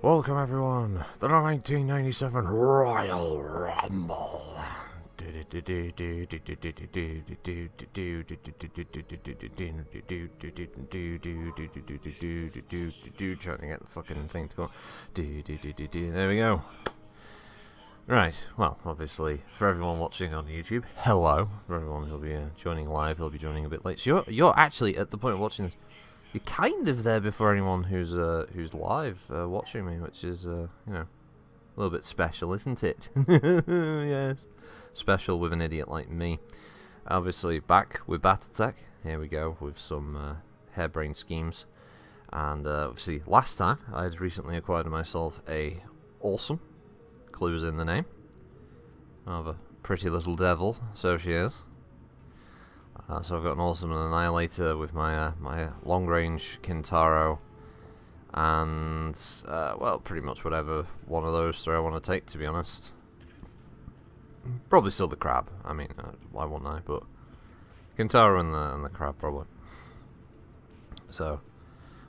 Welcome everyone, the 1997 Royal Rumble. Trying to get the fucking thing to go. There we go. Right, well, obviously, for everyone watching on YouTube, hello. For everyone who'll be joining live, they'll be joining a bit late. So you're actually, at the point of watching this, you're kind of there before anyone who's live watching me, which is, you know, a little bit special, isn't it? Yes. Special with an idiot like me. Obviously, back with Battletech. Here we go, with some harebrained schemes. And obviously, last time, I had recently acquired myself a awesome. Clues in the name. Of a pretty little devil, so she is. So I've got an awesome annihilator with my my long-range Kintaro, and well, pretty much whatever one of those three I want to take, to be honest. Probably still the crab. I mean, why wouldn't I? But Kintaro and the crab probably. So.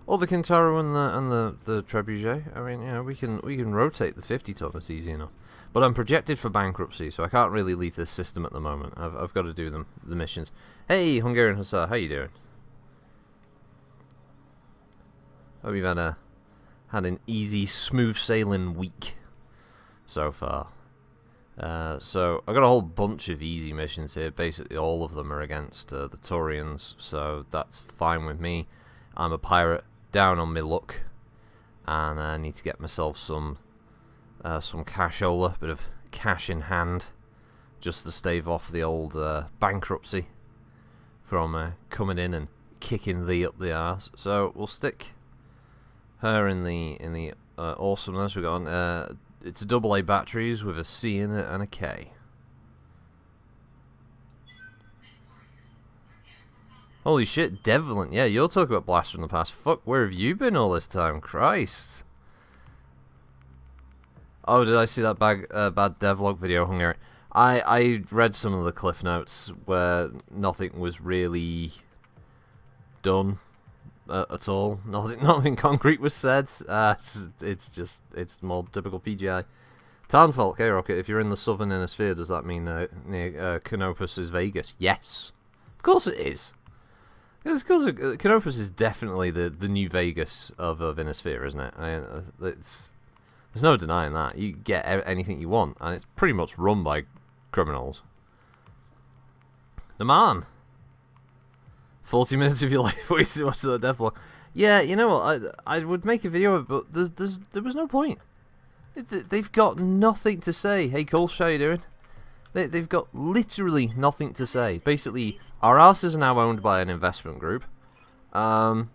Or the Kintaro and the Trebuchet. I mean, you know, we can rotate the 50-ton. It's easy enough. But I'm projected for bankruptcy, so I can't really leave this system at the moment. I've got to do the missions. Hey, Hungarian Hussar, how you doing? Hope you've had an easy, smooth sailing week so far. So I've got a whole bunch of easy missions here. Basically, all of them are against the Taurians, so that's fine with me. I'm a pirate. Down on my luck, and I need to get myself some cashola, bit of cash in hand, just to stave off the old bankruptcy from coming in and kicking thee up the arse. So we'll stick her in the awesomeness. We've got it's AA batteries with a C in it and a K. Holy shit, Devlin. Yeah, you're talking about Blast from the Past. Fuck, where have you been all this time? Christ. Oh, did I see that bad devlog video, Hungary? I read some of the cliff notes where nothing was really done at all. Nothing concrete was said. It's more typical PGI. Townfolk, hey Rocket, if you're in the southern hemisphere, does that mean near Canopus is Vegas? Yes. Of course it is. Canopus is definitely the new Vegas of Innisphere, isn't it? I mean, there's no denying that. You get anything you want, and it's pretty much run by criminals. The man, 40 minutes of your life wasted watching the Deathblock. Yeah, you know what? I would make a video of it, but there was no point. They've got nothing to say. Hey, Cole, how you doing? They've got literally nothing to say. Basically, our asses are now owned by an investment group, and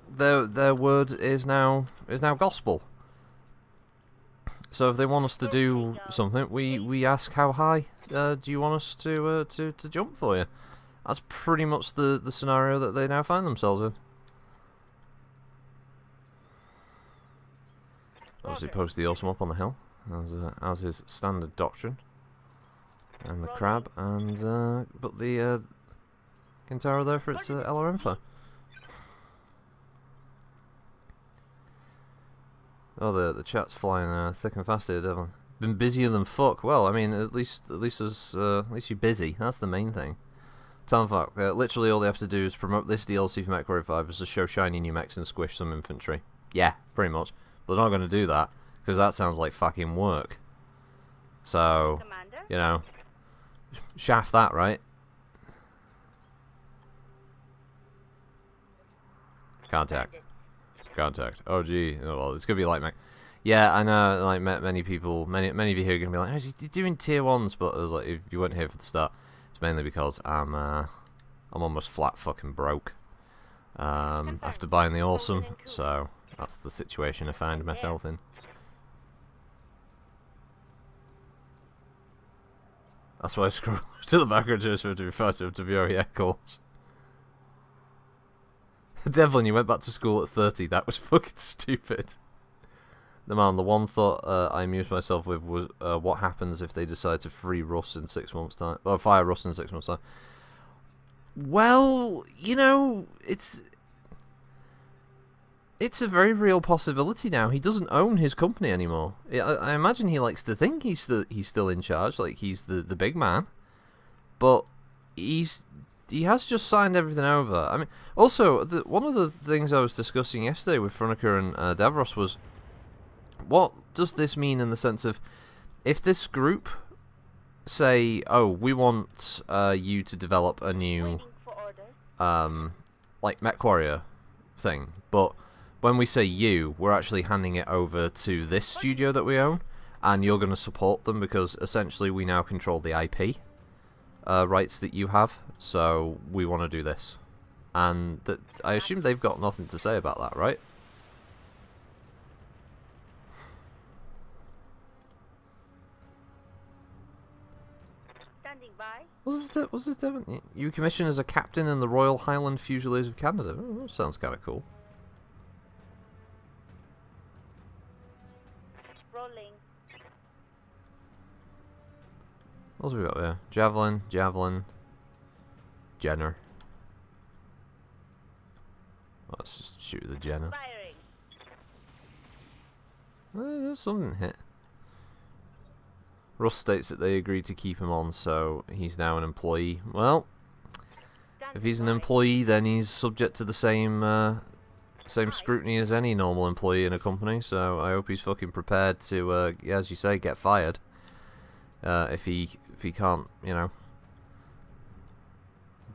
their word is now gospel. So if they want us to do something, we ask how high do you want us to jump for you? That's pretty much the scenario that they now find themselves in. Obviously, post the awesome up on the hill, as is standard doctrine. And the crab, and but the Kintaro there for its LR info. Oh, the chat's flying thick and fast here, Devlin. Been busier than fuck. Well, I mean, at least you're busy. That's the main thing. Townfolk, literally all they have to do is promote this DLC for MechWarrior 5 is to show shiny new mechs and squish some infantry. Yeah, pretty much. But they're not going to do that because that sounds like fucking work. So, you know. Shaft that, right? Contact. Oh, gee. Oh, well, it's gonna be like, yeah, I know. Like many people, many of you here are gonna be like, "Is he doing tier 1s?" But I was like, if you weren't here for the start, it's mainly because I'm almost flat fucking broke. After buying the awesome, so that's the situation I find myself in. That's why I scroll to the background just to refer to VR calls. Devlin, you went back to school at 30. That was fucking stupid. The one thought I amused myself with was what happens if they decide to free Russ in 6 months' time, or fire Russ in 6 months' time. Well, you know, it's a very real possibility now. He doesn't own his company anymore. I imagine he likes to think he's still in charge, like he's the big man, but he has just signed everything over. I mean, also one of the things I was discussing yesterday with Frunica and Davros was, what does this mean in the sense of, if this group say, oh, we want you to develop a new like MechWarrior thing, but when we say you, we're actually handing it over to this studio that we own, and you're going to support them because essentially we now control the IP rights that you have, so we want to do this. And I assume they've got nothing to say about that, right? Standing by. Was this Devon? You commissioned as a captain in the Royal Highland Fusiliers of Canada. Oh, that sounds kind of cool. Rolling. What else we got there? Javelin, Jenner. Let's just shoot the Jenner. There's something hit. Russ states that they agreed to keep him on, so he's now an employee. Well, if he's an employee, then he's subject to the same scrutiny as any normal employee in a company. So I hope he's fucking prepared to, as you say, get fired. If he can't, you know,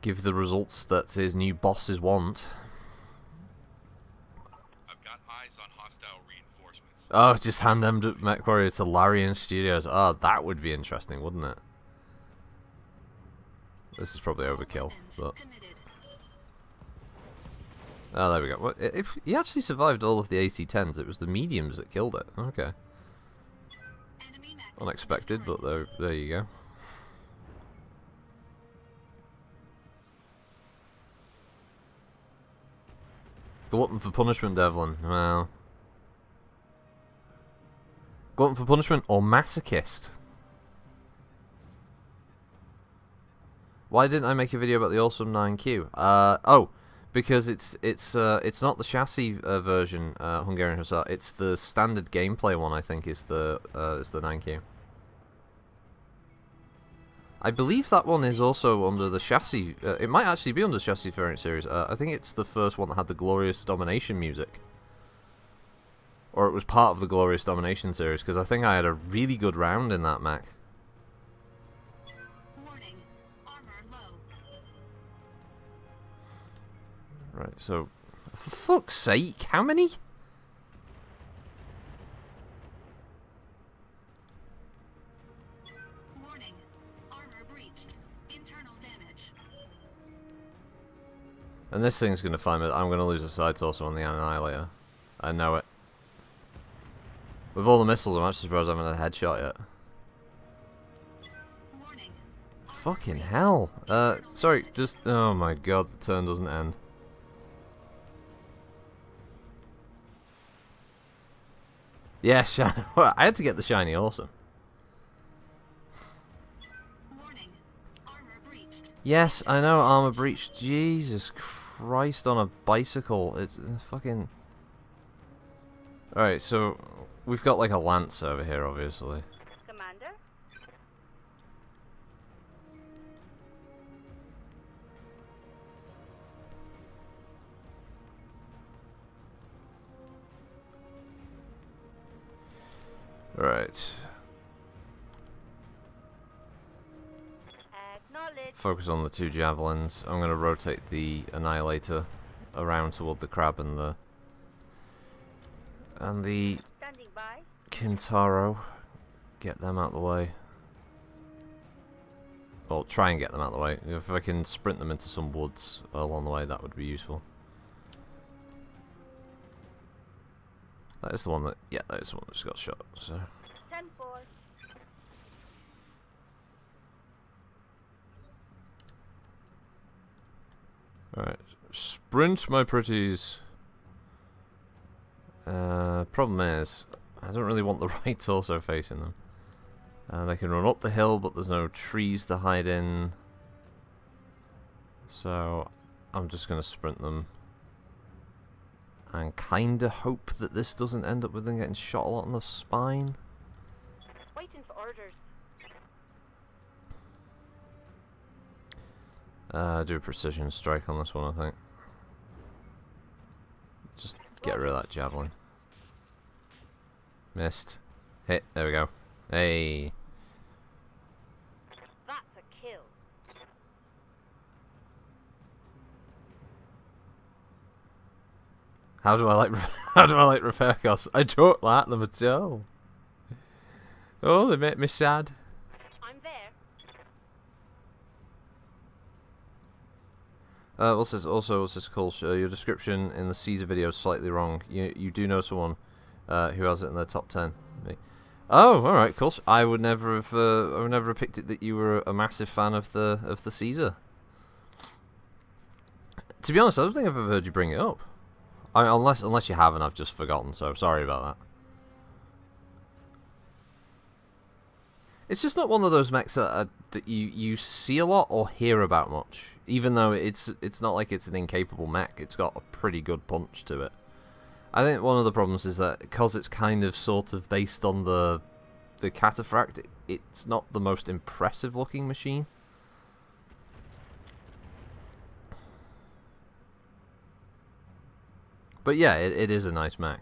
give the results that his new bosses want. I've got eyes on hostile reinforcements. Oh, just hand them to MechWarrior to Larian Studios. Oh, that would be interesting, wouldn't it? This is probably overkill, but... Oh, there we go. Well, if he actually survived all of the AC-10s, it was the mediums that killed it. Okay. Unexpected, but there you go. Glutton for punishment, Devlin. Well... Glutton for punishment or masochist? Why didn't I make a video about the awesome 9Q? Oh, because it's not the chassis version, Hungarian Hussar. It's the standard gameplay one. I think is the 9Q. I believe that one is also under the chassis. It might actually be under the chassis variant series. I think it's the first one that had the Glorious Domination music. Or it was part of the Glorious Domination series, because I think I had a really good round in that mech. Warning. Armor low. Right, so... For fuck's sake, how many? Warning. Armor breached. Internal damage. And this thing's going to find me. I'm going to lose a side torso on the Annihilator. I know it. With all the missiles, I'm actually surprised I haven't had a headshot yet. Warning. Fucking hell. Sorry, just... Oh my god, the turn doesn't end. Yeah, I had to get the shiny awesome. Warning. Armor breached. Yes, I know, armor breach. Jesus Christ on a bicycle. It's fucking... Alright, so... We've got like a lance over here, obviously. Commander. Right. Acknowledge. Focus on the two javelins. I'm going to rotate the Annihilator around toward the crab and the Standing by. Kintaro. Get them out of the way. Well, try and get them out of the way. If I can sprint them into some woods along the way, that would be useful. That is the one that... Yeah, that is the one that just got shot, so... 10-4. Alright. Sprint, my pretties. Problem is, I don't really want the right torso facing them. They can run up the hill, but there's no trees to hide in. So I'm just going to sprint them. And kind of hope that this doesn't end up with them getting shot a lot in the spine. Waiting for orders. Do a precision strike on this one, I think. Just get rid of that javelin. Missed. Hit. There we go. Hey. That's a kill. How do I like how do I like repair costs? I don't like them at all. Oh, they make me sad. I'm there. What's this? Also, what's this called? Your description in the Caesar video is slightly wrong. You do know someone who has it in their top 10. Me. Oh, all right, cool. I would never have picked it that you were a massive fan of the Caesar. To be honest, I don't think I've ever heard you bring it up. Unless you haven't, I've just forgotten. So sorry about that. It's just not one of those mechs that you see a lot or hear about much. Even though it's not like it's an incapable mech, it's got a pretty good punch to it. I think one of the problems is that because it's kind of sort of based on the Cataphract, it's not the most impressive looking machine. But yeah, it is a nice mech.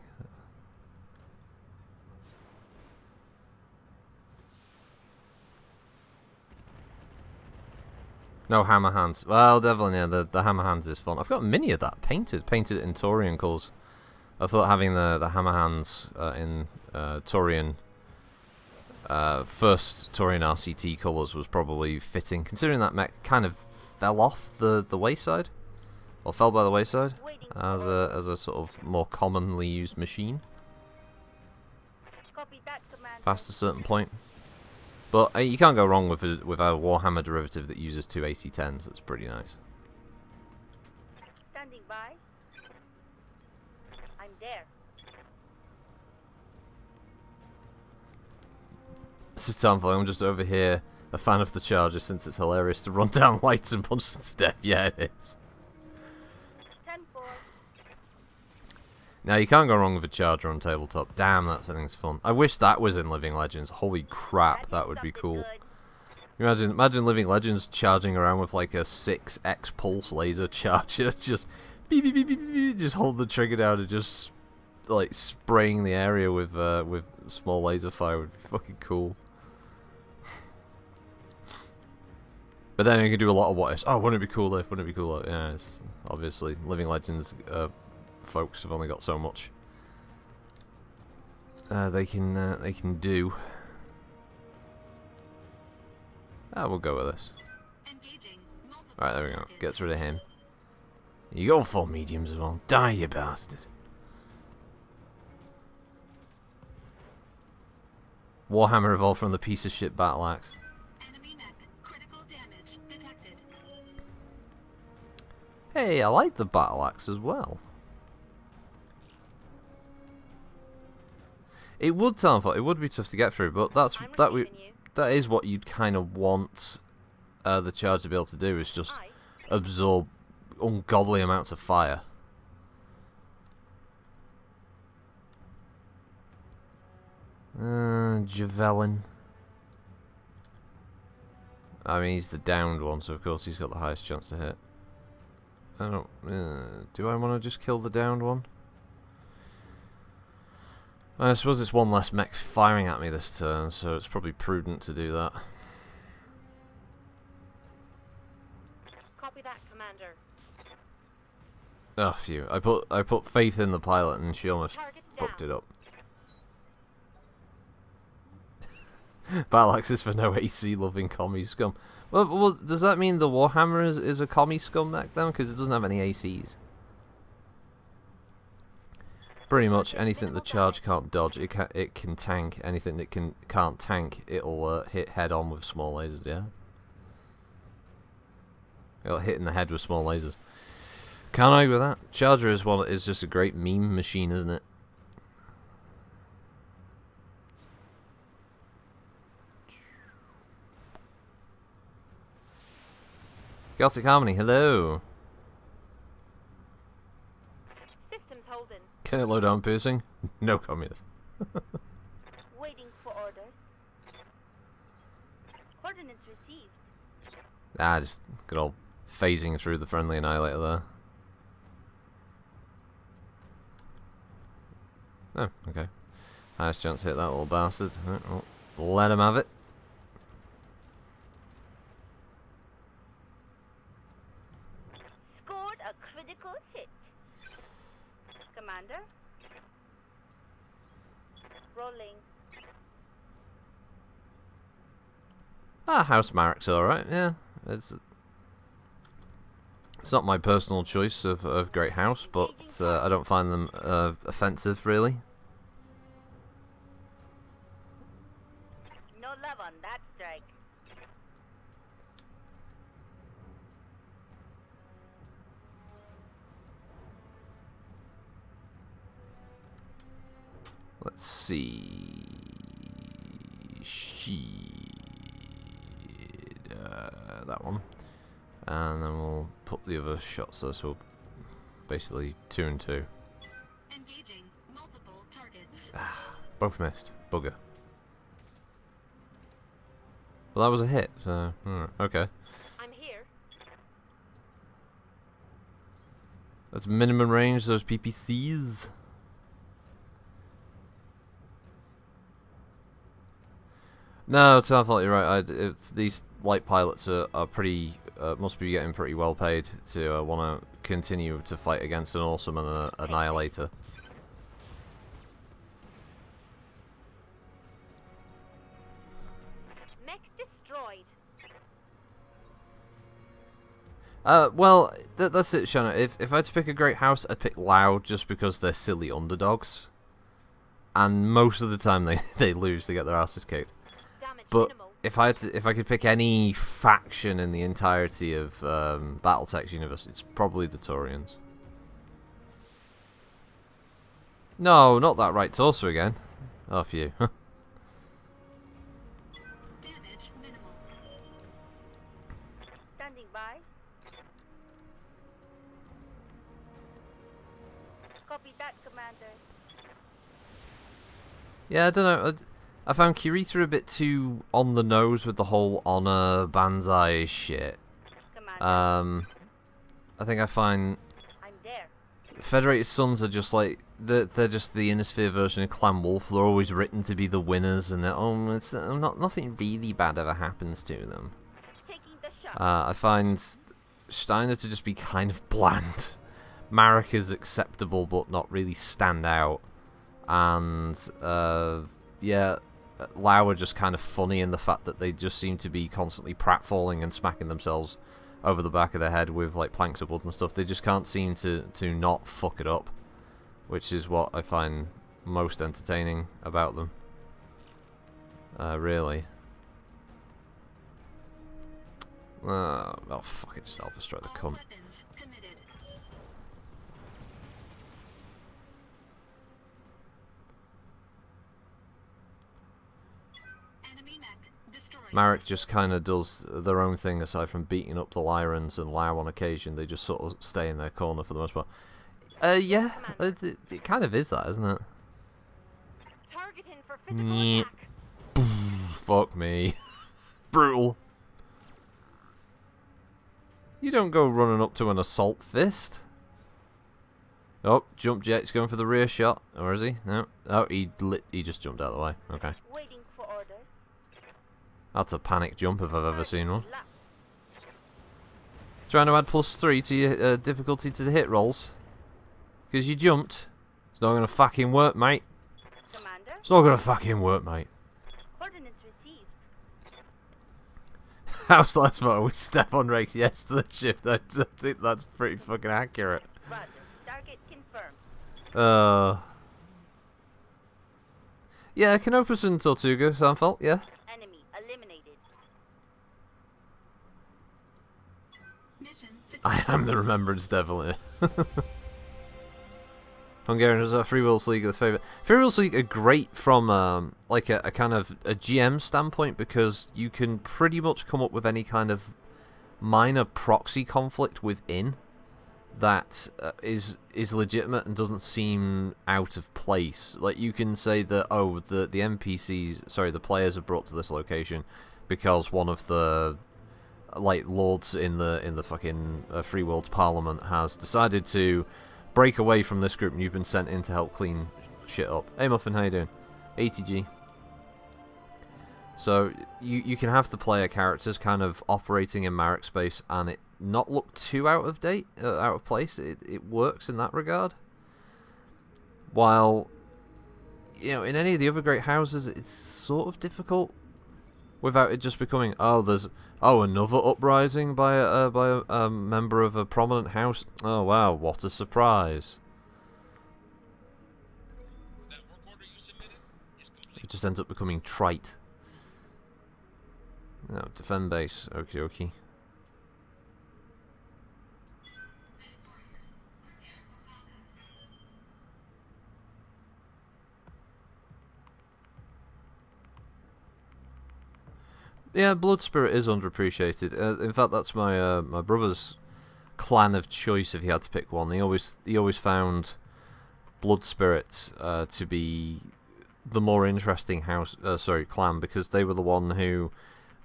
No hammer hands. Well, definitely, yeah, the hammer hands is fun. I've got a mini of that painted it in Taurian colours. I thought having the hammer hands in Taurian, first Taurian RCT colours was probably fitting, considering that mech kind of fell off the wayside, or fell by the wayside as a sort of more commonly used machine Copy that, Commander. past a certain point. But you can't go wrong with a Warhammer derivative that uses two AC-10s. That's pretty nice. Standing by. I'm there. This is Tomfly. I'm just over here, a fan of the Charger, since it's hilarious to run down lights and punch them to death. Yeah, it is. 10-4. Now, you can't go wrong with a Charger on tabletop. Damn, that thing's fun. I wish that was in Living Legends. Holy crap, that would be cool. Imagine Living Legends charging around with like a 6x pulse laser charger, just beep, beep, beep, beep, beep, just hold the trigger down and just like spraying the area with small laser fire would be fucking cool. But then you can do a lot of what ifs. Oh, wouldn't it be cool if? Wouldn't it be cool if? Yeah, it's obviously Living Legends folks have only got so much they can do. We'll go with this. Alright, there we go. Gets rid of him. You go full mediums as well. Die, you bastard. Warhammer evolved from the piece of shit battle axe. Enemy mech. Critical damage detected. Hey, I like the battle axe as well. It would sound fun. It would be tough to get through, but that is what you'd kind of want the charge to be able to do, is just absorb ungodly amounts of fire. Javelin. I mean, he's the downed one, so of course he's got the highest chance to hit. I don't. Do I want to just kill the downed one? I suppose it's one less mech firing at me this turn, so it's probably prudent to do that. Copy that, Commander. Oh, phew. I put faith in the pilot and she almost fucked it up. Battle axes for no AC loving commie scum. Well, does that mean the Warhammer is a commie scum mech then? Because it doesn't have any ACs. Pretty much anything the charge can't dodge, it can tank. Anything that can't tank, it'll hit head on with small lasers. Yeah, it'll hit in the head with small lasers. Can't argue with that. Charger is just a great meme machine, isn't it? Gothic Harmony, hello. Systems holding. Can it low down piercing? No communist. Waiting for orders. Coordinates received. Ah, just good old phasing through the friendly annihilator there. Oh, okay. Nice chance to hit that little bastard. Right, well, let him have it. Scored a critical hit. Commander. Rolling. Ah, House Marrick's alright, yeah. It's not my personal choice of great house, but I don't find them offensive, really. No love on that strike. Let's see. That one. And then we'll put the other shots there, so basically 2 and 2. Engaging multiple targets. Both missed. Bugger. Well, that was a hit, so okay. I'm here. That's minimum range, those PPCs. No, it's our fault, you're right. These light pilots are pretty, must be getting pretty well paid to want to continue to fight against an awesome and an annihilator. Mech destroyed. Well, that's it, Shanna. If I had to pick a great house, I'd pick Loud just because they're silly underdogs. And most of the time they lose, they get their asses kicked. Damage But minimal. if I could pick any faction in the entirety of Battletech's universe, it's probably the Taurians. No, not that right torso again. Oh, for you. Damage minimal. Standing by. Copy that, Commander. Yeah, I don't know. I found Kirita a bit too on the nose with the whole honor banzai shit. Commander. I think I find I'm there. Federated Sons are just like they're just the Inner Sphere version of Clan Wolf. They're always written to be the winners, and it's nothing really bad ever happens to them. Taking the shot. I find Steiner to just be kind of bland. Marek is acceptable, but not really stand out. And yeah, Lau are just kind of funny in the fact that they just seem to be constantly pratfalling and smacking themselves over the back of their head with like planks of wood and stuff. They just can't seem to not fuck it up, which is what I find most entertaining about them. Really. Oh fuck it, just Alpha Strike the cunt. Weapons committed. Enemy mech destroyed. Marek just kind of does their own thing aside from beating up the Lyrans and Lau on occasion. They just sort of stay in their corner for the most part. Yeah, it kind of is that, isn't it? Targeting for physical Nyeh. attack. Fuck me. Brutal. You don't go running up to an assault fist. Oh, jump jet's going for the rear shot. Or is he? No. Oh, he just jumped out of the way. Okay. Waiting for orders. That's a panic jump if I've ever seen one. Lap. Trying to add +3 to your difficulty to the hit rolls. Because you jumped. It's not going to fucking work, mate. Commander. It's not going to fucking work, mate. Coordinates received. How's last photo with Stefan Rakes? Yes, to the ship. I think that's pretty fucking accurate. Roger. Target confirmed. Yeah, Canopus and Tortuga, Sanfalt, yeah. Enemy eliminated. Mission I am the Remembrance Devil here. Hungarian has a Free Wills League, the favourite. Free Wills League are great from like a kind of a GM standpoint because you can pretty much come up with any kind of minor proxy conflict within that is legitimate and doesn't seem out of place. Like, you can say that, oh, the NPCs, sorry, the players are brought to this location because one of the like lords in the fucking Free World's Parliament has decided to break away from this group, and you've been sent in to help clean shit up. Hey Muffin, how you doing? ATG. So you can have the player characters kind of operating in Marek space and it not look too out of place. It works in that regard. While, you know, in any of the other great houses, it's sort of difficult without it just becoming, oh, there's another uprising by a member of a prominent house. Oh wow, what a surprise! That work order you submitted is complete. It just ends up becoming trite. No, defend base. Okie dokie. Yeah, Blood Spirit is underappreciated. In fact, that's my my brother's clan of choice if he had to pick one. He always found Blood Spirit to be the more interesting clan, because they were the one who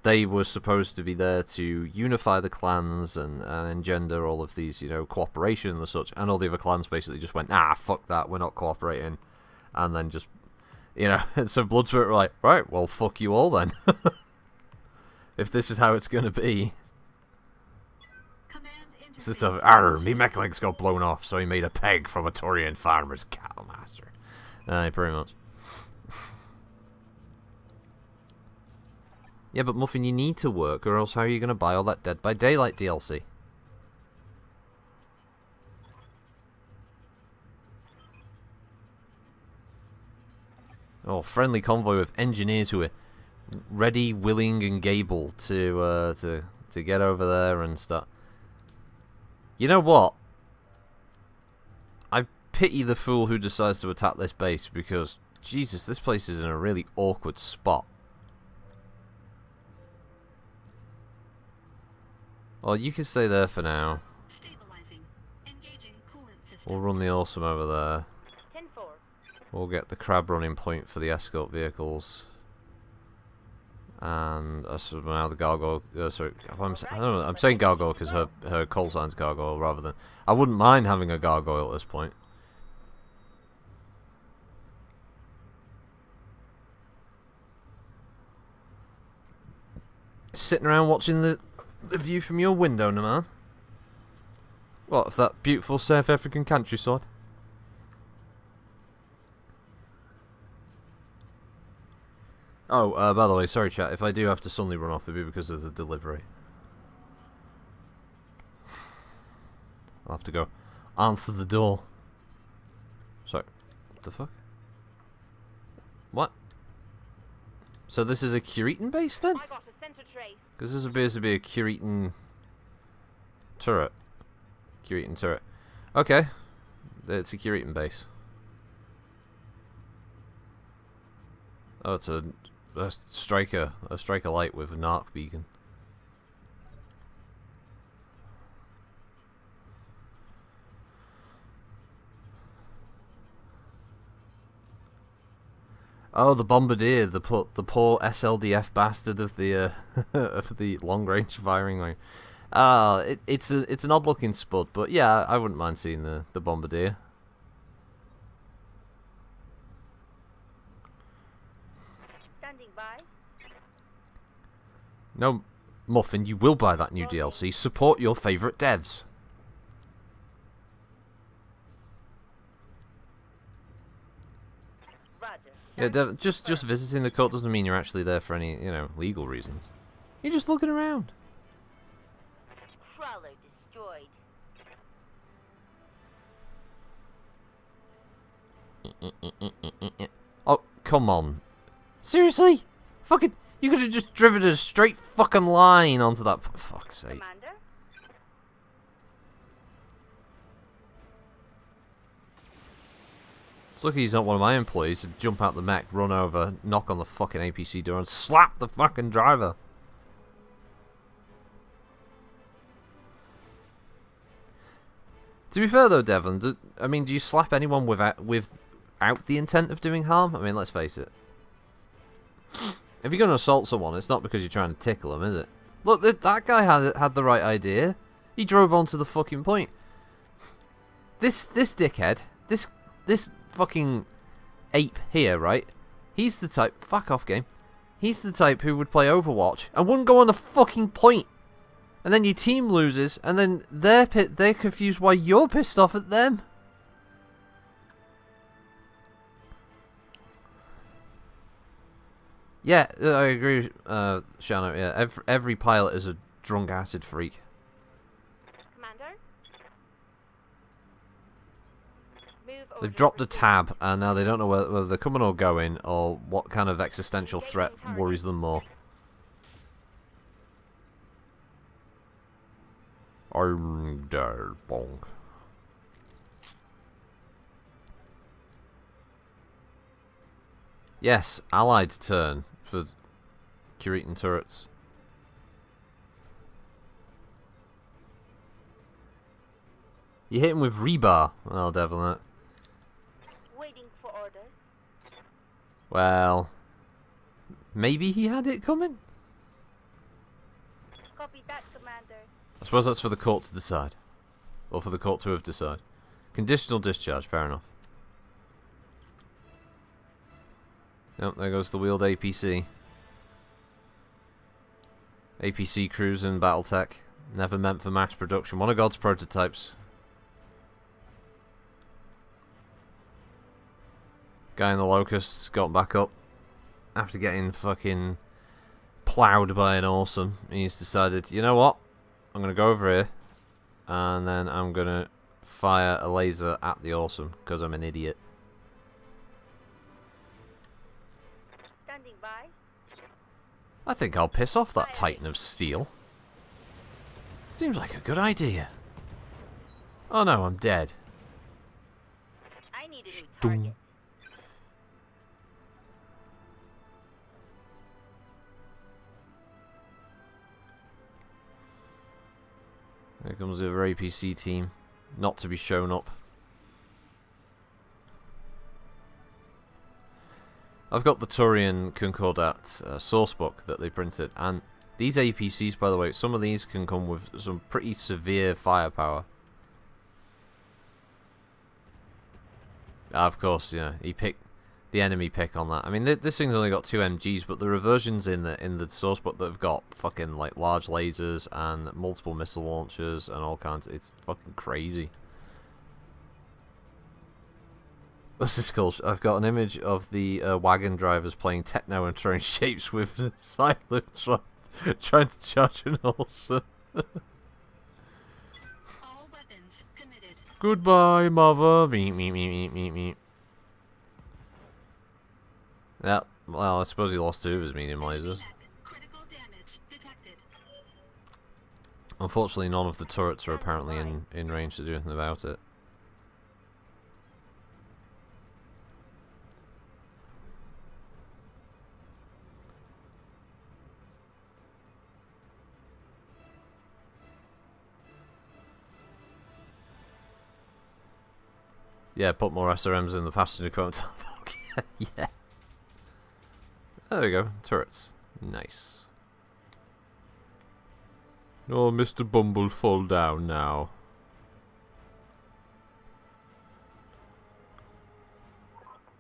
they were supposed to be there to unify the clans and engender all of these, you know, cooperation and such, and all the other clans basically just went, ah, fuck that, we're not cooperating, and then just, you know, so Blood Spirit were like, right, well, fuck you all then. If this is how it's gonna be. This is me mech legs got blown off, so he made a peg from a Turian farmer's cattle master. Aye, pretty much. Yeah, but Muffin, you need to work, or else how are you gonna buy all that Dead by Daylight DLC? Oh, friendly convoy with engineers who are ready, willing, and able to get over there and stuff. You know what? I pity the fool who decides to attack this base, because Jesus, this place is in a really awkward spot. Well, you can stay there for now. We'll run the Awesome over there. 10-4. We'll get the crab running point for the escort vehicles. And now the gargoyle. Sorry, I don't know. I'm saying gargoyle because her call sign's gargoyle rather than. I wouldn't mind having a gargoyle at this point. Sitting around watching the view from your window, no man. What of that beautiful South African countryside? Oh, by the way, sorry chat, if I do have to suddenly run off, it'll be because of the delivery. I'll have to go answer the door. Sorry, what the fuck? What? So this is a Curitan base then? I got a center trace. Because this appears to be a Curitan turret. Curitan turret. Okay, it's a Curitan base. Oh, it's a striker light with a narc beacon. Oh, the bombardier, the poor SLDF bastard of the of the long range firing line. It's an odd looking spud, but yeah, I wouldn't mind seeing the bombardier. No, Muffin, you will buy that new DLC. Support your favourite devs. Yeah, just visiting the court doesn't mean you're actually there for any, you know, legal reasons. You're just looking around. Crawler destroyed. Oh, come on. Seriously? Fucking, you could have just driven a straight fucking line onto that, for fuck's sake. Commander? It's lucky he's not one of my employees to jump out the mech, run over, knock on the fucking APC door and slap the fucking driver. To be fair though, Devlin, do you slap anyone without the intent of doing harm? I mean, let's face it. If you're going to assault someone, it's not because you're trying to tickle them, is it? Look, that guy had the right idea. He drove on to the fucking point. This dickhead, this fucking ape here, right? He's the type. Fuck off, game. He's the type who would play Overwatch and wouldn't go on the fucking point. And then your team loses, and then they're confused why you're pissed off at them. Yeah, I agree, Shano. Yeah, every pilot is a drunk acid freak. Commander? Move They've dropped a tab, and now they don't know whether they're coming or going, or what kind of existential threat worries them more. I'm dead, bong. Yes, allied turn for Curitan turrets. You hit him with rebar. Well, devil it. Waiting for orders. Well, maybe he had it coming. Copy that, Commander. I suppose that's for the court to decide. Or for the court to have decided. Conditional discharge, fair enough. Yep, there goes the wheeled APC. APC cruising Battletech. Never meant for mass production. One of God's prototypes. Guy in the Locust got back up after getting fucking ploughed by an awesome. He's decided, you know what? I'm going to go over here and then I'm going to fire a laser at the awesome because I'm an idiot. Standing by. I think I'll piss off that Titan of Steel. Seems like a good idea. Oh no, I'm dead. I need a new Stung. target. Here comes the other APC team. Not to be shown up. I've got the Turian Concordat sourcebook that they printed, and these APCs, by the way, some of these can come with some pretty severe firepower. Of course, yeah, the enemy pick on that. I mean, this thing's only got 2 MGs, but there are versions in the sourcebook that have got fucking like large lasers and multiple missile launchers and all kinds. It's fucking crazy. What's this called? I've got an image of the wagon drivers playing techno and throwing shapes with silence, trying to charge an awesome. All weapons committed. Goodbye, mother. Meep, meep, meep, meep, meep, meep. Yeah, well, I suppose he lost 2 of his medium lasers. Critical damage detected. Unfortunately, none of the turrets are apparently in range to do anything about it. Yeah, put more SRMs in the passenger compartment. Yeah. There we go, turrets. Nice. Oh, Mr. Bumble, fall down now.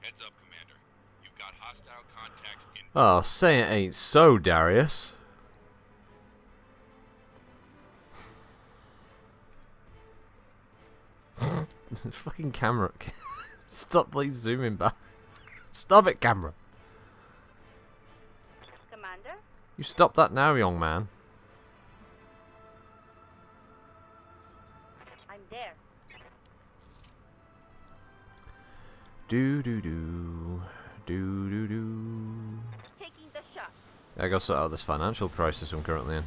Heads up, Commander. You've got hostile contacts in. Oh, say it ain't so, Darius. Fucking camera. Stop, please, zooming back. Stop it, camera. Commander? You stop that now, young man. I'm there. Do do do. Do do do. Taking the shot. I gotta sort out this financial crisis I'm currently in.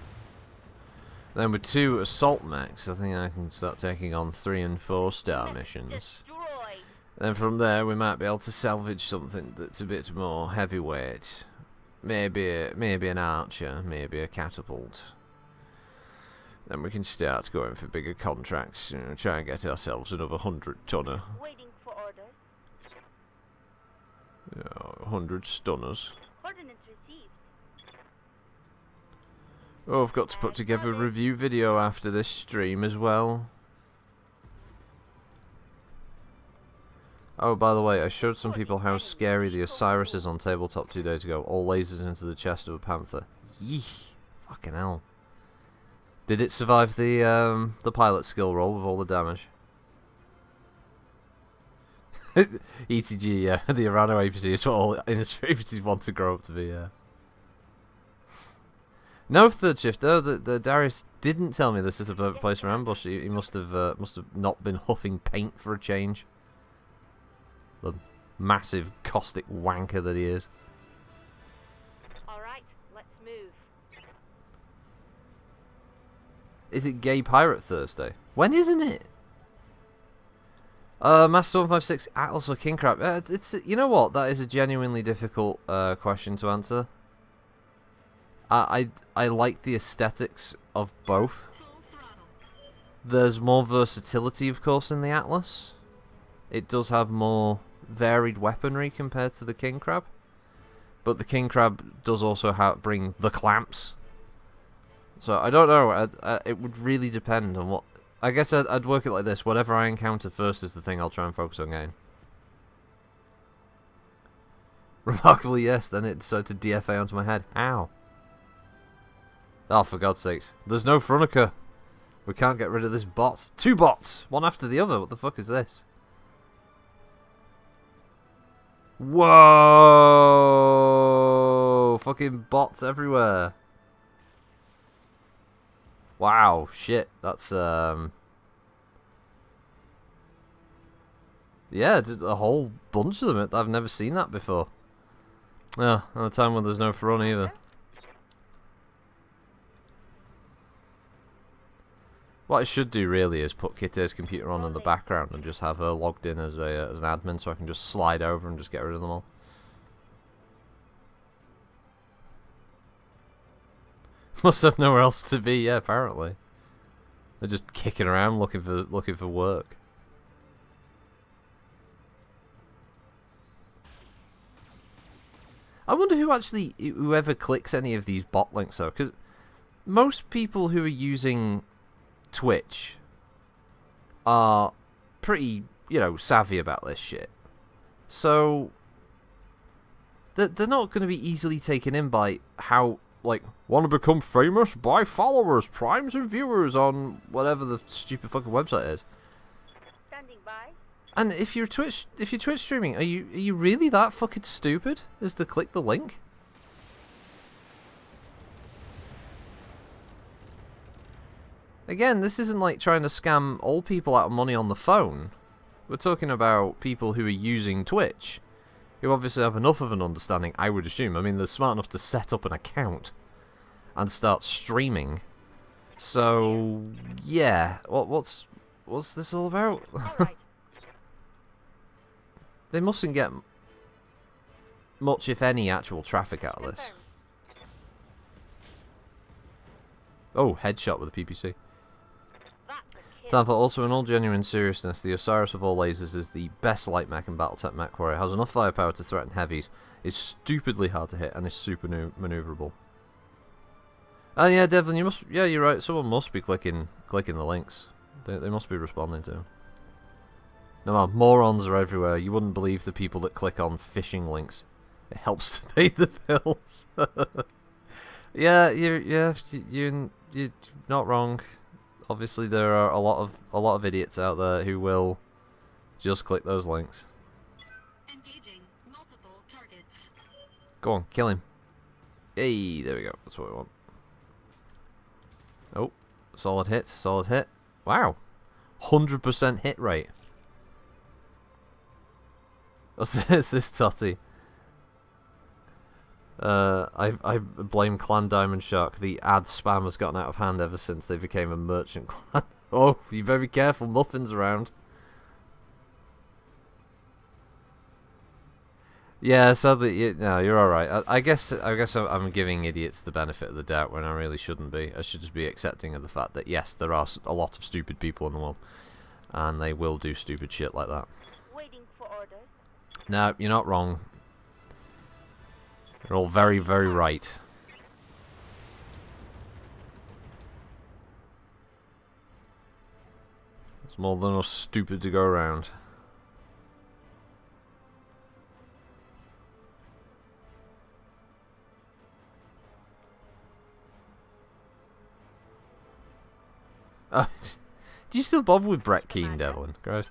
Then with 2 assault mechs, I think I can start taking on 3 and 4 star missions. Destroy. Then from there we might be able to salvage something that's a bit more heavyweight. Maybe an archer, maybe a catapult. Then we can start going for bigger contracts. You know, try and get ourselves another 100-tonner. Waiting for orders. 100 stunners. Ordnance received. Oh, I've got to put together a review video after this stream as well. Oh, by the way, I showed some people how scary the Osiris is on tabletop 2 days ago. All lasers into the chest of a panther. Yee, fucking hell. Did it survive the pilot skill roll with all the damage? ETG, yeah, the Arano APC is what all APCs want to grow up to be, yeah. No third shift, though. The Darius didn't tell me this is a perfect place for ambush. He must have not been huffing paint for a change. The massive caustic wanker that he is. Alright, let's move. Is it Gay Pirate Thursday? When isn't it? Master 156 Atlas or King Crab? It's, you know what? That is a genuinely difficult question to answer. I like the aesthetics of both. Full throttle. There's more versatility, of course, in the Atlas. It does have more varied weaponry compared to the King Crab. But the King Crab does also bring the clamps. So, I don't know. It would really depend on what... I guess I'd work it like this. Whatever I encounter first is the thing I'll try and focus on getting. Remarkably, yes. Then it decided to DFA onto my head. Ow. Oh, for God's sakes. There's no Frunica. We can't get rid of this bot. 2 bots! One after the other. What the fuck is this? Whoa! Fucking bots everywhere. Wow, shit. That's, yeah, just a whole bunch of them. I've never seen that before. Yeah, at a time when there's no Frun either. What I should do really is put Kitte's computer on in the background and just have her logged in as an admin so I can just slide over and just get rid of them all. Must have nowhere else to be, yeah, apparently. They're just kicking around looking for work. I wonder whoever clicks any of these bot links though, because most people who are using Twitch are pretty, savvy about this shit. So they're not going to be easily taken in by how, like, want to become famous? Buy followers, primes, and viewers on whatever the stupid fucking website is. Standing by. And if you're Twitch streaming, are you really that fucking stupid as to click the link? Again, this isn't like trying to scam old people out of money on the phone. We're talking about people who are using Twitch, who obviously have enough of an understanding, I would assume. I mean, they're smart enough to set up an account and start streaming. So, yeah. What's this all about? Alright. They mustn't get much, if any, actual traffic out of this. Oh, headshot with a PPC. Downfall, also in all genuine seriousness, the Osiris of all lasers is the best light mech in Battletech mech warrior. Has enough firepower to threaten heavies, is stupidly hard to hit, and is super maneuverable. And yeah, Devlin, you're right. Someone must be clicking the links. They must be responding to them. No man, morons are everywhere. You wouldn't believe the people that click on phishing links. It helps to pay the bills. Yeah, you're not wrong. Obviously, there are a lot of idiots out there who will just click those links. Engaging multiple targets. Go on, kill him. Hey, there we go. That's what we want. Oh, solid hit, solid hit. Wow, 100% hit rate. What's this, Totty? I blame Clan Diamond Shark. The ad spam has gotten out of hand ever since they became a merchant clan. Oh, be very careful, muffins around. Yeah, so no, you're all right. I guess I'm giving idiots the benefit of the doubt when I really shouldn't be. I should just be accepting of the fact that yes, there are a lot of stupid people in the world, and they will do stupid shit like that. Waiting for orders. No, you're not wrong. You're all very, very right. It's more than enough stupid to go around. Oh, do you still bother with Brett Keane, Devlin? Guys,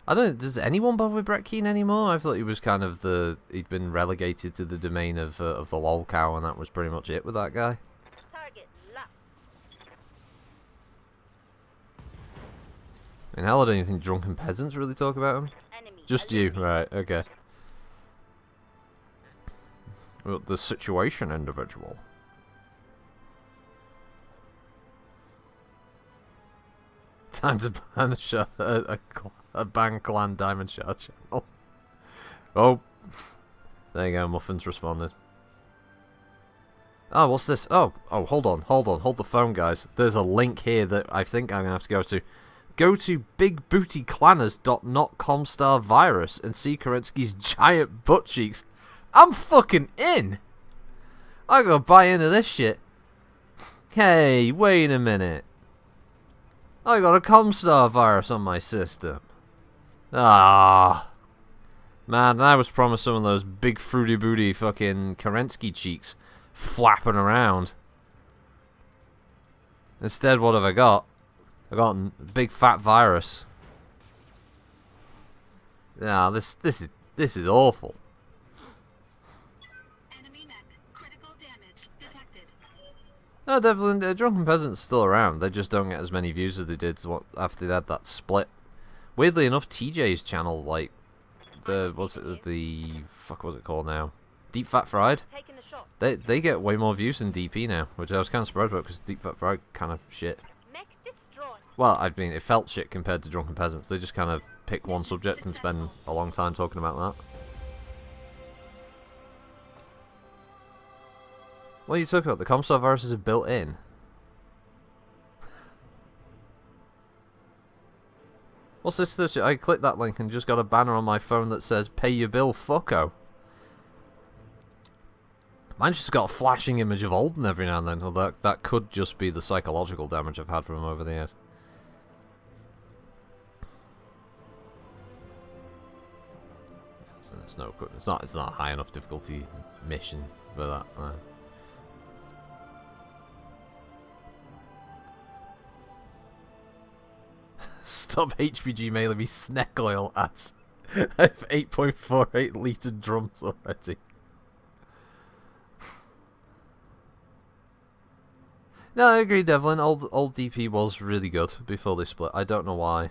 I don't. Does anyone bother with Brett Keane anymore? I thought he was kind of he'd been relegated to the domain of the lol cow, and that was pretty much it with that guy. Target locked. I mean, hell, I don't even think drunken peasants really talk about him. Enemy. Just you, eliminated. right? Okay. Well, the situation, individual. Time to ban a ban clan diamond shard channel. Oh, there you go. Muffin's responded. Oh, what's this? Oh, hold on, hold the phone, guys. There's a link here that I think I'm gonna have to go to. Go to bigbootyclanners.com/virus and see Kerensky's giant butt cheeks. I'm fucking in. I gotta buy into this shit. Hey, wait a minute. I got a Comstar virus on my system. Ah. Man, I was promised some of those big fruity booty fucking Kerensky cheeks flapping around. Instead, what have I got? I got a big fat virus. Nah, this is awful. Enemy mech. Critical damage detected. No, Devlin, Drunken Peasant's still around. They just don't get as many views as they did after they had that split. Weirdly enough, TJ's channel, like, what's it called now? Deep Fat Fried? Taking a shot. They get way more views than DP now, which I was kind of surprised about because Deep Fat Fried kind of shit. Mech destroyed. Well, I mean, it felt shit compared to Drunken Peasants. They just kind of pick one subject and spend a long time talking about that. What are you talking about? The Comstar viruses are built in. What's this? I clicked that link and just got a banner on my phone that says, "Pay your bill, fucko." Mine's just got a flashing image of Alden every now and then. Although that could just be the psychological damage I've had from him over the years. So it's not a high enough difficulty mission for that. Stop HPG mailing me snack oil ads. I have 8.48 litre drums already. No, I agree, Devlin. Old DP was really good before they split. I don't know why.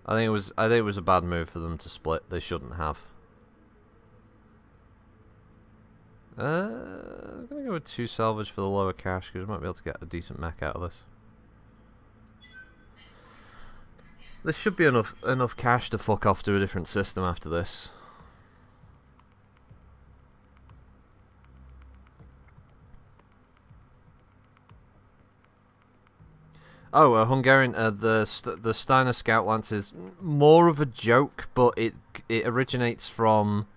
I think it was a bad move for them to split. They shouldn't have. I'm gonna go with 2 salvage for the lower cash because I might be able to get a decent mech out of this. This should be enough cash to fuck off to a different system after this. Oh, Hungarian. The Steiner Scout Lance is more of a joke, but it originates from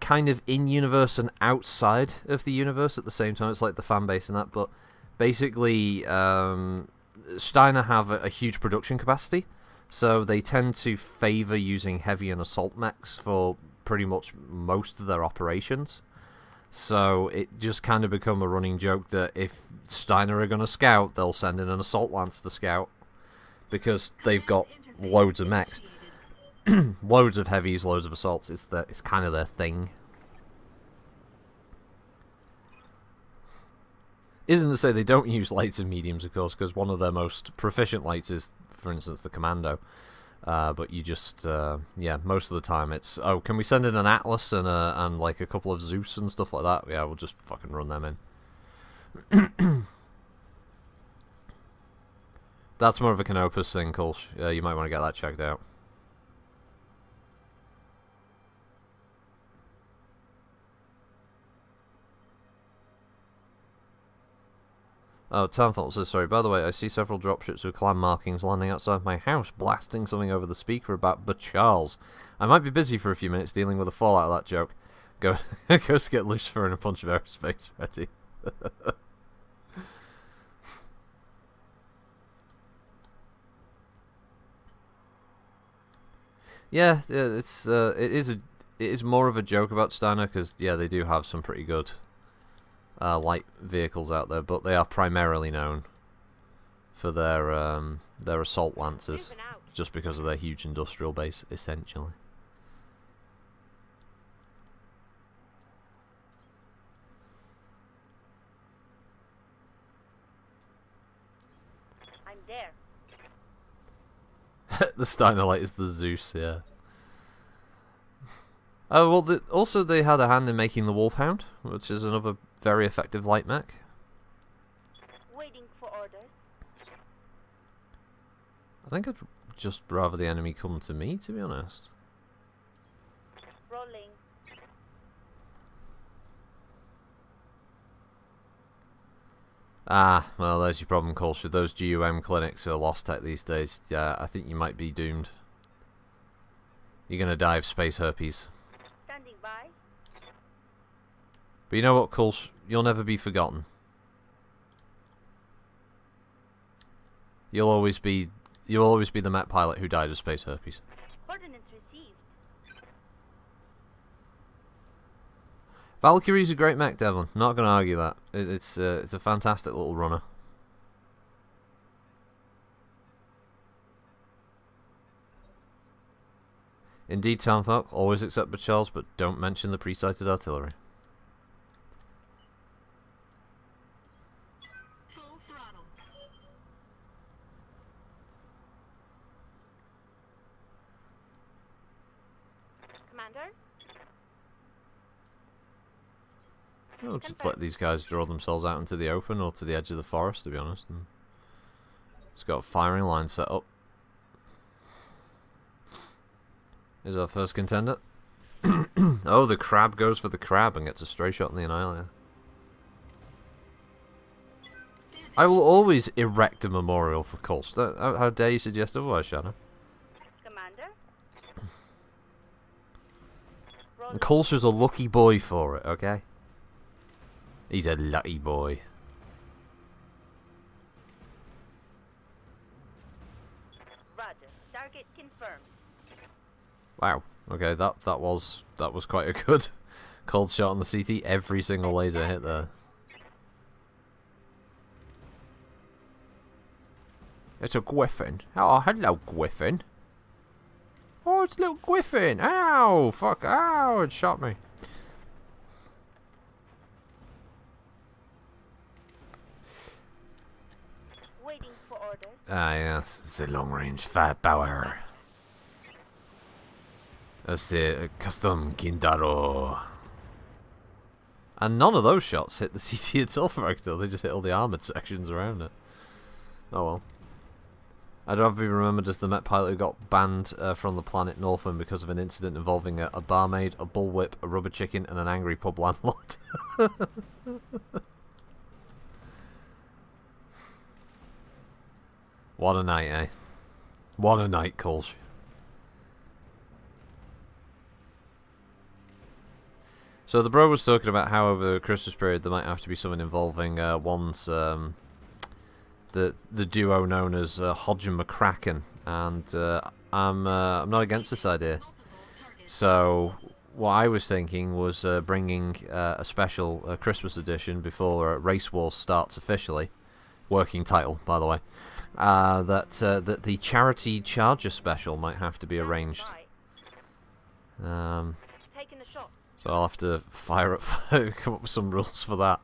kind of in universe and outside of the universe at the same time. It's like the fan base and that, but basically, Steiner have a huge production capacity, so they tend to favor using heavy and assault mechs for pretty much most of their operations. So it just kind of become a running joke that if Steiner are going to scout, they'll send in an assault lance to scout because they've got loads of mechs. Loads of heavies, loads of assaults. It's kind of their thing. Isn't to say they don't use lights and mediums, of course, because one of their most proficient lights is, for instance, the Commando. But you just, yeah, most of the time it's, oh, can we send in an Atlas and like a couple of Zeus and stuff like that? Yeah, we'll just fucking run them in. That's more of a Canopus thing, Kolsch. You might want to get that checked out. Oh, Townfall says, sorry, by the way, I see several dropships with clan markings landing outside my house, blasting something over the speaker about the Charles. I might be busy for a few minutes dealing with the fallout of that joke. Go get Lucifer and a bunch of aerospace ready. Yeah, it is more of a joke about Steiner, because, yeah, they do have some pretty good light vehicles out there, but they are primarily known for their assault lancers, just because of their huge industrial base, essentially. I'm there. The Steiner light is the Zeus, yeah. Oh, well, also they had a hand in making the Wolfhound, which is another very effective light mech. Waiting for orders. I think I'd just rather the enemy come to me, to be honest. Rolling. Ah, well, there's your problem, Culture. Those GUM clinics are lost tech these days. Yeah, I think you might be doomed. You're gonna die of space herpes. Standing by. But you know what, Kulsh? You'll never be forgotten. You'll always be the Met pilot who died of space herpes. Ordnance received. Valkyrie's a great mech, Devlin. Not gonna argue that. It's a fantastic little runner. Indeed, Townfolk, always accept Charles, but don't mention the pre-sighted artillery. Full throttle. Commander? I'll just let these guys draw themselves out into the open or to the edge of the forest, to be honest. And it's got a firing line set up. Is our first contender. Oh, the crab goes for the crab and gets a stray shot on the Annihilator. I will always erect a memorial for Kulst. How dare you suggest otherwise, Shadow? Commander? And Kulster's a lucky boy for it, okay? He's a lucky boy. Roger. Target confirmed. Wow. Okay, that was quite a good cold shot on the CT. Every single laser hit there. It's a Griffin. Oh, hello, Griffin. Oh, it's little Griffin. Ow! Fuck! Ow! It shot me. Waiting for orders. Ah, yes, the long-range firepower. That's the custom Gindaro. And none of those shots hit the CT itself, Rector. They just hit all the armoured sections around it. Oh well. I'd rather be remembered as the Met pilot who got banned from the planet Northern because of an incident involving a barmaid, a bullwhip, a rubber chicken, and an angry pub landlord. What a night, eh? What a night, Kolsch. So the bro was talking about how over the Christmas period there might have to be something involving one's the duo known as Hodge and McCracken, and I'm not against this idea. So what I was thinking was bringing a special Christmas edition before Race Wars starts officially. Working title, by the way. That the charity Charger special might have to be arranged. Taking a shot. So I'll have to come up with some rules for that.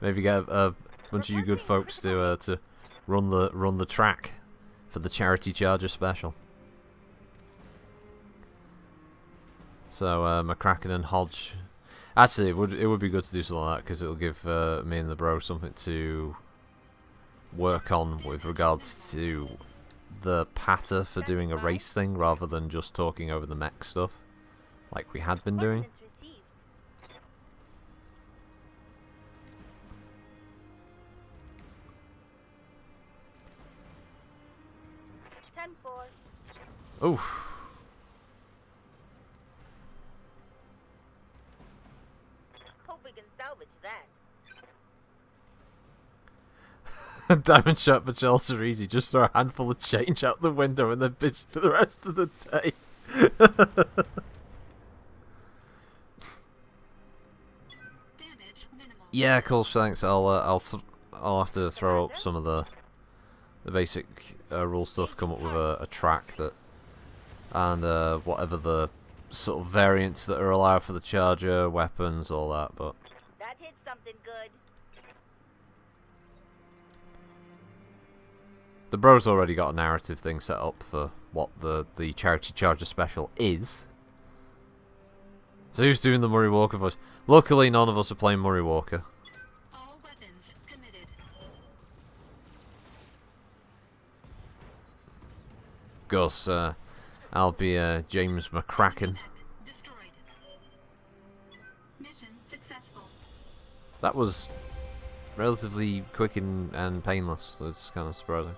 Maybe get a bunch of you good folks to run the track for the charity Charger special. So McCracken and Hodge. Actually, it would be good to do something like that because it'll give me and the bro something to work on with regards to the patter for doing a race thing rather than just talking over the mech stuff like we had been doing. Ordnance received. 10-4. Oof. Hope we can salvage that. Diamond shot patrols are easy. Just throw a handful of change out the window and then busy for the rest of the day. Damage minimal. Yeah, cool. Thanks. I'll have to throw up some of the basic rule stuff. Come up with a track that and whatever the sort of variants that are allowed for the charger, weapons, all that. But That hit something good. the bro's already got a narrative thing set up for what the charity charger special is. So who's doing the Murray Walker voice? Luckily, none of us are playing Murray Walker. All weapons committed. Gus, I'll be James McCracken. Destroyed. Mission successful. That was relatively quick and painless. So it's kind of surprising.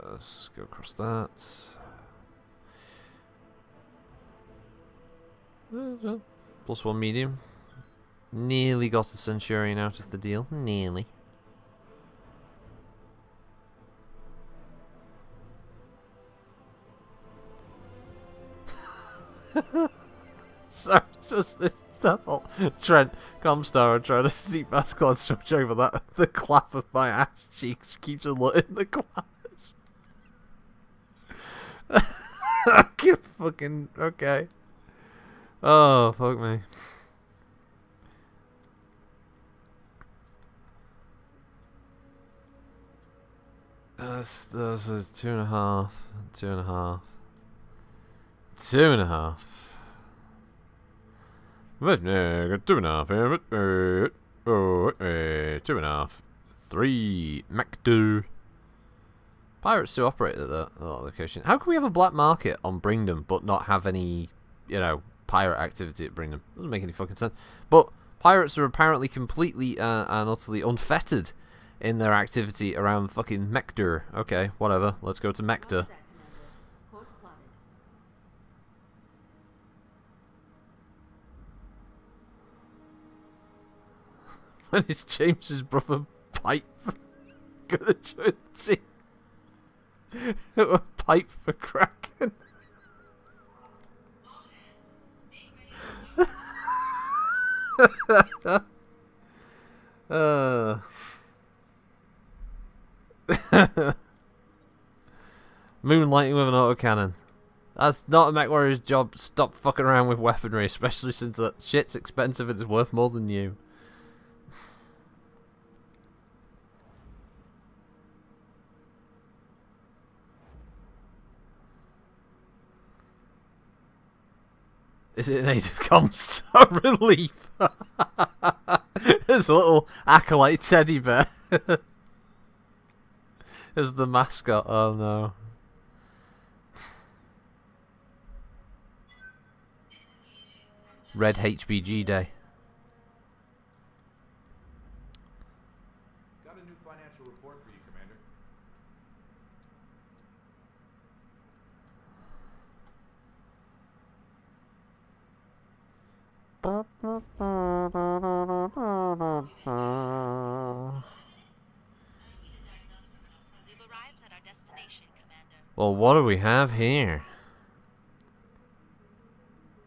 Let's go across that. +1 medium. Nearly got a Centurion out of the deal. Nearly. Sorry, just this tunnel. Trent, Comstar, trying to see past Claude structure, but that the clap of my ass cheeks keeps alerting the clappers. Okay, fucking okay. Oh fuck me. That's 2.5, 2.5, 2.5. But 2.5, 2.5, 3 Macdo. Pirates do operate at that location. How can we have a black market on Bringdom but not have any, you know, pirate activity at Bringdom? Doesn't make any fucking sense. But pirates are apparently completely and utterly unfettered in their activity around fucking Mector. Okay, whatever. Let's go to Mector. When is James's brother Pipe gonna join the team? A pipe for Kraken. Moonlighting with an autocannon. That's not a mech warrior's job. Stop fucking around with weaponry, especially since that shit's expensive and it's worth more than you. Is it a native Comstar relief? There's a little acolyte teddy bear as the mascot. Oh no. Red HBG Day. Got a new financial report for you, Commander. We've arrived at our destination, Commander. Well, what do we have here?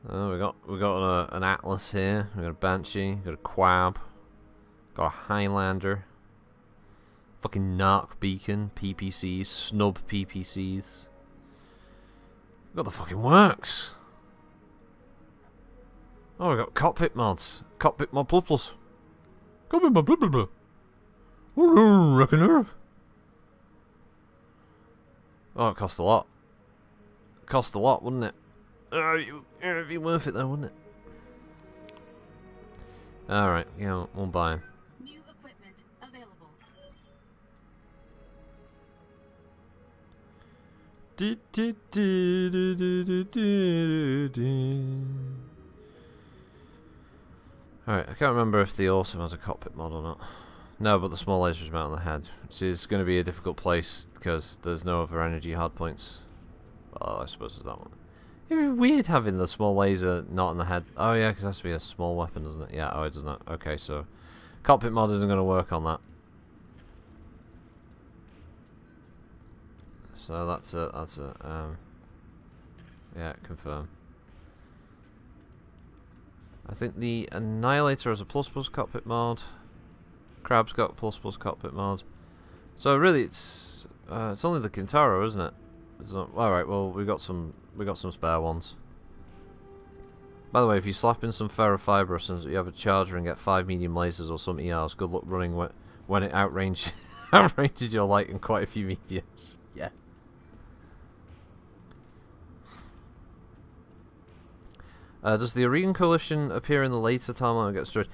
Oh, we got an Atlas here. We got a Banshee. Got a Quab. Got a Highlander. Fucking Narc Beacon. PPCs. Snub PPCs. Got the fucking works. Oh, we got cockpit mods. Cockpit mod plus plus. Cockpit mod blah blah blah. Reckoner. Oh, it cost a lot. Cost a lot, wouldn't it? It'd be worth it though, wouldn't it? Alright, yeah, we'll buy him. New equipment available. Alright, I can't remember if the Awesome has a cockpit mod or not. No, but the small lasers mount on the head, which is going to be a difficult place because there's no other energy hardpoints. Well, I suppose there's that one. It'd be weird having the small laser not on the head. Oh yeah, because it has to be a small weapon, doesn't it? Yeah, oh it does not. Okay, so cockpit mod isn't going to work on that. So that's a, yeah, confirm. I think the Annihilator has a plus cockpit mod. Crab's got plus cockpit mod. So really, it's only the Kintaro, isn't it? It's not, all right. Well, we got some spare ones. By the way, if you slap in some ferrofibrous and you have a charger and get 5 medium lasers or something else, good luck running when it outranges your light in quite a few mediums. Yeah. Does the Riggin Coalition appear in the later timeline and get destroyed?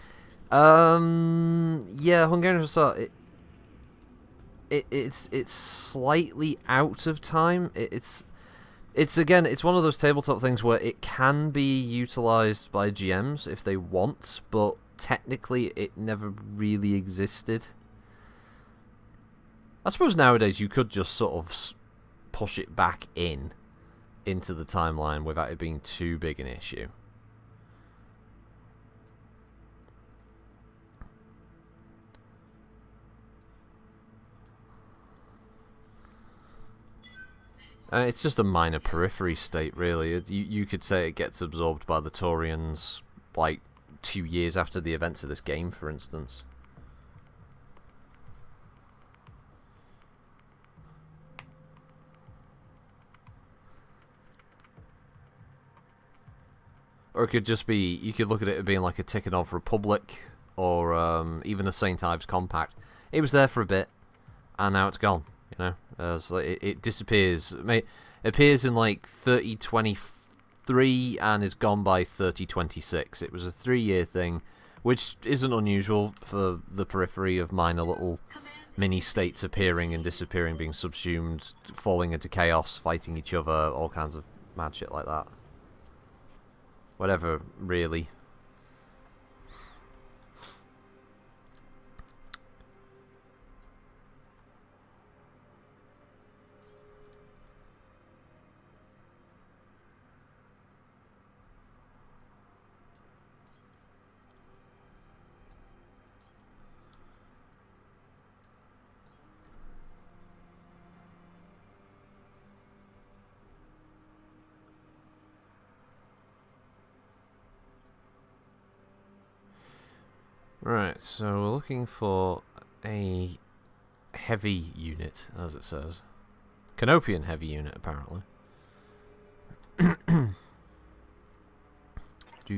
Yeah, Hungarian Hussar. It's slightly out of time. It's again, it's one of those tabletop things where it can be utilized by GMs if they want, but technically it never really existed. I suppose nowadays you could just sort of push it back into the timeline without it being too big an issue. It's just a minor periphery state, really. You could say it gets absorbed by the Taurians, like, 2 years after the events of this game, for instance. Or it could just be, you could look at it as being like a Tikhonov Republic, or even a St. Ives Compact. It was there for a bit, and now it's gone. You know, so it disappears. It appears in like 3023 and is gone by 3026. It was a 3-year thing, which isn't unusual for the periphery of minor little mini states appearing and disappearing, being subsumed, falling into chaos, fighting each other, all kinds of mad shit like that. Whatever, really. Right, so we're looking for a heavy unit, as it says. Canopian heavy unit, apparently. There we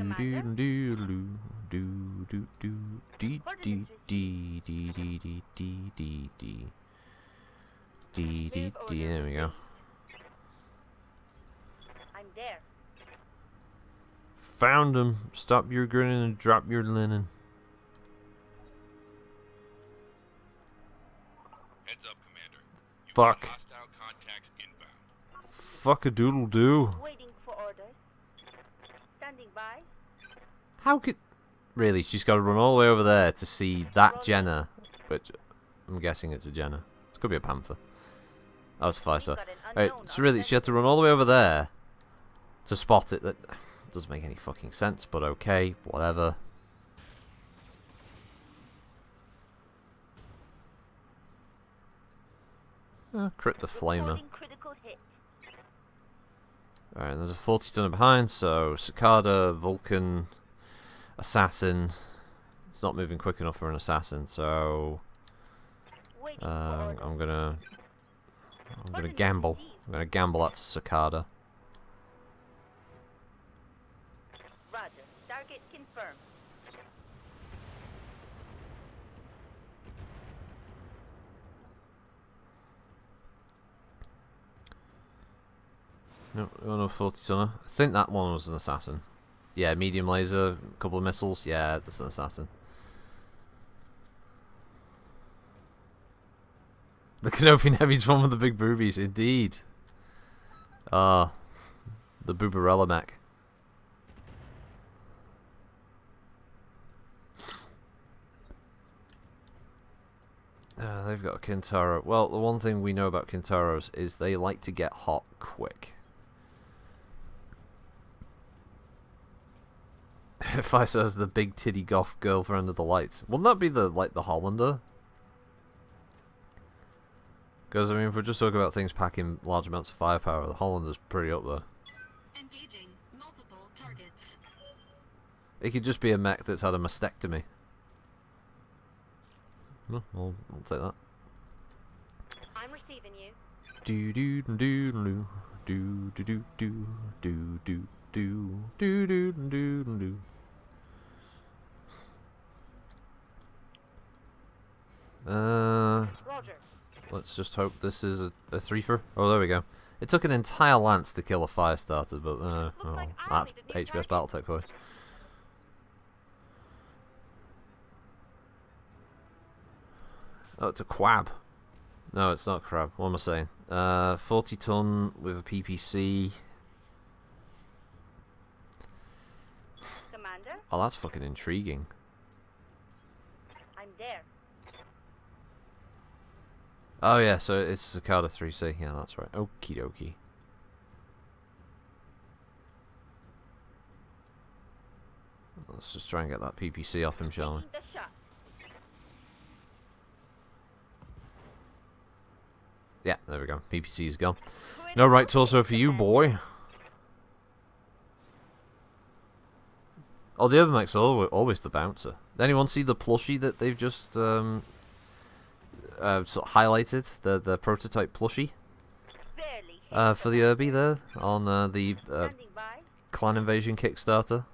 go. I'm there. Found him. Stop your grinning and drop your linen. Heads up, Commander. You've Fuck. got hostile contacts inbound. Fuck a doodle do. Waiting for orders. Standing by. How could... Really, she's got to run all the way over there to see that Jenna. But I'm guessing it's a Jenna. It could be a Panther. Oh, it's a 5-star. Alright, so really, she had to run all the way over there to spot it. That doesn't make any fucking sense, but okay, whatever. Crit the flamer. Alright, there's a 40-tonner behind, so Cicada, Vulcan, Assassin. It's not moving quick enough for an Assassin, so I'm gonna gamble. I'm gonna gamble that's Cicada. Roger. Target confirmed. No, no 40 tonner. I think that one was an assassin. Yeah, medium laser, a couple of missiles. Yeah, that's an assassin. The Canopian Heavy's one with the big boobies, indeed. Ah, the Boobarella mech. They've got a Kintaro. Well, the one thing we know about Kintaros is they like to get hot quick. If I says the big titty goth girlfriend of the lights, wouldn't that be the Hollander? Because I mean, if we're just talking about things packing large amounts of firepower, the Hollander's pretty up there. Engaging multiple targets. It could just be a mech that's had a mastectomy. No, I'll take that. I'm receiving you. Do do do do do do do do do do do do do do do. Roger. Let's just hope this is a threefer. Oh, there we go. It took an entire lance to kill a fire starter, but oh, like that's I need a new HBS Battletech for you. Oh, it's a Quab. No, it's not Crab. What am I saying? 40 ton with a PPC. Commander, Oh, that's fucking intriguing. I'm there. Oh yeah, so it's Cicada 3C. Yeah, that's right. Okie dokie. Let's just try and get that PPC off him, shall we? Taking the shot. Yeah, there we go. PPC's gone. No right torso for you, boy. Oh, the other mech's always the bouncer. Did anyone see the plushie that they've just sort of highlighted? The prototype plushie Barely. for the Irby there on the Standing by. Clan Invasion Kickstarter.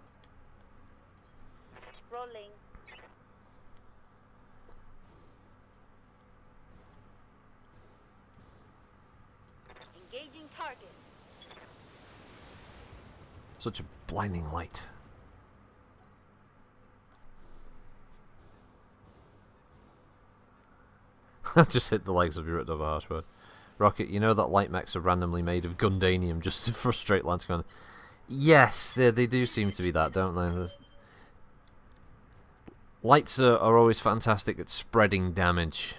Rolling. Engaging target. Such a blinding light. Just hit the legs of your ripped over harshword. Rocket, you know that light mechs are randomly made of Gundanium just to frustrate Lance Gun. Yes, they do seem to be that, don't they? Lights are always fantastic at spreading damage.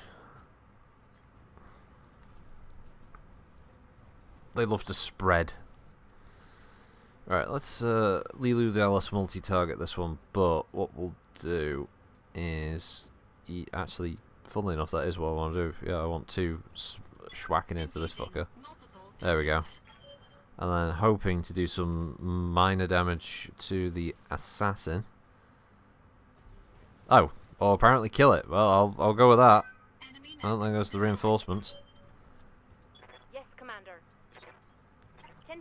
They love to spread. Alright, let's Lilu Dallas multi-target this one, but what we'll do is... Actually, funnily enough, that is what I want to do. Yeah, I want to schwacking into this fucker. There we go. And then hoping to do some minor damage to the assassin. Oh, or apparently kill it. Well, I'll go with that. I don't think that's the reinforcements. Yes, Commander. 10-4.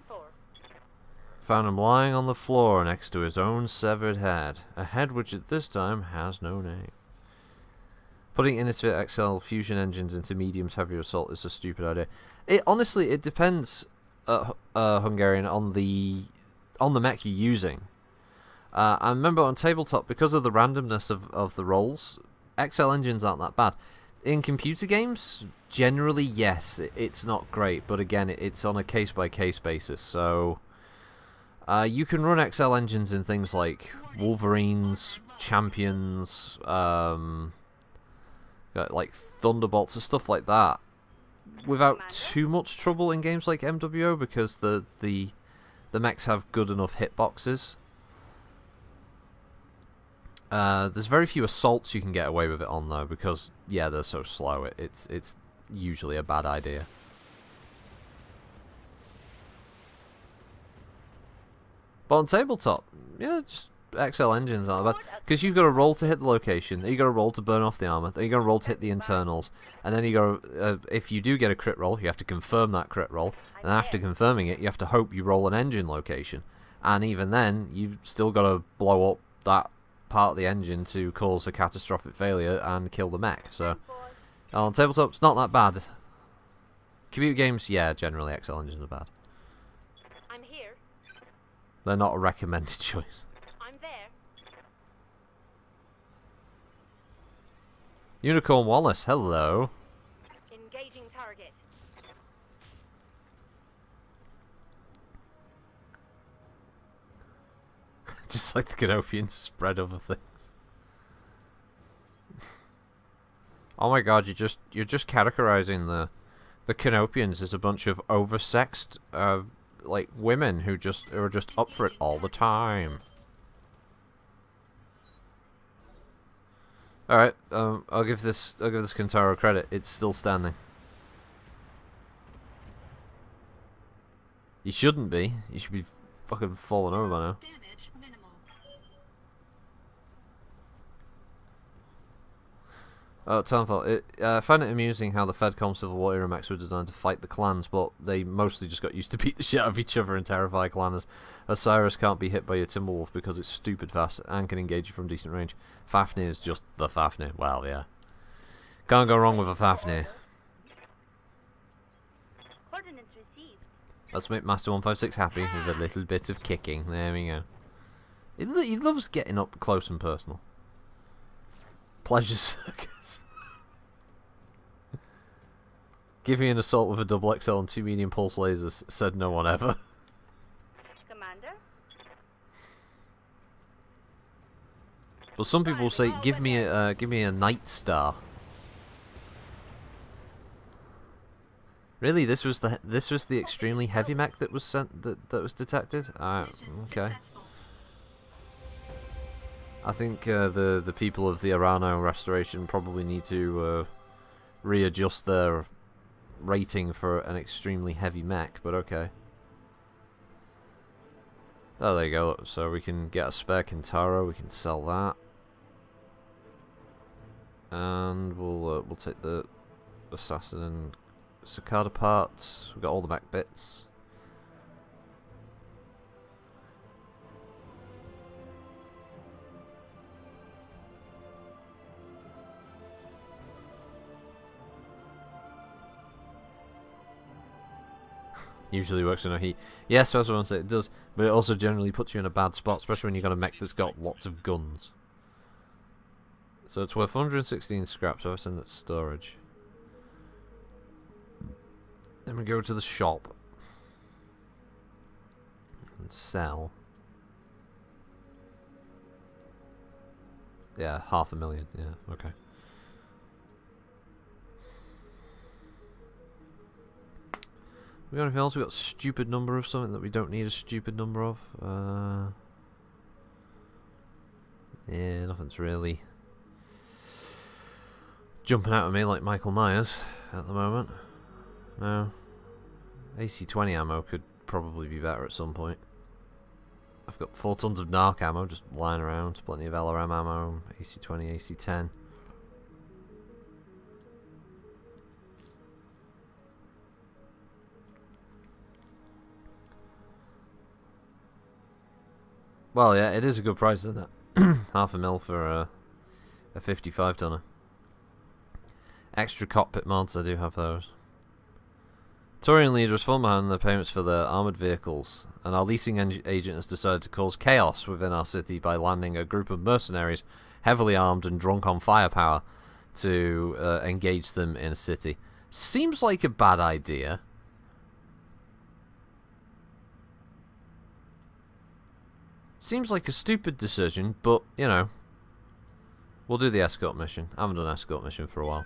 Found him lying on the floor next to his own severed head. A head which at this time has no name. Putting Innisfit XL fusion engines into medium's heavy assault is a stupid idea. Honestly, it depends, Hungarian, on the mech you're using. I remember on tabletop, because of the randomness of the rolls, XL engines aren't that bad. In computer games, generally, yes, it's not great, but again, it's on a case-by-case basis, so... you can run XL engines in things like Wolverines, Champions, like Thunderbolts and stuff like that, without too much trouble in games like MWO, because the mechs have good enough hitboxes. There's very few assaults you can get away with it on though, because yeah, they're so slow. It's usually a bad idea. But on tabletop, yeah, just XL engines aren't bad, because you've got a roll to hit the location, then you got a roll to burn off the armor, then you got a roll to hit the internals, and then you got if you do get a crit roll, you have to confirm that crit roll, and after confirming it, you have to hope you roll an engine location, and even then, you've still got to blow up that part of the engine to cause a catastrophic failure and kill the mech. So on tabletop, it's not that bad. Computer games, yeah, generally XL engines are bad. They're not a recommended choice. I'm there. Unicorn Wallace, hello. Engaging target. Just like the Canopians spread other things. Oh my god, you're just categorizing the Canopians as a bunch of oversexed like women who are just up for it all the time. Alright, I'll give this Kentaro credit. It's still standing. You shouldn't be. You should be fucking falling over by now. Damage minimal. Oh, Townfall. I find it amusing how the Fedcom Civil War era mechs were designed to fight the clans, but they mostly just got used to beat the shit out of each other and terrify clanners. Osiris can't be hit by your Timberwolf because it's stupid fast and can engage you from decent range. Fafnir is just the Fafnir. Well, yeah. Can't go wrong with a Fafnir. Coordinates received. Let's make Master 156 happy with a little bit of kicking. There we go. He loves getting up close and personal. Pleasure Circus. Give me an assault with a double XL and 2 medium pulse lasers, said no one ever. Commander. But some people say, give me a Night Star. Really, this was the extremely heavy mech that was that was detected. Okay. Successful. I think the people of the Arano restoration probably need to readjust their rating for an extremely heavy mech, but okay. Oh, there you go. So we can get a spare Kentaro. We can sell that, and we'll take the assassin and Cicada parts. We've got all the mech bits. Usually works in no heat. Yes, that's what I want to say. It does, but it also generally puts you in a bad spot, especially when you've got a mech that's got lots of guns. So it's worth 116 scrap, so I send it to storage. Then we go to the shop and sell. Yeah, 500,000. Yeah, okay. We got anything else? We got a stupid number of something that we don't need a stupid number of. Yeah, nothing's really jumping out at me like Michael Myers at the moment. No. AC-20 ammo could probably be better at some point. I've got 4 tons of narc ammo just lying around. Plenty of LRM ammo. AC-20, AC-10. Well, yeah, it is a good price, isn't it? $500,000 for a 55 tonner. Extra cockpit mods, I do have those. Taurian leaders fall behind their payments for their armoured vehicles, and our leasing agent has decided to cause chaos within our city by landing a group of mercenaries, heavily armed and drunk on firepower, to engage them in a city. Seems like a bad idea. Seems like a stupid decision, but, you know, we'll do the escort mission. I haven't done an escort mission for a while.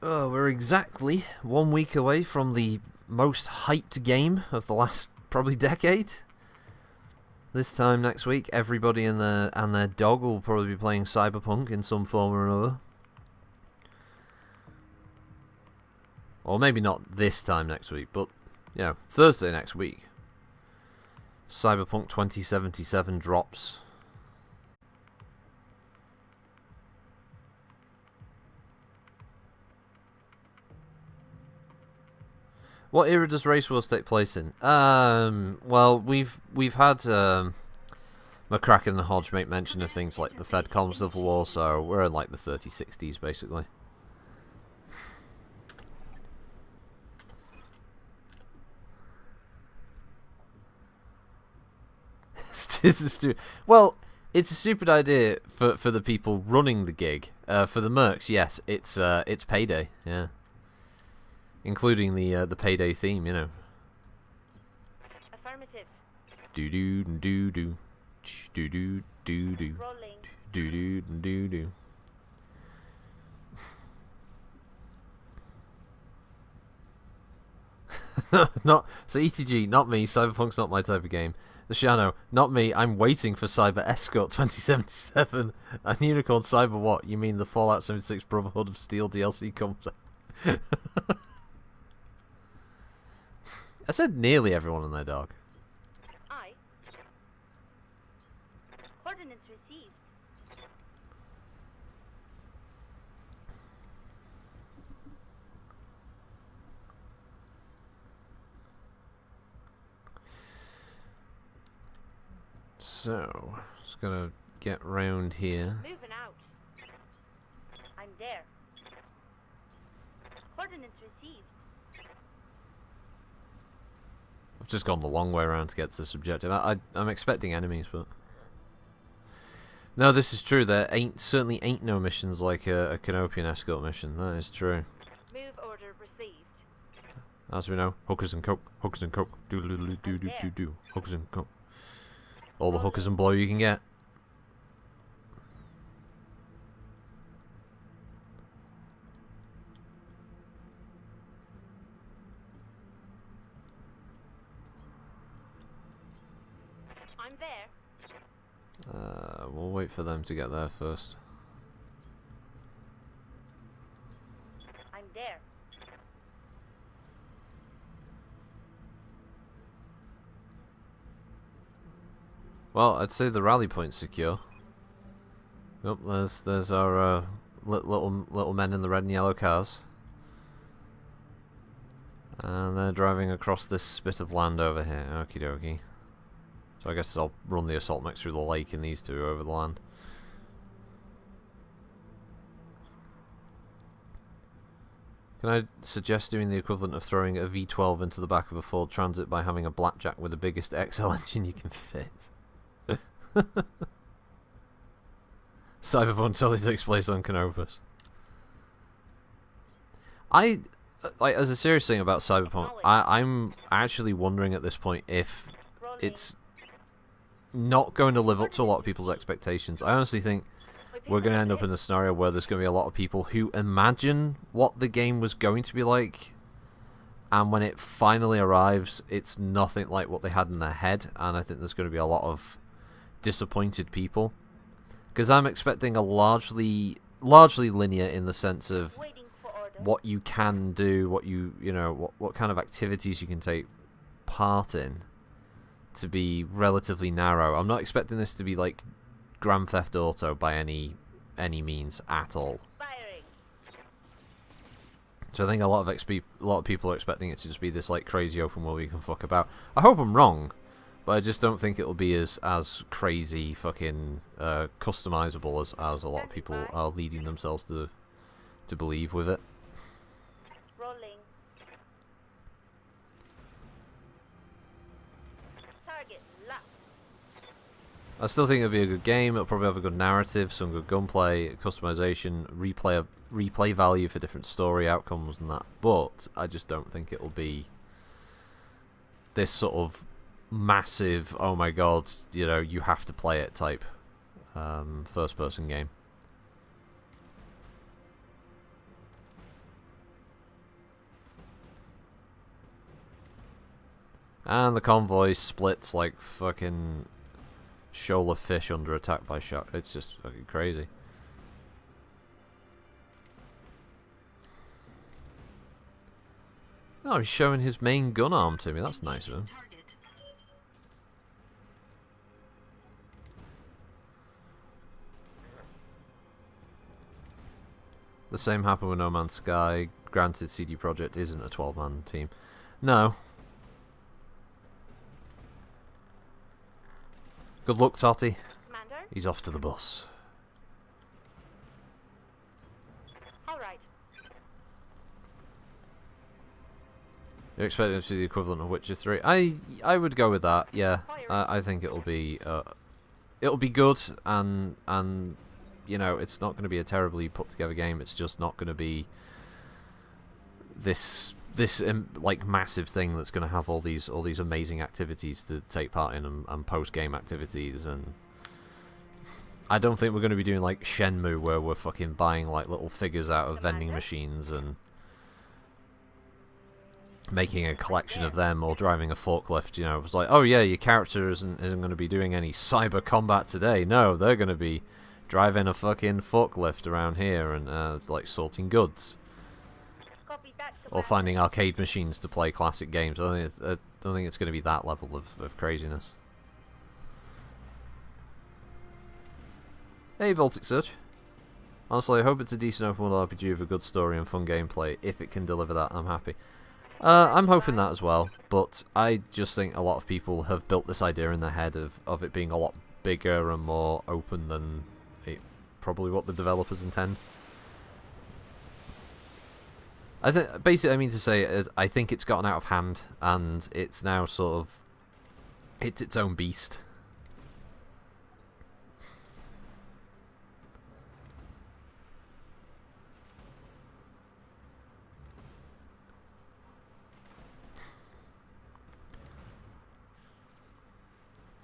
We're exactly 1 week away from the most hyped game of the last probably decade. This time next week, everybody and their dog will probably be playing Cyberpunk in some form or another. Or maybe not this time next week, but, you know, Thursday next week. Cyberpunk 2077 drops. What era does Race Wars take place in? Well, we've had McCracken and Hodge make mention of things like the Fedcom Civil War, so we're in like the 3060s basically. Well, it's a stupid idea for the people running the gig. For the mercs, yes, it's payday, yeah, including the payday theme, you know. Affirmative. Do do do do do do do do Rolling. do do do do. Not so ETG, not me. Cyberpunk's not my type of game. The Shano, not me. I'm waiting for Cyber Escort 2077. And Unicorn Cyber what? You mean the Fallout 76 Brotherhood of Steel DLC comes out? I said nearly everyone and their dog. I. Coordinates received. So, just gonna get round here. Moving out. I'm there. Coordinates received. I've just gone the long way around to get to this objective. I'm expecting enemies, but no, this is true. There certainly ain't no missions like a Canopian escort mission. That is true. Move order received. As we know, hookers and coke, do do do do do do do, hookers and coke. All the hookers and blow you can get. I'm there. We'll wait for them to get there first. I'm there. Well, I'd say the rally point's secure. Yep, there's our little men in the red and yellow cars, and they're driving across this bit of land over here. Okie dokie. So I guess I'll run the assault mech through the lake and these two over the land. Can I suggest doing the equivalent of throwing a V12 into the back of a Ford Transit by having a blackjack with the biggest XL engine you can fit? Cyberpunk totally takes place on Canopus. Like, as a serious thing about Cyberpunk, I'm actually wondering at this point if Rolling. it's not going to live up to a lot of people's expectations. I honestly think we're going to end up in a scenario where there's going to be a lot of people who imagine what the game was going to be like, and when it finally arrives, it's nothing like what they had in their head, and I think there's going to be a lot of disappointed people. Because I'm expecting a largely linear in the sense of Waiting for order. what you can do, what kind of activities you can take part in, to be relatively narrow. I'm not expecting this to be like Grand Theft Auto by any means at all. Firing. So I think a lot of people are expecting it to just be this like crazy open world you can fuck about. I hope I'm wrong, but I just don't think it'll be as crazy fucking customizable as a lot of people are leading themselves to believe with it. Rolling. Target locked. I still think it'll be a good game. It'll probably have a good narrative, some good gunplay, customization, replay value for different story outcomes and that. But I just don't think it'll be this sort of massive, oh my god, you have to play it type first-person game. And the convoy splits like fucking shoal of fish under attack by shark. It's just fucking crazy. Oh, he's showing his main gun arm to me. That's nice of him. Target. The same happened with No Man's Sky. Granted, CD Projekt isn't a 12-man team. No. Good luck, Totty. Commander? He's off to the bus. All right. You're expecting it to be the equivalent of Witcher 3? I would go with that. Yeah, I think it'll be good, and you know, it's not going to be a terribly put together game. It's just not going to be this like massive thing that's going to have all these amazing activities to take part in, and post game activities. And I don't think we're going to be doing like Shenmue, where we're fucking buying like little figures out of vending machines and making a collection of them, or driving a forklift. You know, it's like, oh yeah, your character isn't going to be doing any cyber combat today. No, they're going to be driving a fucking forklift around here and like sorting goods, Copy that, or Commander. finding arcade machines to play classic games. I don't think it's going to be that level of craziness. Hey, Voltic Search. Honestly, I hope it's a decent open world RPG with a good story and fun gameplay. If it can deliver that, I'm happy. I'm hoping that as well, but I just think a lot of people have built this idea in their head of it being a lot bigger and more open than probably what the developers intend. I think basically, I mean to say is, I think it's gotten out of hand, and it's now sort of its own beast.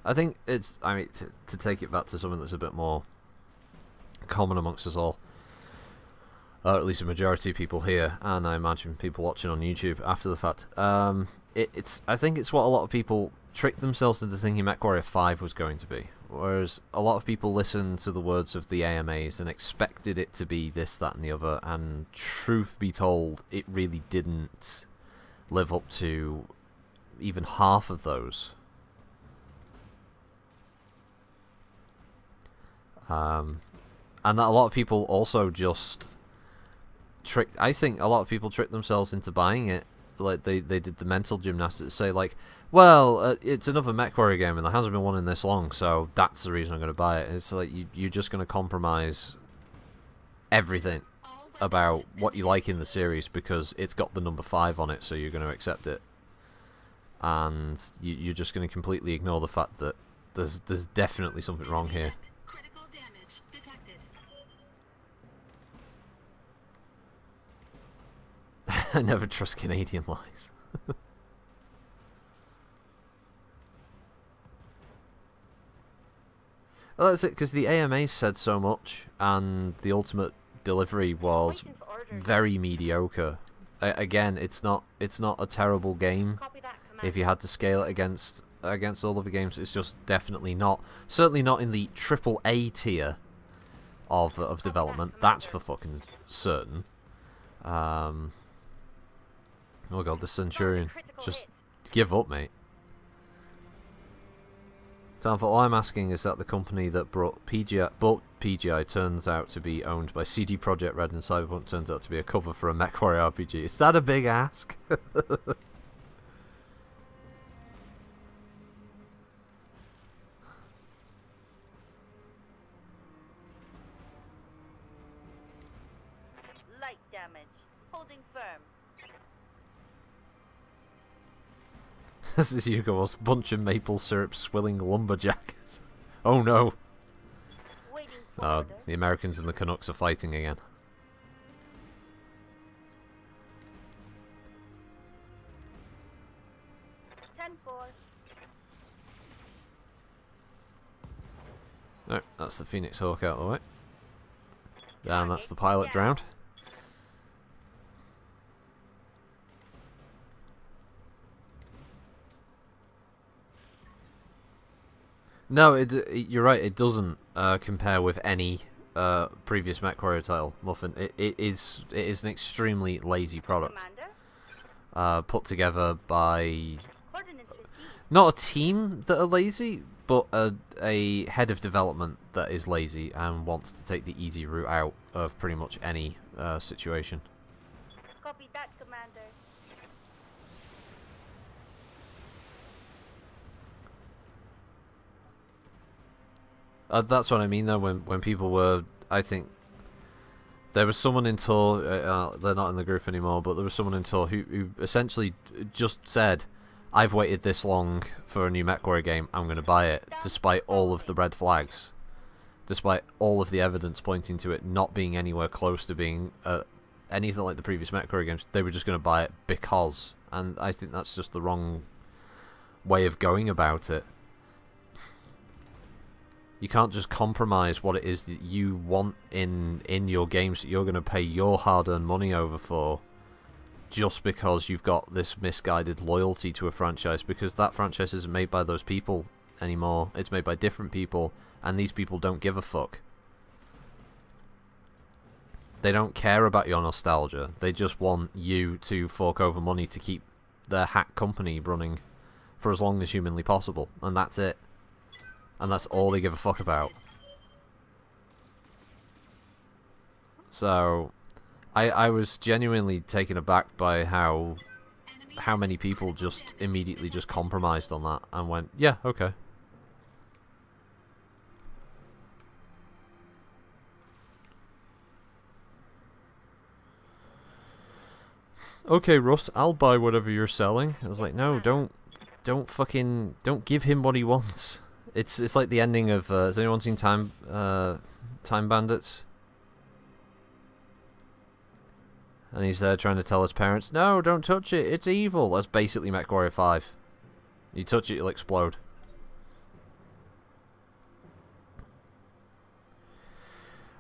I think it's, I mean, to take it back to something that's a bit more common amongst us all, or at least a majority of people here, and I imagine people watching on YouTube after the fact. I think it's what a lot of people tricked themselves into thinking MechWarrior 5 was going to be, whereas a lot of people listened to the words of the AMAs and expected it to be this, that, and the other, and truth be told, it really didn't live up to even half of those. And that a lot of people also just I think a lot of people tricked themselves into buying it. Like they did the mental gymnastics, say like, well, it's another MechWarrior game and there hasn't been one in this long, so that's the reason I'm going to buy it. It's like you're just going to compromise everything about what you like in the series because it's got the number 5 on it, so you're going to accept it. And you're just going to completely ignore the fact that there's definitely something wrong here. Critical damage detected. I never trust Canadian lies. Well, that's it, because the AMA said so much, and the ultimate delivery was Waiting for orders. very mediocre. Again, it's not a terrible game. Copy that, Commander. If you had to scale it against all other games, it's just definitely not. Certainly not in the AAA tier of development. That's for fucking certain. Oh god, the Centurion. Just give up, mate. So all I'm asking is that the company that bought PGI turns out to be owned by CD Projekt Red, and Cyberpunk turns out to be a cover for a MechWarrior RPG. Is that a big ask? Light damage. Holding firm. This is Hugo's bunch of maple syrup swilling lumberjacks. Oh no. Waiting for orders. The Americans and the Canucks are fighting again. No, that's the Phoenix Hawk out of the way. And that's the pilot drowned. No, you're right, it doesn't compare with any previous MechWarrior title, Muffin. It is an extremely lazy product. Commander. Put together by Coordinates received. not a team that are lazy, but a head of development that is lazy and wants to take the easy route out of pretty much any situation. Copy that, Commander. That's what I mean though. When people were, I think there was someone in Tor. They're not in the group anymore, but there was someone in Tor who essentially just said, "I've waited this long for a new MechWarrior game. I'm going to buy it," despite all of the red flags, despite all of the evidence pointing to it not being anywhere close to being anything like the previous MechWarrior games. They were just going to buy it because, and I think that's just the wrong way of going about it. You can't just compromise what it is that you want in your games that you're going to pay your hard-earned money over for just because you've got this misguided loyalty to a franchise, because that franchise isn't made by those people anymore. It's made by different people, and these people don't give a fuck. They don't care about your nostalgia. They just want you to fork over money to keep their hack company running for as long as humanly possible, and that's it. And that's all they give a fuck about. So, I was genuinely taken aback by how many people just immediately just compromised on that and went, yeah, okay. Okay, Russ, I'll buy whatever you're selling. I was like, no, don't give him what he wants. It's like the ending of has anyone seen Time Bandits? And he's there trying to tell his parents, no, don't touch it, it's evil. That's basically MechWarrior 5. You touch it, you'll explode.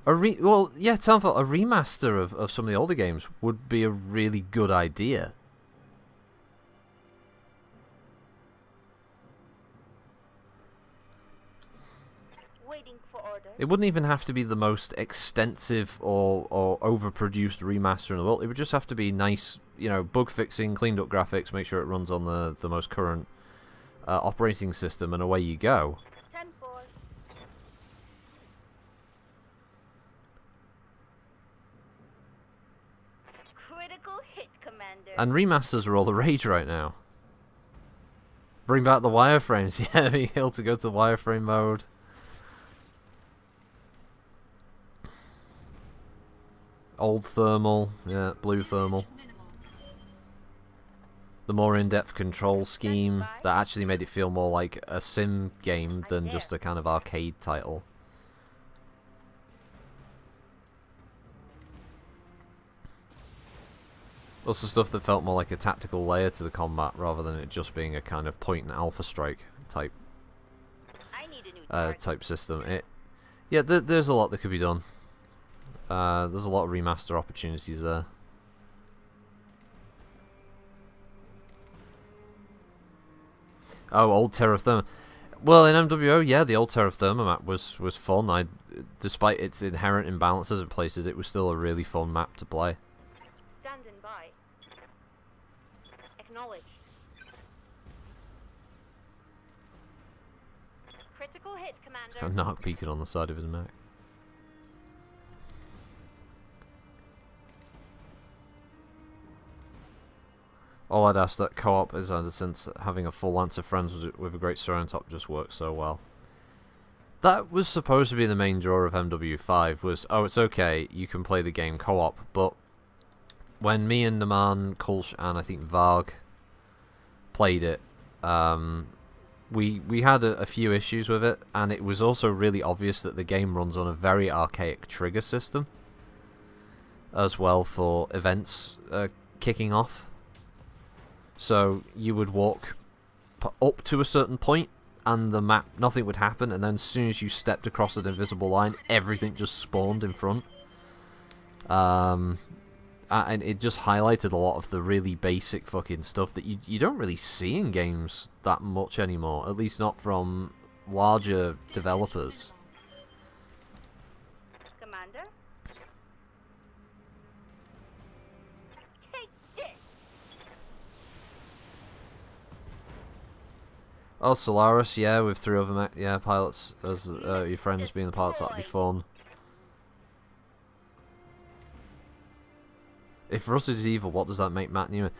Well, yeah, Townfall, a remaster of some of the older games would be a really good idea. It wouldn't even have to be the most extensive or overproduced remaster in the world. It would just have to be nice, you know, bug fixing, cleaned up graphics, make sure it runs on the most current operating system, and away you go. Critical hit, Commander. And remasters are all the rage right now. Bring back the wireframes, yeah, being able to go to wireframe mode. Old thermal, yeah, blue thermal. The more in-depth control scheme that actually made it feel more like a sim game than just a kind of arcade title. Also stuff that felt more like a tactical layer to the combat rather than it just being a kind of point and alpha strike type type system. There's a lot that could be done. There's a lot of remaster opportunities there. Oh, old Terra Firma. Well, in MWO, yeah, the old Terra Firma map was fun. Despite its inherent imbalances at places, it was still a really fun map to play. Standing by. Acknowledged. Critical hit, Commander. It's got a narc beacon on the side of his mech. All I'd ask that co-op is, since having a full lance of friends with a great story on top just works so well. That was supposed to be the main draw of MW5, was, oh, it's okay, you can play the game co-op, but when me and Naman, Kulsh, and I think Varg played it, we had a few issues with it, and it was also really obvious that the game runs on a very archaic trigger system as well for events kicking off. So you would walk up to a certain point and the map, nothing would happen, and then as soon as you stepped across an invisible line, everything just spawned in front. And it just highlighted a lot of the really basic fucking stuff that you don't really see in games that much anymore, at least not from larger developers. Commander? Take this! Oh, Solaris, yeah, with 3 other pilots as your friends being the pilots, that'd be fun. If Russ is evil, what does that make Matt Newman?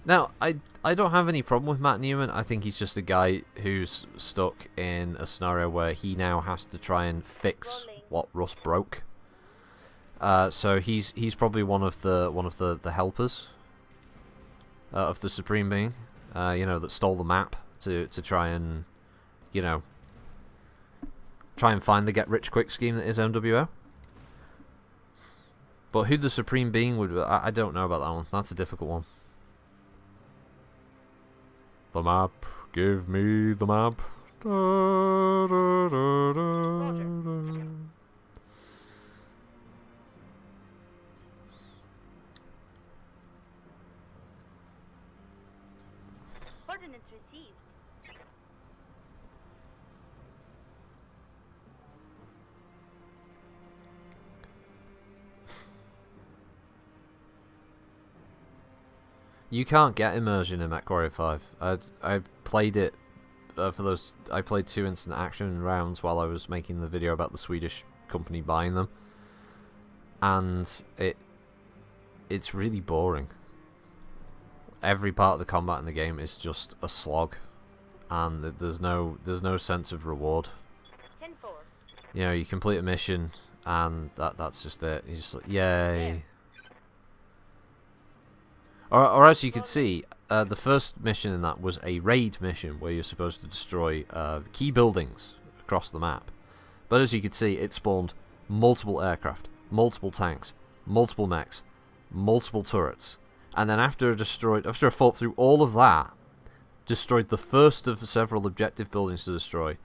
Now, I don't have any problem with Matt Newman. I think he's just a guy who's stuck in a scenario where he now has to try and fix what Russ broke. So he's probably one of the helpers of the Supreme Being, that stole the map to try and, try and find the get rich quick scheme that is MWO. But who the Supreme Being would, I don't know about that one. That's a difficult one. The map, give me the map. Da, da, da, da, da. Ordinance received. You can't get immersion in MechWarrior 5. I played it for those. I played 2 instant action rounds while I was making the video about the Swedish company buying them, and it's really boring. Every part of the combat in the game is just a slog, and there's no sense of reward. 10-4. You complete a mission, and that's just it. You're just like, yay. Yeah. Or as you could see, the first mission in that was a raid mission where you're supposed to destroy key buildings across the map. But as you could see, it spawned multiple aircraft, multiple tanks, multiple mechs, multiple turrets. And then after I fought through all of that, destroyed the first of several objective buildings to destroy,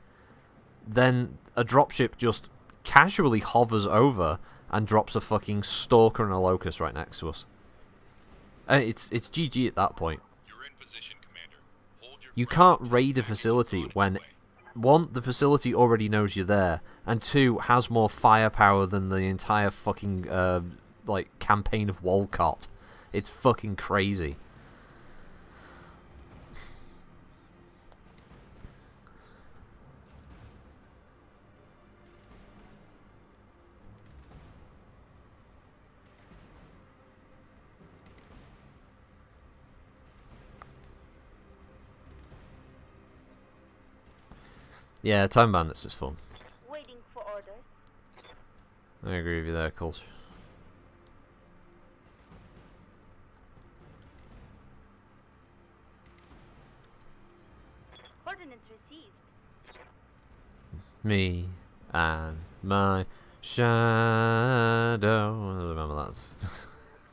then a dropship just casually hovers over and drops a fucking stalker and a locust right next to us. It's GG at that point. You're in position, Commander. Hold your You ground can't raid a facility when, 1, the facility already knows you're there, and 2, has more firepower than the entire fucking, campaign of Walcott. It's fucking crazy. Yeah, Time Bandits is fun. Waiting for orders. I agree with you there, Culture. Ordinance received. Me and my shadow. I remember that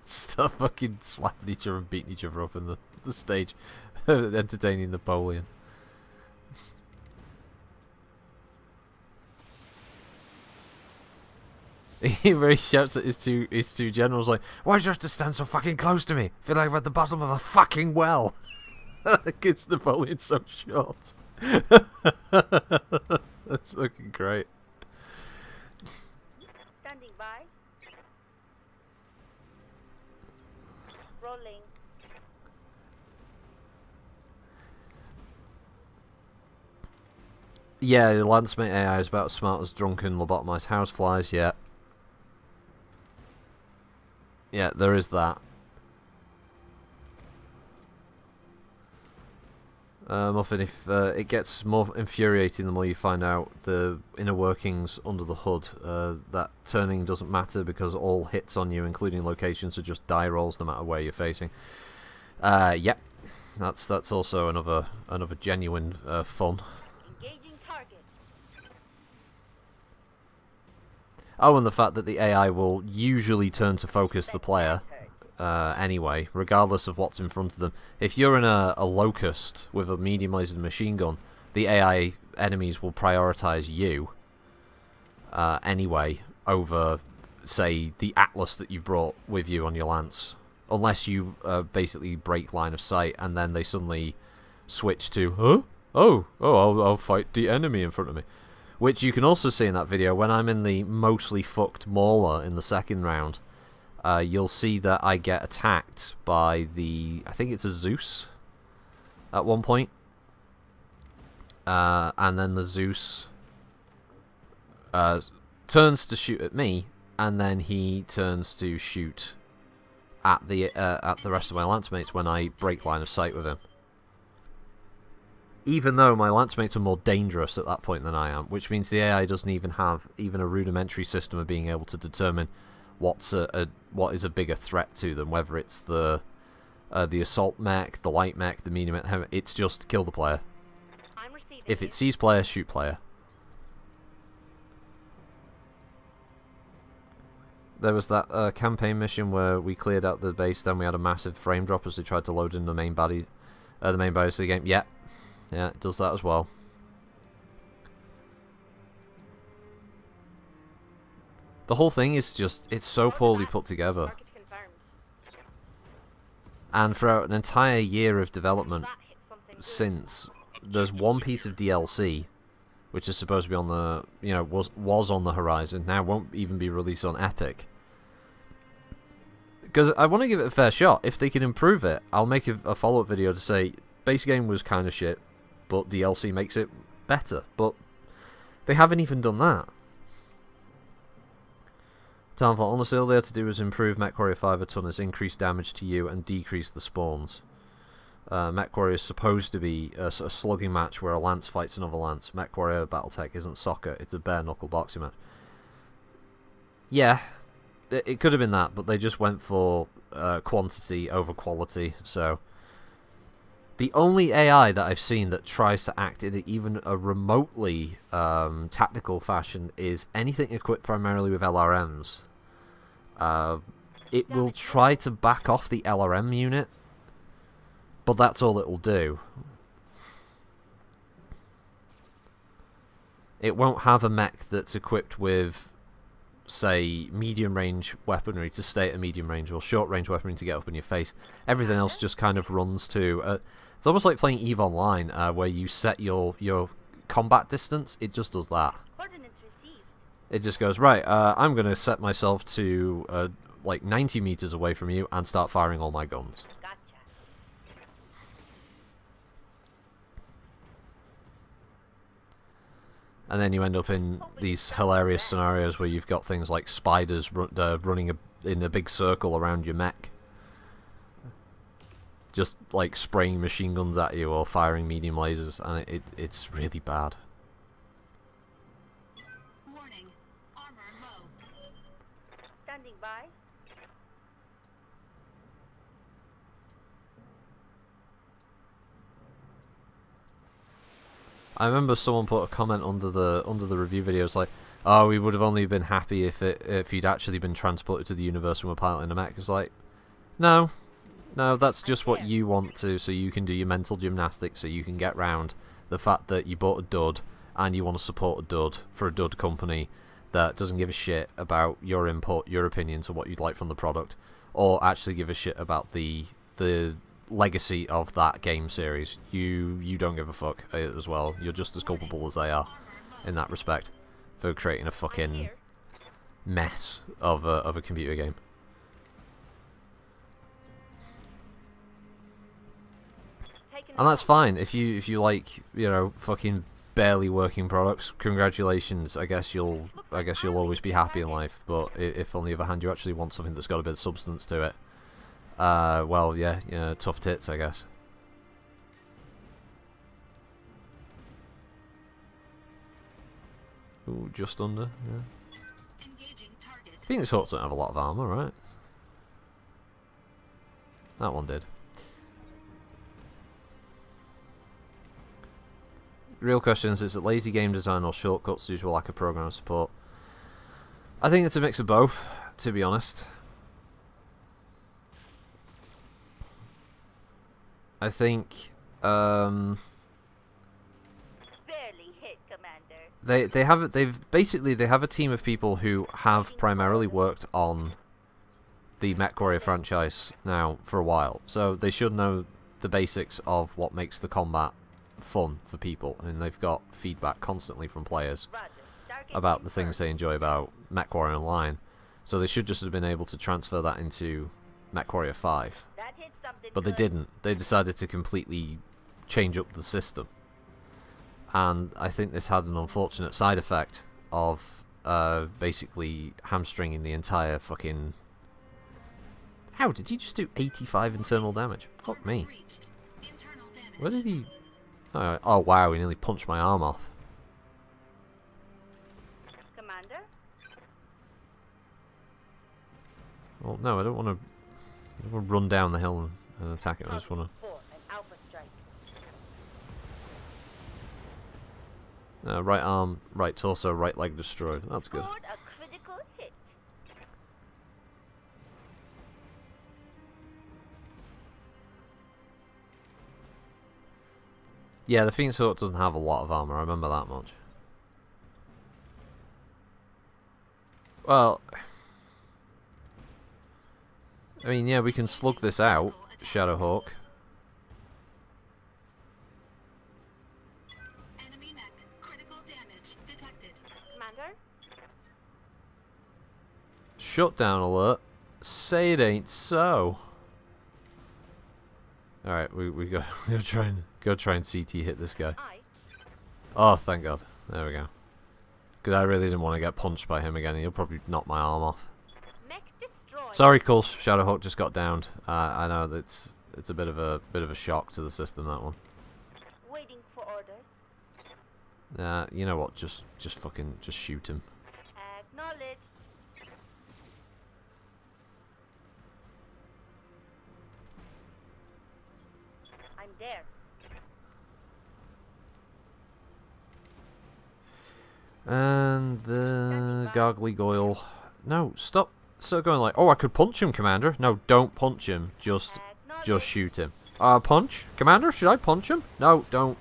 stuff, fucking slapping each other and beating each other up in the stage, entertaining Napoleon. He shouts at his two generals like, "Why'd you have to stand so fucking close to me? I feel like I'm at the bottom of a fucking well." It's Napoleon so short. That's fucking great. Standing by. Rolling. Yeah, the Lancemate AI is about as smart as drunken lobotomized houseflies, yeah. Yeah, there is that. Muffin, if it gets more infuriating the more you find out the inner workings under the hood, that turning doesn't matter because all hits on you, including locations, are just die rolls no matter where you're facing. Yep, that's also another genuine fun. Engaging target. Oh, and the fact that the AI will usually turn to focus the player. Anyway, regardless of what's in front of them. If you're in a locust with a medium lasered machine gun, the AI enemies will prioritize you anyway over, say, the Atlas that you've brought with you on your lance, unless you basically break line of sight and then they suddenly switch to, huh? I'll fight the enemy in front of me. Which you can also see in that video when I'm in the mostly fucked Mauler in the second round. You'll see that I get attacked by I think it's a Zeus at one point. And then the Zeus turns to shoot at me, and then he turns to shoot at the rest of my lance mates when I break line of sight with him. Even though my lance mates are more dangerous at that point than I am, which means the AI doesn't even have even a rudimentary system of being able to determine what is a bigger threat to them, whether it's the assault mech, the light mech, the medium mech. It's just kill the player. I'm receiving If you. it sees player, shoot player. There was that campaign mission where we cleared out the base, then we had a massive frame drop as they tried to load in the main bodies of the game. Yeah, it does that as well. The whole thing is just, it's so poorly put together. Target confirmed. And throughout an entire year of development That hit something good. since, there's one piece of DLC which is supposed to be on the, was on the horizon, now won't even be released on Epic. Because I want to give it a fair shot. If they can improve it, I'll make a follow-up video to say, base game was kind of shit, but DLC makes it better. But they haven't even done that. Townfall, honestly, all they had to do was improve MechWarrior 5 a ton, as increase damage to you and decrease the spawns. MechWarrior is supposed to be a slugging match where a lance fights another lance. MechWarrior Battletech isn't soccer, it's a bare-knuckle boxing match. Yeah, it could have been that, but they just went for quantity over quality, so... The only AI that I've seen that tries to act in even a remotely tactical fashion is anything equipped primarily with LRMs. It will try to back off the LRM unit, but that's all it will do. It won't have a mech that's equipped with, say, medium-range weaponry to stay at a medium range, or short-range weaponry to get up in your face. Everything else just kind of runs to... it's almost like playing EVE Online, where you set your combat distance. It just does that. Coordinates received. It just goes, right, I'm going to set myself to, like, 90 meters away from you and start firing all my guns. Gotcha. And then you end up in these hilarious scenarios where you've got things like spiders running in a big circle around your mech. Just, like, spraying machine guns at you or firing medium lasers, and it's really bad. Warning. Armor low. Standing by. I remember someone put a comment under the review videos like, "Oh, we would have only been happy if you'd actually been transported to the universe and were piloting a mech." It's like, no, that's just what you want to, so you can do your mental gymnastics, so you can get round the fact that you bought a dud and you want to support a dud for a dud company that doesn't give a shit about your input, your opinions, or what you'd like from the product, or actually give a shit about the legacy of that game series. You don't give a fuck as well. You're just as culpable as they are in that respect for creating a fucking mess of a computer game. And that's fine if you like, fucking barely working products. Congratulations. I guess you'll always be happy in life. But if on the other hand you actually want something that's got a bit of substance to it, well, yeah, tough tits, I guess. Ooh, just under, yeah. Engaging target. Phoenix Hawks don't have a lot of armor, right? That one did. Real question is it lazy game design or shortcuts due to a lack of program support? I think it's a mix of both, to be honest. I think Barely hit, Commander. they have a team of people who have primarily worked on the MechWarrior franchise now for a while, so they should know the basics of what makes the combat fun for people, and they've got feedback constantly from players Roger. Target about the things they enjoy about MechWarrior Online, so they should just have been able to transfer that into MechWarrior 5. That hit something But they good. didn't. They decided to completely change up the system. And I think this had an unfortunate side effect of basically hamstringing the entire fucking How did he just do 85 internal damage? Fuck me. Breached. Internal damage. Where did he... Oh wow, he nearly punched my arm off. Commander? Well, no, I don't want to run down the hill and attack it. I just want to... For an alpha strike. Right arm, right torso, right leg destroyed. That's good. Scored a critical hit. Yeah, the Phoenix Hawk doesn't have a lot of armor. I remember that much. Well, I mean, yeah, we can slug this out, Shadowhawk. Enemy mech. Critical damage detected. Commander? Shutdown alert. Say it ain't so. All right, we go try and CT hit this guy. I. Oh, thank God. There we go. Because I really didn't want to get punched by him again. He'll probably knock my arm off. Mech destroyed. Sorry, Cole. Shadowhawk just got downed. I know that it's a bit of a shock to the system, that one. Waiting for orders. You know what? Just shoot him. Acknowledged. I'm there. And the Gargly Goyle. No, stop. Stop going like, oh, I could punch him, Commander. No, don't punch him. Just shoot him. Punch? Commander, should I punch him? No, don't.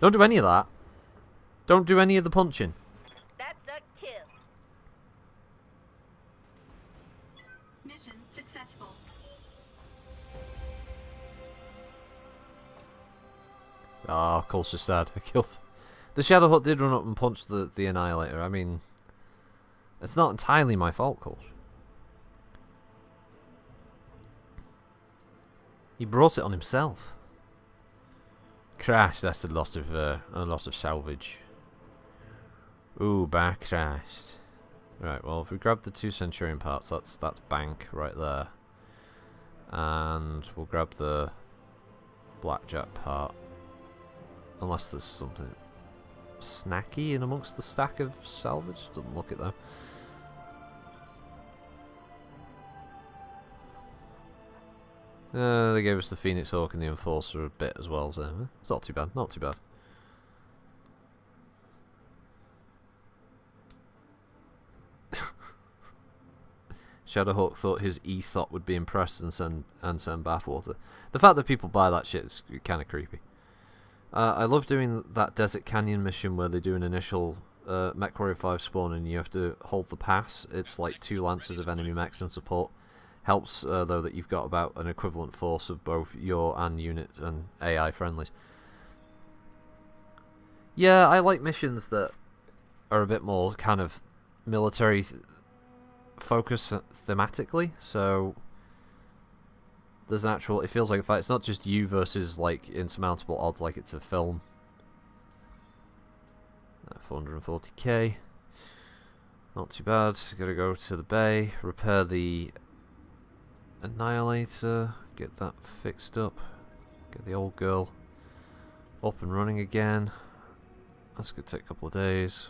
Don't do any of that. Don't do any of the punching. That's a kill. Mission successful. Ah, Cole's just sad. I killed... The Shadowhawk did run up and punch the Annihilator. I mean, it's not entirely my fault, Cole. He brought it on himself. Crash, that's a loss of salvage. Ooh, back crashed. Right, well, if we grab the 2 Centurion parts, that's bank right there. And we'll grab the Blackjack part. Unless there's something snacky in amongst the stack of salvage. Doesn't look it though. They gave us the Phoenix Hawk and the Enforcer a bit as well, so it's not too bad, not too bad. Shadowhawk thought his ethot would be impressed and send bathwater. The fact that people buy that shit is kind of creepy. I love doing that Desert Canyon mission where they do an initial Mech Warrior 5 spawn and you have to hold the pass. It's like 2 lances of enemy mechs and support. Helps though that you've got about an equivalent force of both your and unit and AI friendlies. Yeah, I like missions that are a bit more kind of military focus thematically, so there's an actual, it feels like a fight. It's not just you versus like insurmountable odds like it's a film. 440k, not too bad. Gotta go to the bay, repair the Annihilator, get that fixed up, get the old girl up and running again. That's gonna take a couple of days.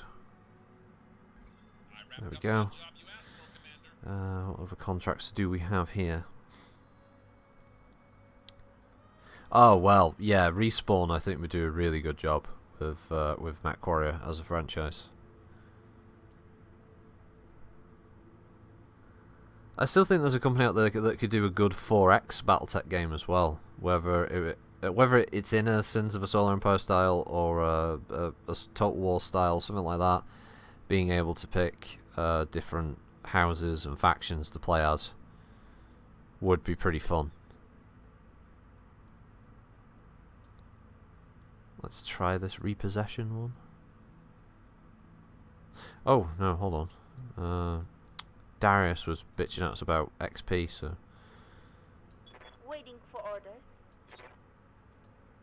There we go. What other contracts do we have here? Oh well, yeah, Respawn I think would do a really good job with Mech Warrior as a franchise. I still think there's a company out there that could do a good 4X Battletech game as well, whether it's in a Sins of a Solar Empire style or a Total War style, something like that. Being able to pick different houses and factions to play as would be pretty fun. Let's try this repossession one. Oh no, hold on. Darius was bitching at us about XP, so. Waiting for orders.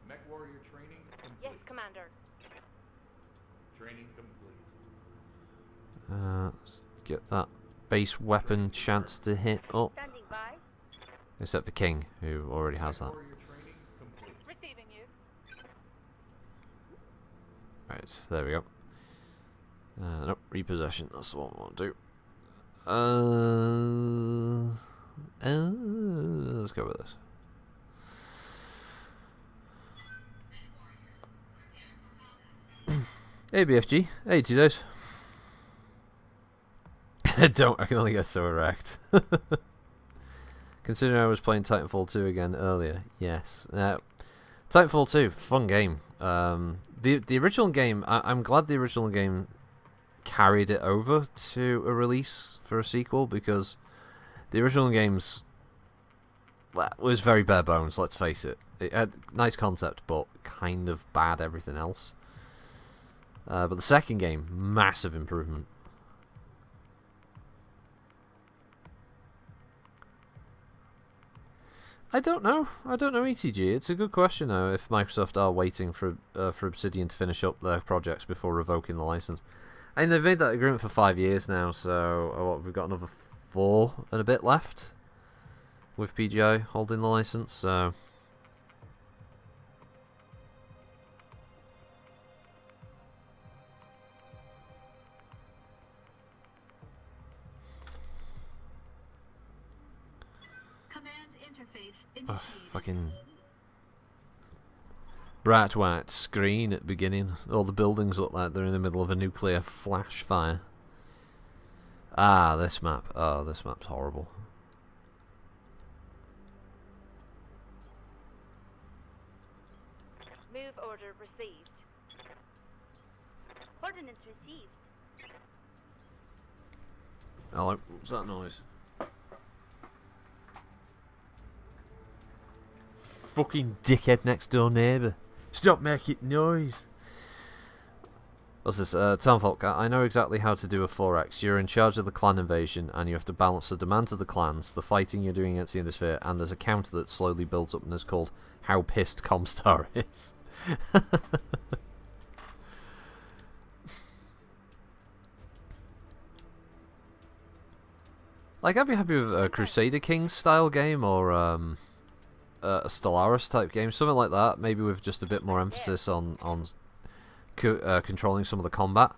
Mech Warrior training complete. Yes, Commander. Training complete. Let's get that base weapon chance to hit up. Standing by. Except for King, who already has that. Warrior training complete. Receiving you. Right, there we go. Nope, repossession, that's the one we want to do. Let's go with this. Hey BFG, 80 days. I can only get so erect. Considering I was playing Titanfall 2 again earlier, yes. Titanfall 2, fun game. The original game, I'm glad the original game carried it over to a release for a sequel, because the original game's was very bare bones, let's face it. It had nice concept, but kind of bad everything else. But the second game, massive improvement. I don't know, ETG. It's a good question though, if Microsoft are waiting for Obsidian to finish up their projects before revoking the license. I mean, they've made that agreement for 5 years now, so what, we've got another 4 and a bit left with PGI holding the license, so... Command interface initiated. Ugh, fucking... bright white screen at beginning. All the buildings look like they're in the middle of a nuclear flash fire. Ah, this map. Oh, this map's horrible. Move order received. Ordnance received. Hello, what's that noise? Fucking dickhead next door neighbour. Stop making noise. What's this? Townfolk, I know exactly how to do a 4x. You're in charge of the clan invasion, and you have to balance the demands of the clans, the fighting you're doing against the Endosphere, and there's a counter that slowly builds up and is called How Pissed Comstar Is. Like, I'd be happy with a Crusader Kings style game, or a Stellaris type game, something like that, maybe with just a bit more emphasis on controlling some of the combat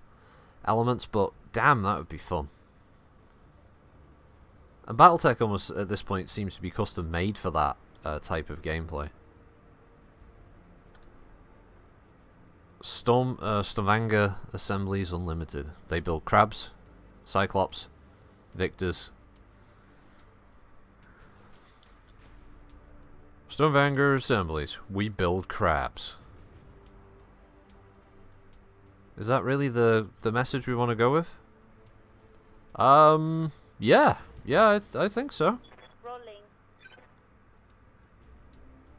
elements, but damn, that would be fun. And Battletech almost at this point seems to be custom made for that type of gameplay. Stavanger Assemblies Unlimited. They build crabs, Cyclops, Victors. Stavanger Assemblies. We build crabs. Is that really the message we want to go with? Yeah, I think so. Rolling.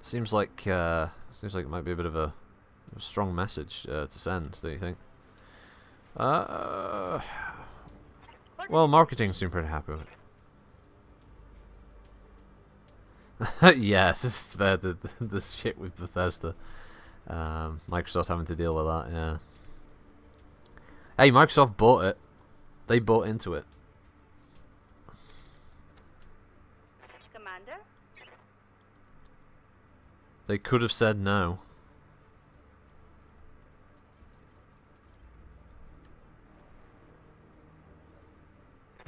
Seems like it might be a bit of a strong message to send, don't you think? Well, marketing seem pretty happy with it. Yes, it's fair, the shit with Bethesda. Microsoft having to deal with that, yeah. Hey, Microsoft bought it. They bought into it. Commander? They could have said no.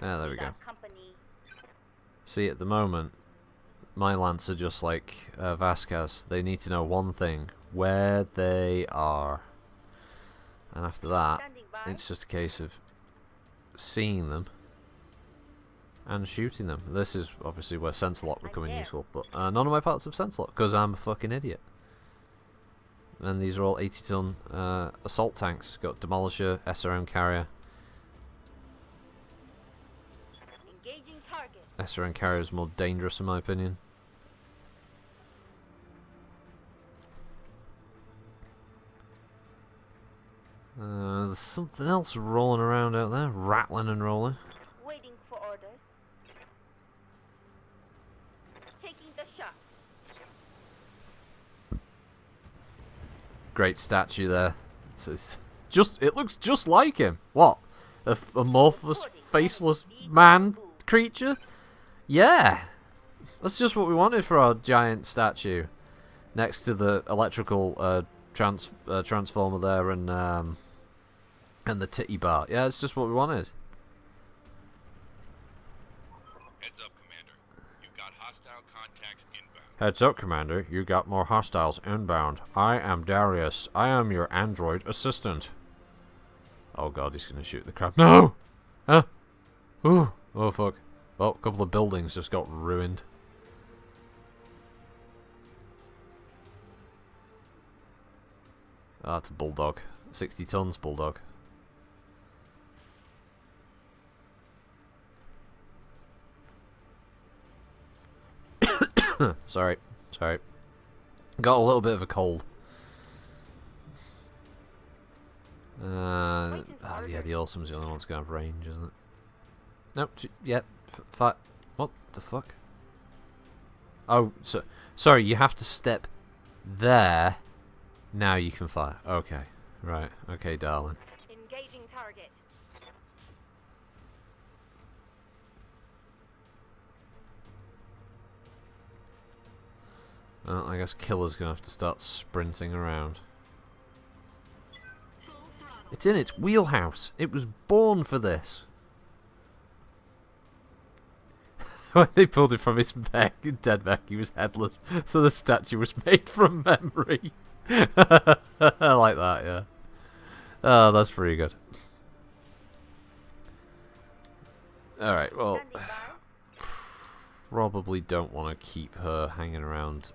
Yeah, there we go. Company. See, at the moment, my Lance are just like Vasquez. They need to know one thing: where they are. And after that, Standing by. it's just a case of seeing them and shooting them. This is obviously where sensor lock becoming useful, but none of my parts have sensor lock because I'm a fucking idiot. And these are all 80-ton assault tanks. Got Demolisher, SRM carrier. Engaging target. SRM carrier is more dangerous in my opinion. There's something else rolling around out there, rattling and rolling. Waiting for orders. Taking the shot. Great statue there. It looks just like him. What? A amorphous, faceless man creature? Yeah. That's just what we wanted for our giant statue. Next to the electrical transformer there and the titty bar. Yeah, it's just what we wanted. Heads up, Commander. You've got hostile contacts inbound. Heads up, Commander. You got more hostiles inbound. I am Darius. I am your android assistant. Oh god, he's gonna shoot the crab. No! Huh? Ooh. Oh fuck. Well, a couple of buildings just got ruined. Ah, it's a bulldog. 60 tons bulldog. Sorry. Got a little bit of a cold. Yeah, the Awesome's the only one that's gonna have range, isn't it? Nope. Yep. What the fuck? Oh, sorry. You have to step there. Now you can fire. Okay. Right. Okay, darling. Engaging target. Well, I guess Killer's gonna have to start sprinting around. Full throttle. It's in its wheelhouse. It was born for this. When they pulled it from his dead back, he was headless. So the statue was made from memory. I like that, yeah. Oh, that's pretty good. Alright, well, Standing by. probably don't want to keep her hanging around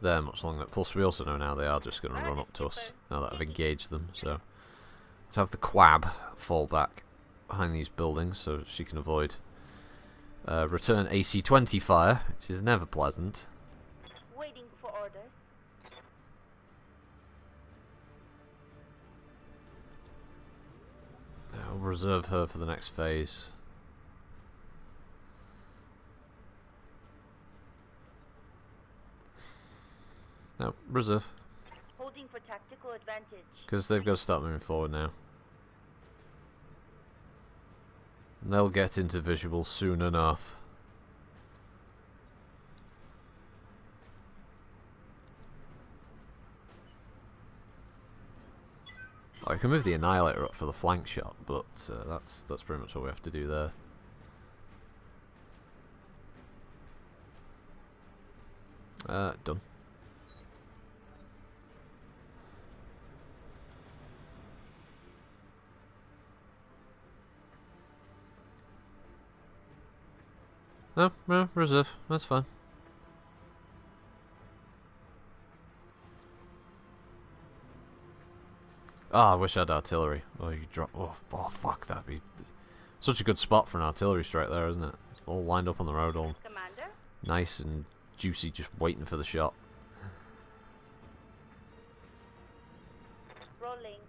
there much longer. Plus, we also know now they are just going to run up to us now that I've engaged them. So, let's have the Quab fall back behind these buildings so she can avoid return AC-20 fire, which is never pleasant. Waiting for orders. I'll reserve her for the next phase. No, reserve. Holding for tactical advantage. Because they've got to start moving forward now. And they'll get into visual soon enough. I can move the Annihilator up for the flank shot, but that's pretty much all we have to do there. Done. No, reserve. That's fine. Ah, I wish I had artillery. Oh, you drop. Oh, fuck. That'd be such a good spot for an artillery strike there, isn't it? All lined up on the road, all Commander. nice and juicy, just waiting for the shot. Rolling.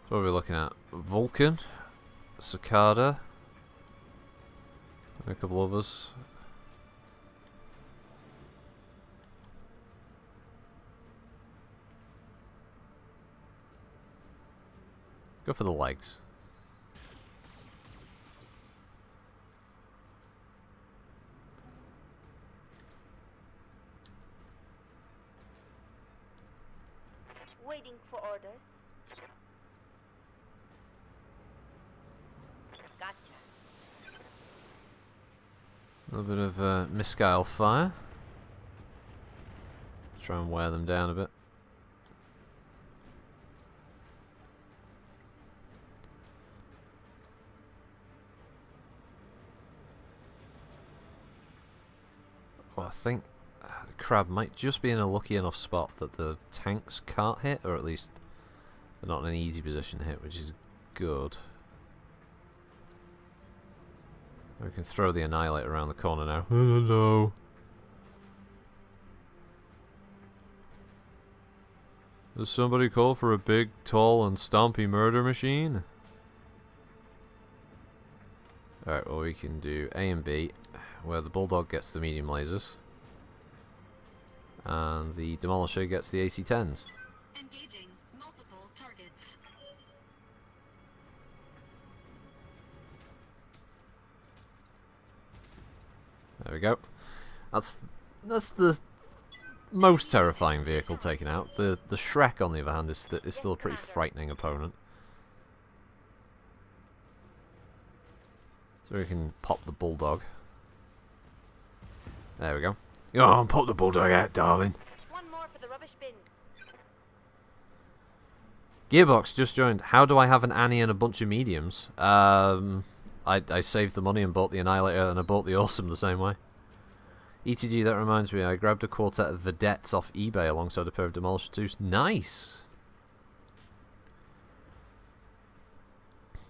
What are we looking at? Vulcan, Cicada, a couple others. Go for the legs. Waiting for orders. Gotcha. A little bit of missile fire. Try and wear them down a bit. Well, I think the crab might just be in a lucky enough spot that the tanks can't hit, or at least they're not in an easy position to hit, which is good. We can throw the Annihilator around the corner now. Hello. Does somebody call for a big, tall, and stompy murder machine? Alright, well we can do A and B, where the Bulldog gets the medium lasers, and the Demolisher gets the AC-10s. Engaging multiple targets. we go. That's the most terrifying vehicle taken out. The Shrek, on the other hand, is still a pretty frightening opponent. So we can pop the Bulldog. There we go. Oh, pop the Bulldog out, darling. One more for the rubbish bin. Gearbox just joined. How do I have an Annie and a bunch of mediums? I saved the money and bought the Annihilator, and I bought the Awesome the same way. ETG, that reminds me, I grabbed a quartet of Vedettes off eBay alongside a pair of Demolisher 2s. Nice!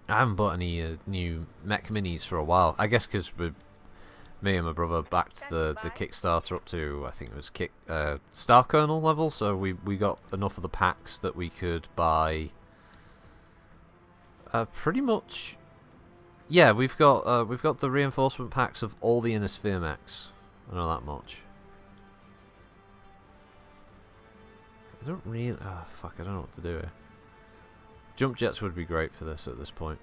I haven't bought any new mech minis for a while. I guess because me and my brother backed the Kickstarter up to, I think it was Star Colonel level, so we got enough of the packs that we could buy pretty much. Yeah, we've got the reinforcement packs of all the Inner Sphere mechs. I know that much. I don't really. Oh fuck! I don't know what to do here. Jump jets would be great for this at this point.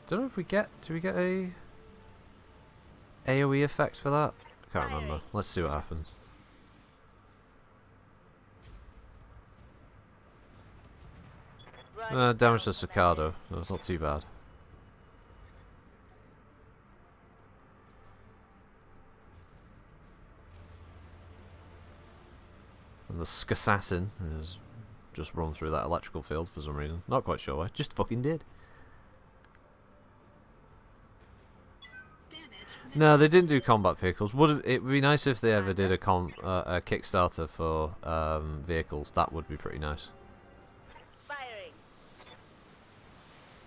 Don't know if we get. Do we get a AoE effect for that? I can't remember. Let's see what happens. Damage to Socado. That's not too bad. And the Skasassin has just run through that electrical field for some reason. Not quite sure why. Just fucking did. No, they didn't do combat vehicles. It would be nice if they ever did a Kickstarter for vehicles. That would be pretty nice.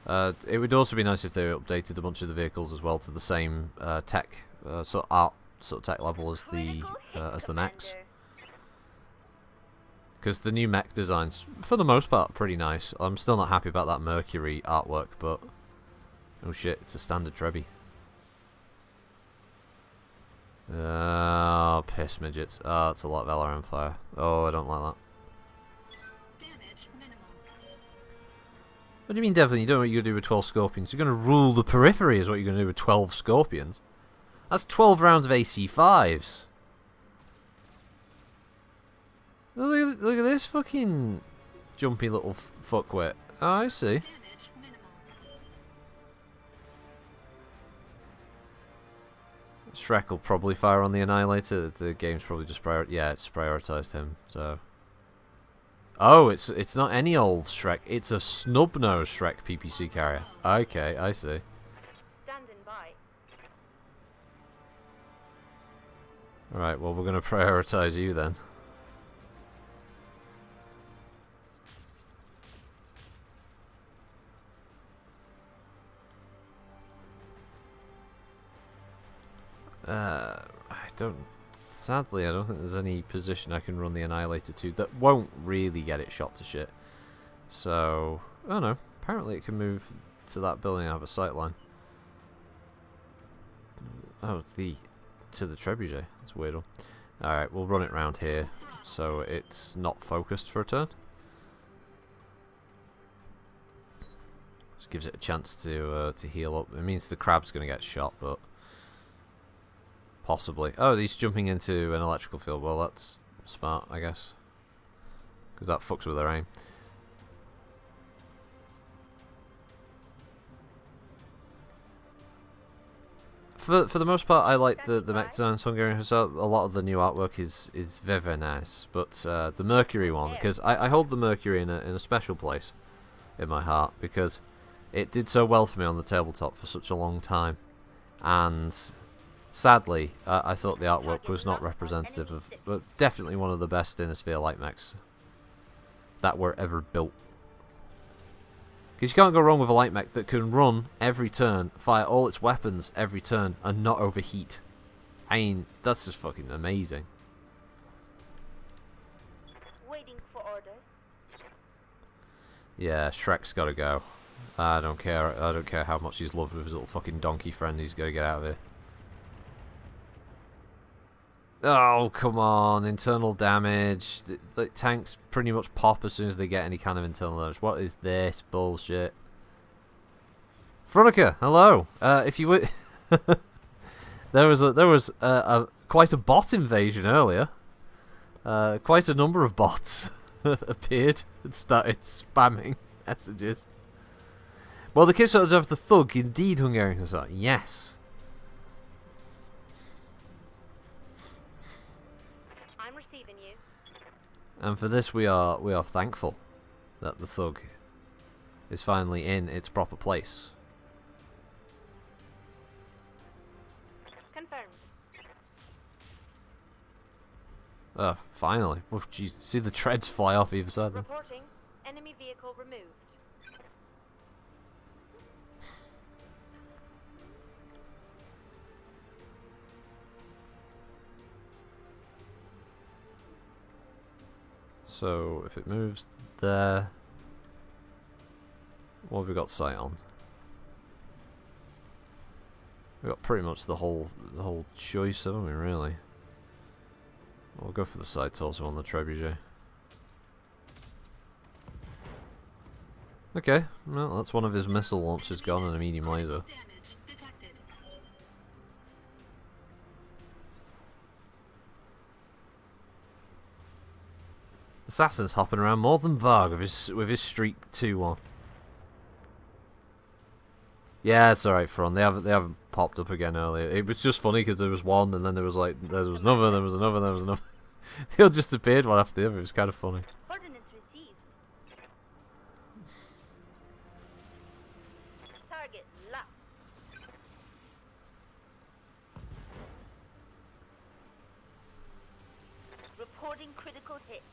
It would also be nice if they updated a bunch of the vehicles as well to the same tech, sort of tech level as the mechs. Because the new mech designs, for the most part, are pretty nice. I'm still not happy about that Mercury artwork, but oh shit, it's a standard Trebby. Oh, piss midgets. Oh, it's a lot of LRM fire. Oh, I don't like that. Damage minimal. What do you mean, Devlin? You don't know what you're going to do with 12 Scorpions. You're going to rule the periphery is what you're going to do with 12 Scorpions. That's 12 rounds of AC5s. Look at this fucking jumpy little fuckwit. Oh, I see. Damage minimal. Shrek will probably fire on the Annihilator. The game's probably just it's prioritized him. So, oh, it's not any old Shrek. It's a snub-nosed Shrek PPC carrier. Okay, I see. Standing by. All right, well, we're gonna prioritize you then. Sadly, I don't think there's any position I can run the Annihilator to that won't really get it shot to shit. So, I don't know. Apparently it can move to that building out of a sightline. Oh, to the Trebuchet. That's weird. Alright, we'll run it round here so it's not focused for a turn. This gives it a chance to heal up. It means the crab's going to get shot, but possibly. Oh, he's jumping into an electrical field. Well, that's smart, I guess. Because that fucks with their aim. For the most part, I like the mech designs Hungarian. So a lot of the new artwork is very, very nice. But the Mercury one, because I hold the Mercury in a special place in my heart, because it did so well for me on the tabletop for such a long time. And sadly, I thought the artwork was not representative of, but definitely one of the best Inner Sphere light mechs that were ever built. Because you can't go wrong with a light mech that can run every turn, fire all its weapons every turn, and not overheat. I mean, that's just fucking amazing. Waiting for orders. Yeah, Shrek's gotta go. I don't care. I don't care how much he's loved with his little fucking donkey friend. He's gotta get out of here. Oh, come on. Internal damage. The tanks pretty much pop as soon as they get any kind of internal damage. What is this bullshit? Veronica, hello. If you would... there was quite a bot invasion earlier. Quite a number of bots appeared and started spamming messages. Well, the Kickstarter of the Thug, indeed, Hungarian Hussar. Yes. I'm receiving you. And for this, we are thankful that the Thug is finally in its proper place. Confirmed. Finally. Oh, jeez. See the treads fly off either side there. Reporting. Enemy vehicle removed. So, if it moves there... What have we got sight on? We've got pretty much the whole choice, haven't we, really? We'll go for the side torso on the trebuchet. Okay, well, that's one of his missile launchers gone and a medium laser. Damage detected. Assassin's hopping around more than Varg with his streak 2-1. Yeah, it's alright, Fron. They haven't popped up again earlier. It was just funny because there was one, and then there was another, there was another, there was another. They all just appeared one after the other. It was kind of funny. Coordinates received. Target locked. Reporting critical hit.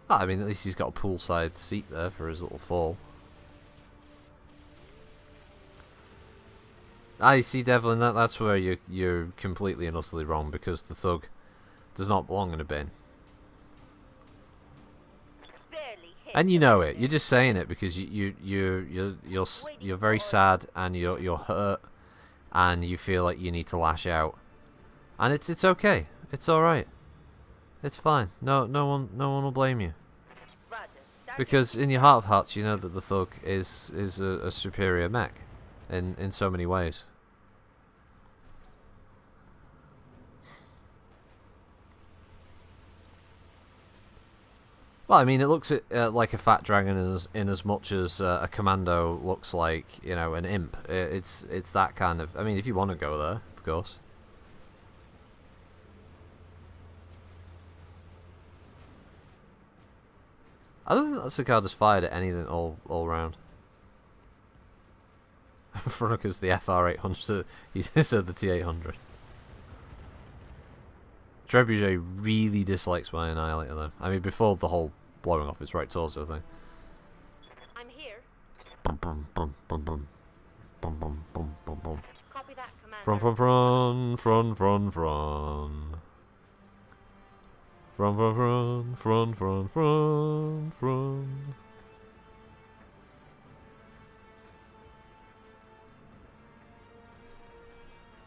I mean, at least he's got a poolside seat there for his little fall. I see, Devlin. That's where you're completely and utterly wrong, because the Thug does not belong in a bin. Barely hit. And you know it. You're just saying it because you're very sad and you're hurt and you feel like you need to lash out. And it's okay. It's all right. It's fine. No one will blame you. Roger. Because in your heart of hearts, you know that the Thug is a superior mech in so many ways. Well, I mean, it looks like a fat dragon in as much as a commando looks like, you know, an imp. It's that kind of... I mean, if you want to go there, of course. I don't think that cigar just fired at anything all round. Veronica's the FR800, he said the T800. Trebuchet really dislikes my Annihilator though. I mean, before the whole blowing off his right torso thing. I'm here. Bum bum bum bum bum. Bum bum bum bum bum. Copy that, Commander. Front.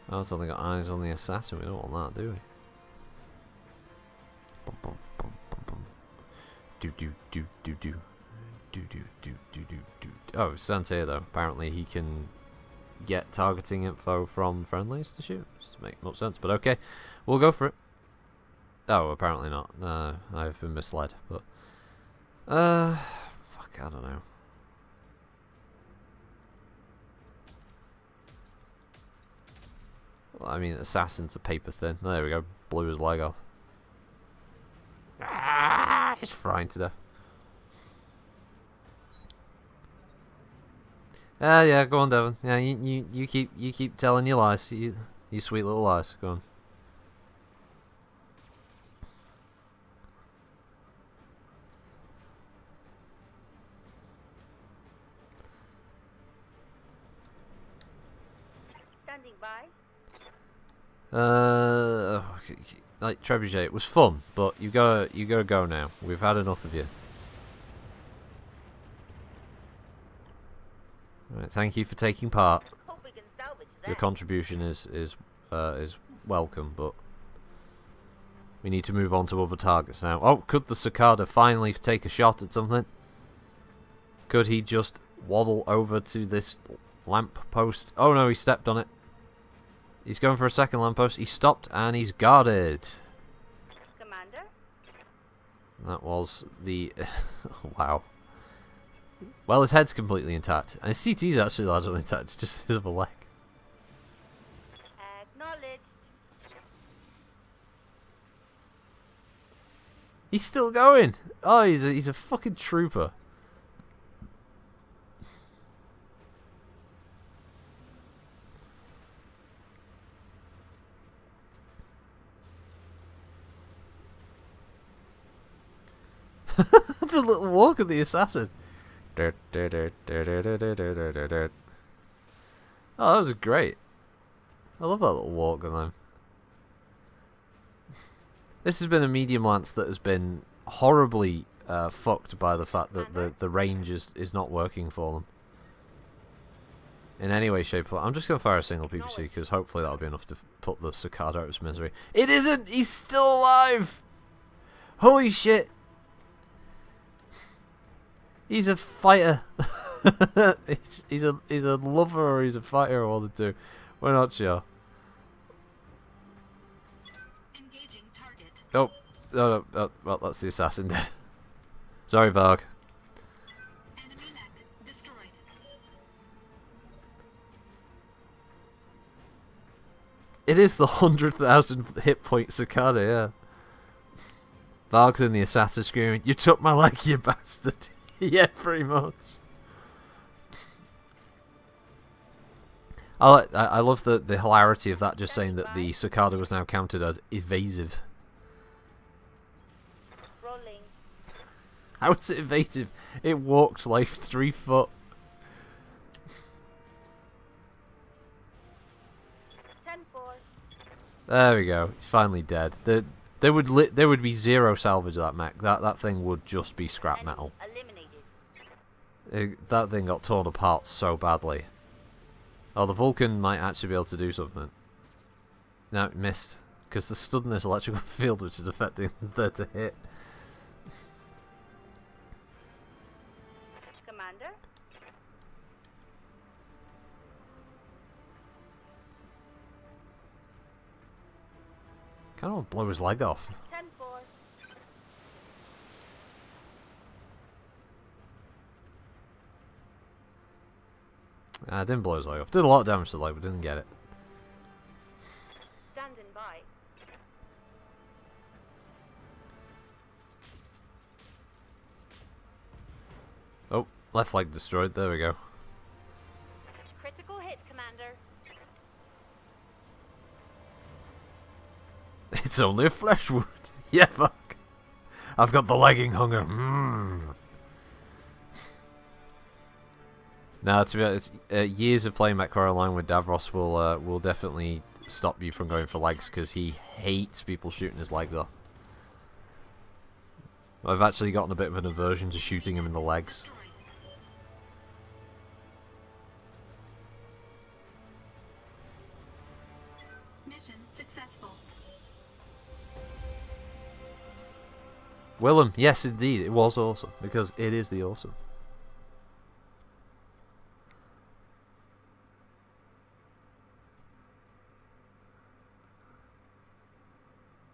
Oh, it's only got eyes on the assassin. We don't want that, do we? Bum, bum, bum, bum, bum. Do. Oh, Santier though. Apparently he can get targeting info from friendlies to shoot. Doesn't make much sense, but okay. We'll go for it. Oh, apparently not. I've been misled, but... fuck, I don't know. Well, I mean, assassins are paper thin. There we go. Blew his leg off. Ah, he's frying to death. Yeah, go on, Devon. Yeah, you keep telling your lies. You sweet little lies. Go on. Standing by. Like Trebuchet, it was fun, but you gotta go now. We've had enough of you. Right, thank you for taking part. Hope we can salvage Your that. contribution is welcome, but we need to move on to other targets now. Oh, could the cicada finally take a shot at something? Could he just waddle over to this lamp post? Oh no, he stepped on it. He's going for a second lamppost. He stopped and he's guarded. Commander? That was the... wow. Well, his head's completely intact. And his CT's actually largely intact. It's just his other leg. Acknowledged. He's still going. Oh, he's a fucking trooper. That's a little walk of the assassin. Oh, that was great. I love that little walk of them. This has been a medium lance that has been horribly fucked by the fact that the range is not working for them. In any way, shape, or form. I'm just going to fire a single PPC because hopefully that'll be enough to put the cicada out of its misery. It isn't! He's still alive! Holy shit! He's a fighter. he's a lover or he's a fighter or the two. We're not sure. Engaging target. Oh, well, that's the assassin dead. Sorry, Varg. Enemy mech destroyed. It is the 100,000 hit point cicada, yeah. Varg's in the assassin screaming, "You took my leg, you bastard." Yeah, pretty much. I love the hilarity of that, just saying that the cicada was now counted as evasive. Rolling. How is it evasive? It walks like 3 foot. 10-4. There we go. He's finally dead. There would be zero salvage of that mech. That thing would just be scrap metal. Enemy eliminated. That thing got torn apart so badly. Oh, the Vulcan might actually be able to do something. No, it missed. Because the stud in this electrical field which is affecting there to hit. Commander? Kind of want to blow his leg off. 10-4. I didn't blow his leg off. Did a lot of damage to the leg, but didn't get it. Standing by. Oh, left leg destroyed. There we go. Critical hit, Commander. It's only a flesh wound. Yeah, fuck. I've got the legging hunger. Now, to be honest, years of playing Macro Online with Davros will definitely stop you from going for legs because he hates people shooting his legs off. I've actually gotten a bit of an aversion to shooting him in the legs. Destroyed. Mission successful. Willem, yes indeed, it was awesome because it is the awesome.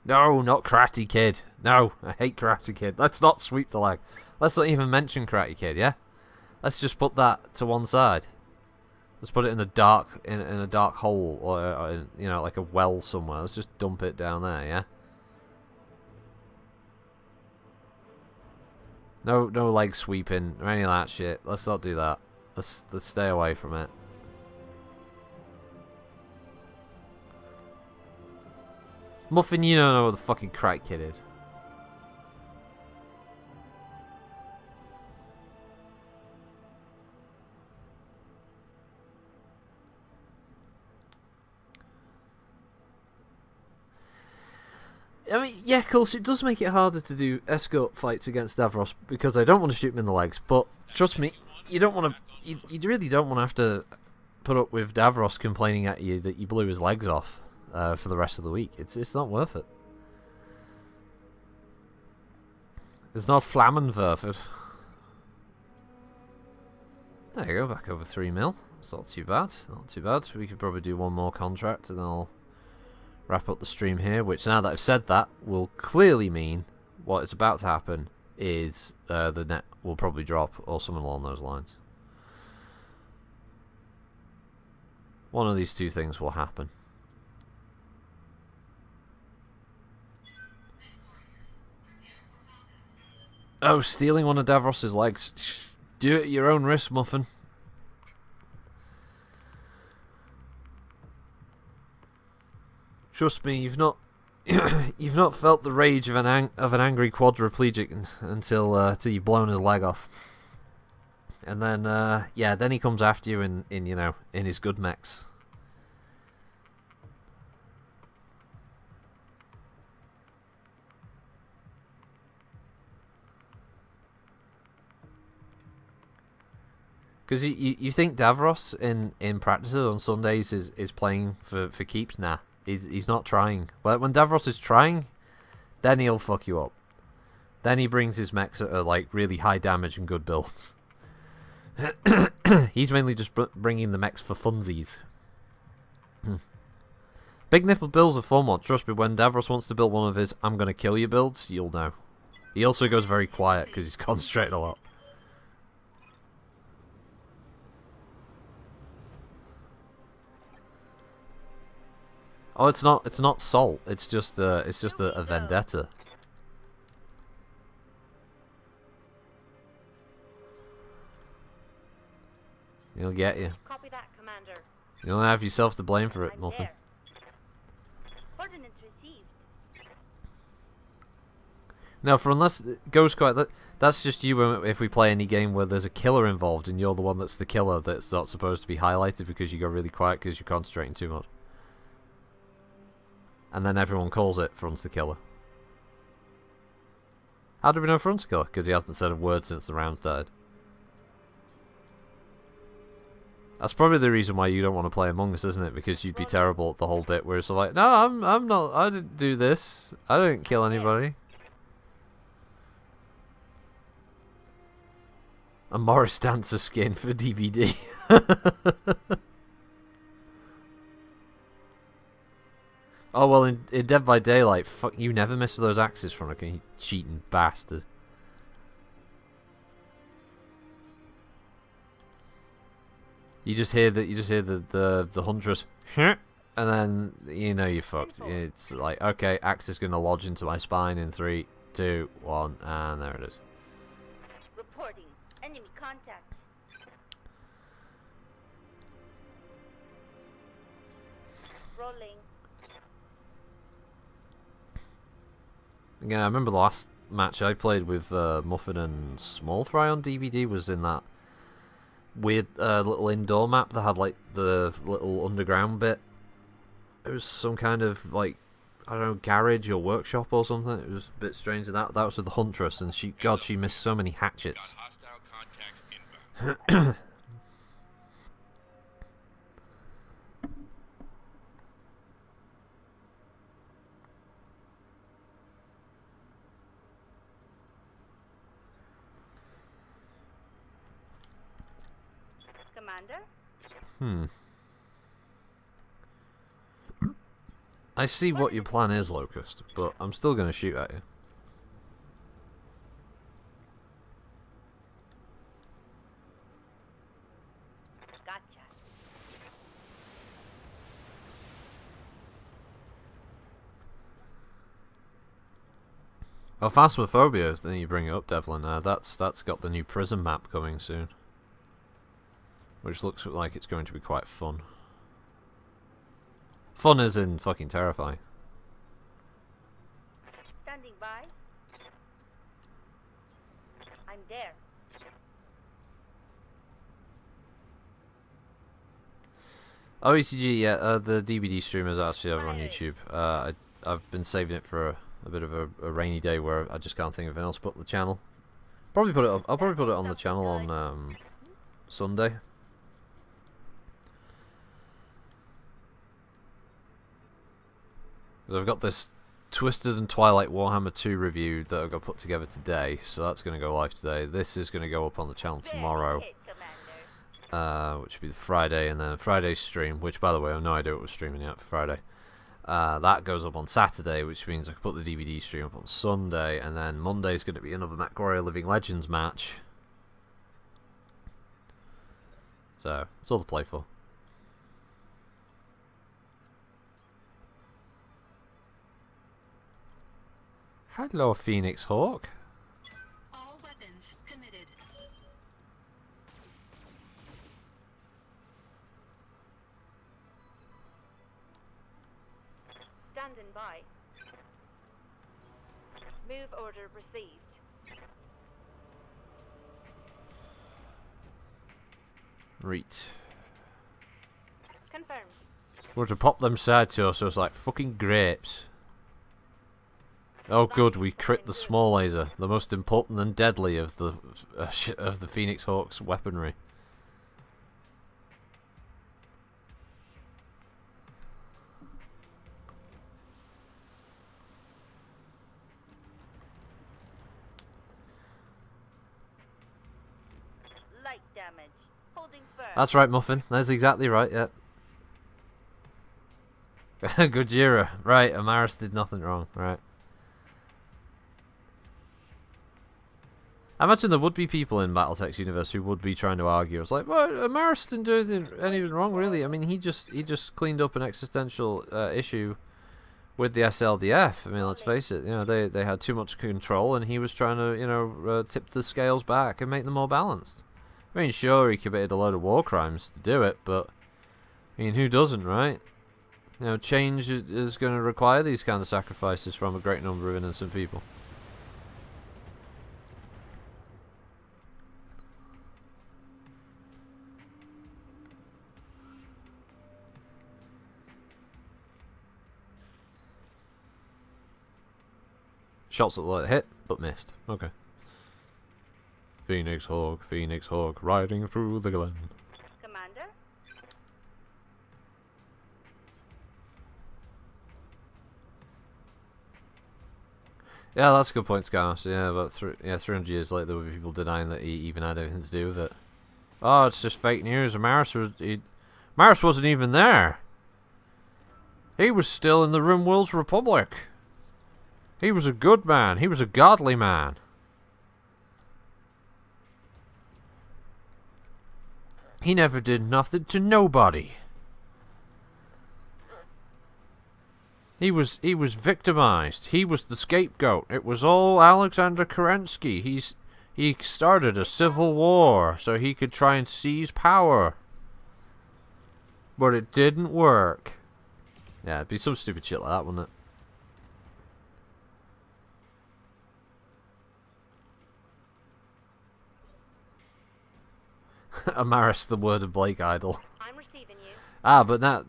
No, not Karate Kid. No, I hate Karate Kid. Let's not sweep the leg. Let's not even mention Karate Kid, yeah? Let's just put that to one side. Let's put it in a dark in a dark hole or in, you know, like a well somewhere. Let's just dump it down there, yeah? No leg sweeping or any of that shit. Let's not do that. Let's stay away from it. Muffin, you don't know what the fucking Karate Kid is. I mean, yeah, of course, it does make it harder to do escort fights against Davros because I don't want to shoot him in the legs, but trust me, you don't want to you really don't want to have to put up with Davros complaining at you that you blew his legs off for the rest of the week. It's not worth it. It's not flammen worth it. There you go, back over 3 mil. That's not too bad. Not too bad. We could probably do one more contract and I'll wrap up the stream here. Which, now that I've said that, will clearly mean what is about to happen is the net will probably drop or something along those lines. One of these two things will happen. Oh, stealing one of Davros's legs. Do it at your own risk, Muffin. Trust me, you've not you've not felt the rage of an angry quadriplegic until you've blown his leg off. And then yeah, then he comes after you in you know, in his good mechs. Because you think Davros in practices on Sundays is playing for keeps? Nah, he's not trying. Well, when Davros is trying, then he'll fuck you up. Then he brings his mechs that are like really high damage and good builds. He's mainly just bringing the mechs for funsies. Big nipple builds are fun one. Trust me, when Davros wants to build one of his I'm gonna kill you builds, you'll know. He also goes very quiet because he's concentrating a lot. Oh, it's not salt. It's just a vendetta. He'll get you. Copy that, Commander. You'll have yourself to blame for it, I'm Muffin. there. Ordnance received. No, for unless Ghost Quiet, that's just you if we play any game where there's a killer involved and you're the one that's the killer that's not supposed to be highlighted because you go really quiet because you're concentrating too much. And then everyone calls it Front's the killer. How do we know Front's the killer? Because he hasn't said a word since the round started. That's probably the reason why you don't want to play Among Us, isn't it? Because you'd be terrible at the whole bit where it's like, no, I'm not, I didn't do this. I didn't kill anybody. A Morris Dancer skin for DVD. Oh, well, in Dead by Daylight, fuck, you never miss those axes from a you cheating bastard. You just hear the huntress, and then you know you're fucked. It's like, okay, axe is gonna lodge into my spine in 3, 2, 1, and there it is. Reporting. Enemy contact. Rolling. Again, I remember the last match I played with Muffin and Small Fry on DVD was in that weird little indoor map that had like the little underground bit. It was some kind of like, I don't know, garage or workshop or something. It was a bit strange. That was with the Huntress, and she missed so many hatchets. Hostile contacts inbound. Commander? I see what your plan is, Locust, but I'm still going to shoot at you. Gotcha. Oh, Phasmophobia, then you bring it up, Devlin. That's got the new prison map coming soon, which looks like it's going to be quite fun. Fun as in fucking terrifying. Standing by. I'm there. OECG, yeah, the DVD stream is actually over on YouTube. I've been saving it for a bit of a rainy day where I just can't think of anything else but the channel. I'll probably put it on the channel on Sunday. I've got this Twisted and Twilight Warhammer 2 review that I've got put together today, so that's going to go live today. This is going to go up on the channel tomorrow, which will be the Friday, and then Friday's stream, which, by the way, I have no idea what we're streaming yet for Friday. That goes up on Saturday, which means I can put the DVD stream up on Sunday, and then Monday's going to be another MechWarrior Living Legends match. So, it's all to play for. Hello, Phoenix Hawk. All weapons committed. Standing by. Move order received. Right. Confirmed. We're to pop them side to us, so it's like fucking grapes. Oh good, we crit the small laser, the most important and deadly of the Phoenix Hawk's weaponry. Light damage. Holding firm. That's right, Muffin. That's exactly right. Yep. Gojira. Right, Amaris did nothing wrong. Right. I imagine there would be people in Battletech's universe who would be trying to argue. It's like, well, Amaris didn't do anything wrong, really. I mean, he just cleaned up an existential issue with the SLDF. I mean, let's face it. You know, they had too much control, and he was trying to tip the scales back and make them more balanced. I mean, sure, he committed a load of war crimes to do it, but I mean, who doesn't, right? You know, change is going to require these kind of sacrifices from a great number of innocent people. Shots that let hit, but missed. Okay. Phoenix Hawk, riding through the glen. Commander? Yeah, that's a good point, Scarce. Yeah, about 300 years later, there were people denying that he even had anything to do with it. Oh, it's just fake news. Maris wasn't even there. He was still in the Rimworld's Republic. He was a good man. He was a godly man. He never did nothing to nobody. He was victimized. He was the scapegoat. It was all Alexander Kerensky. He started a civil war so he could try and seize power. But it didn't work. Yeah, it'd be some stupid shit like that, wouldn't it? Amaris, the Word of Blake idol. I'm receiving you. Ah, but no,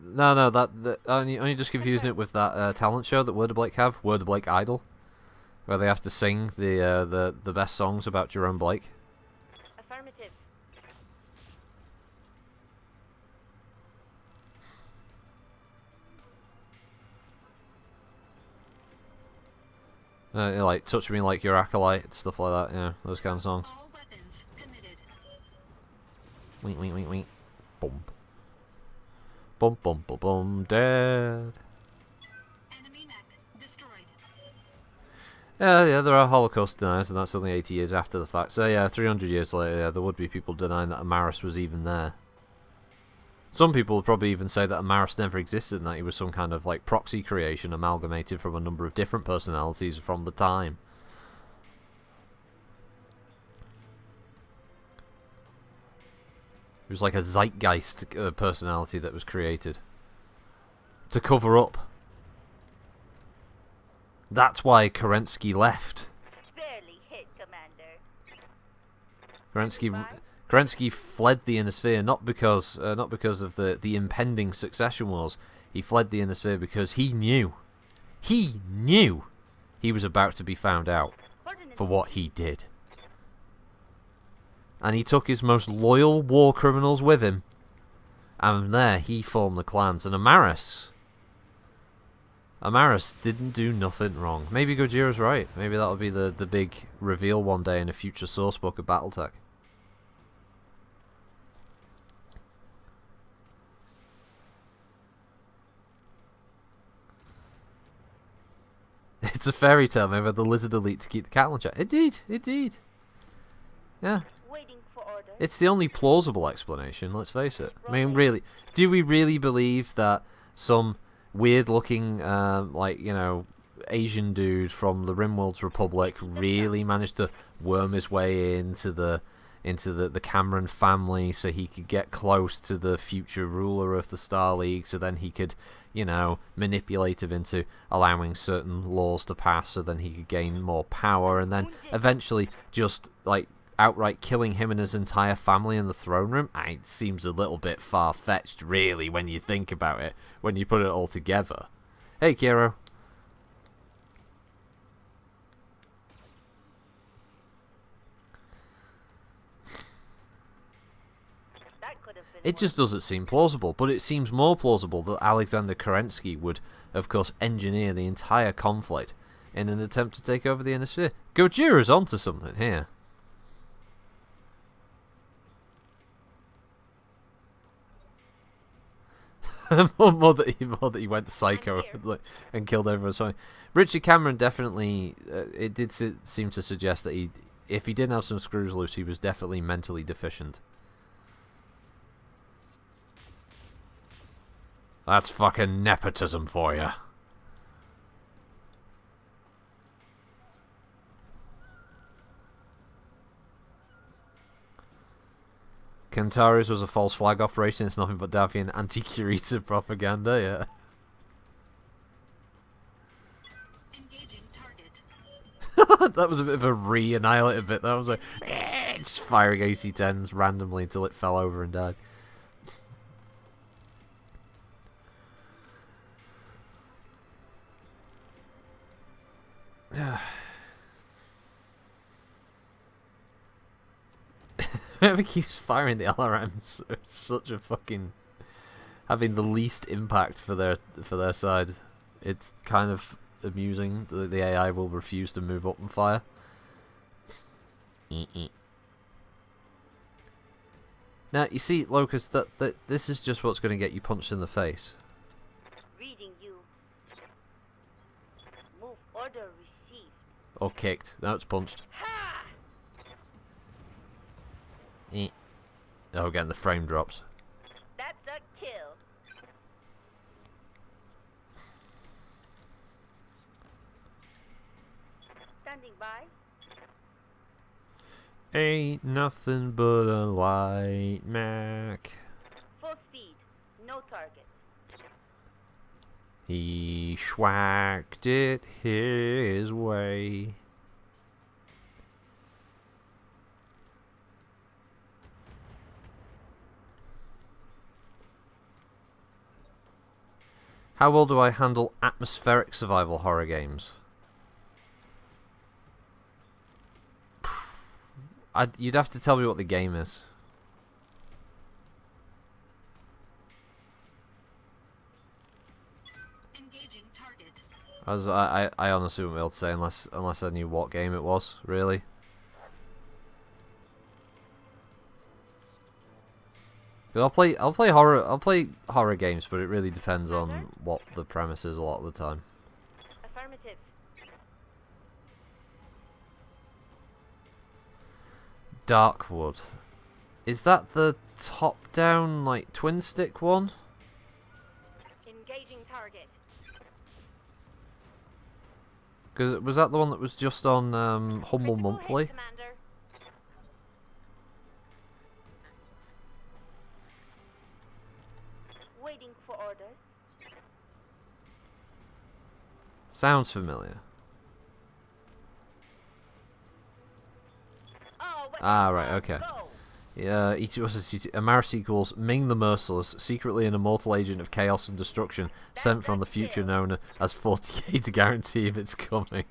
that only just confusing it with that talent show that Word of Blake have, Word of Blake Idol, where they have to sing the best songs about Jerome Blake. Affirmative. Like Touch Me Like Your Acolyte, stuff like that. Yeah, those kind of songs. All weapons committed. Wink, wink, wink, wink. Boom. Boom, boom, boom, boom. Dead. Enemy mech destroyed. Yeah, there are Holocaust deniers, and that's only 80 years after the fact. So yeah, 300 years later, yeah, there would be people denying that Amaris was even there. Some people would probably even say that Amaris never existed and that he was some kind of like proxy creation amalgamated from a number of different personalities from the time. It was like a zeitgeist personality that was created to cover up. That's why Kerensky left. Barely hit, Commander. Kerensky fled the Inner Sphere not because of the impending succession wars. He fled the Inner Sphere because he knew he was about to be found out for what he did. and he took his most loyal war criminals with him. And there he formed the clans. And Amaris didn't do nothing wrong. Maybe Gojira's right. Maybe that'll be the big reveal one day in a future sourcebook of Battletech. It's a fairy tale. Maybe the lizard elite to keep the cattle in check. Indeed. Yeah. Waiting for orders. It's the only plausible explanation, let's face it. I mean, really, do we really believe that some weird-looking, like, you know, Asian dude from the Rimworld's Republic really managed to worm his way into the Cameron family so he could get close to the future ruler of the Star League, so then he could, you know, manipulate him into allowing certain laws to pass so then he could gain more power, and then eventually just, like, outright killing him and his entire family in the throne room? It seems a little bit far-fetched, really, when you think about it, when you put it all together. Hey, Kiro. That could have been It just doesn't seem plausible, but it seems more plausible that Alexander Kerensky would, of course, engineer the entire conflict in an attempt to take over the Inner Sphere. Gojira's onto something here. more that he went psycho and killed everyone's family. Richard Cameron definitely, it did seem to suggest that if he didn't have some screws loose, he was definitely mentally deficient. That's fucking nepotism for you. Kantari's was a false flag operation. It's nothing but Davian anti-Kurita propaganda, yeah. Engaging target. That was a bit of a re-annihilated bit. That was like, just firing AC-10s randomly until it fell over and died. Whoever keeps firing the LRMs are such a fucking having the least impact for their side. It's kind of amusing that the AI will refuse to move up and fire. Now you see, Locust, that this is just what's going to get you punched in the face. reading you. Move order received. Or kicked. Now it's punched. Oh, again, the frame drops. That's a kill. Standing by. Ain't nothing but a light Mac. Full speed. No target. He schwacked it his way. How well do I handle atmospheric survival horror games? You'd have to tell me what the game is. Engaging target. As I honestly wouldn't be able to say unless I knew what game it was, really. I'll play horror games, but it really depends on what the premise is a lot of the time. Affirmative. Darkwood. Is that the top-down, like, twin-stick one? Engaging target. Because was that the one that was just on Humble Critical Monthly? hit, Commander. Waiting for orders. Sounds familiar. Oh, Ah, right, okay. go. Yeah, Amaris equals Ming the Merciless, secretly an immortal agent of chaos and destruction, sent from the future known as 40k to guarantee if it's coming.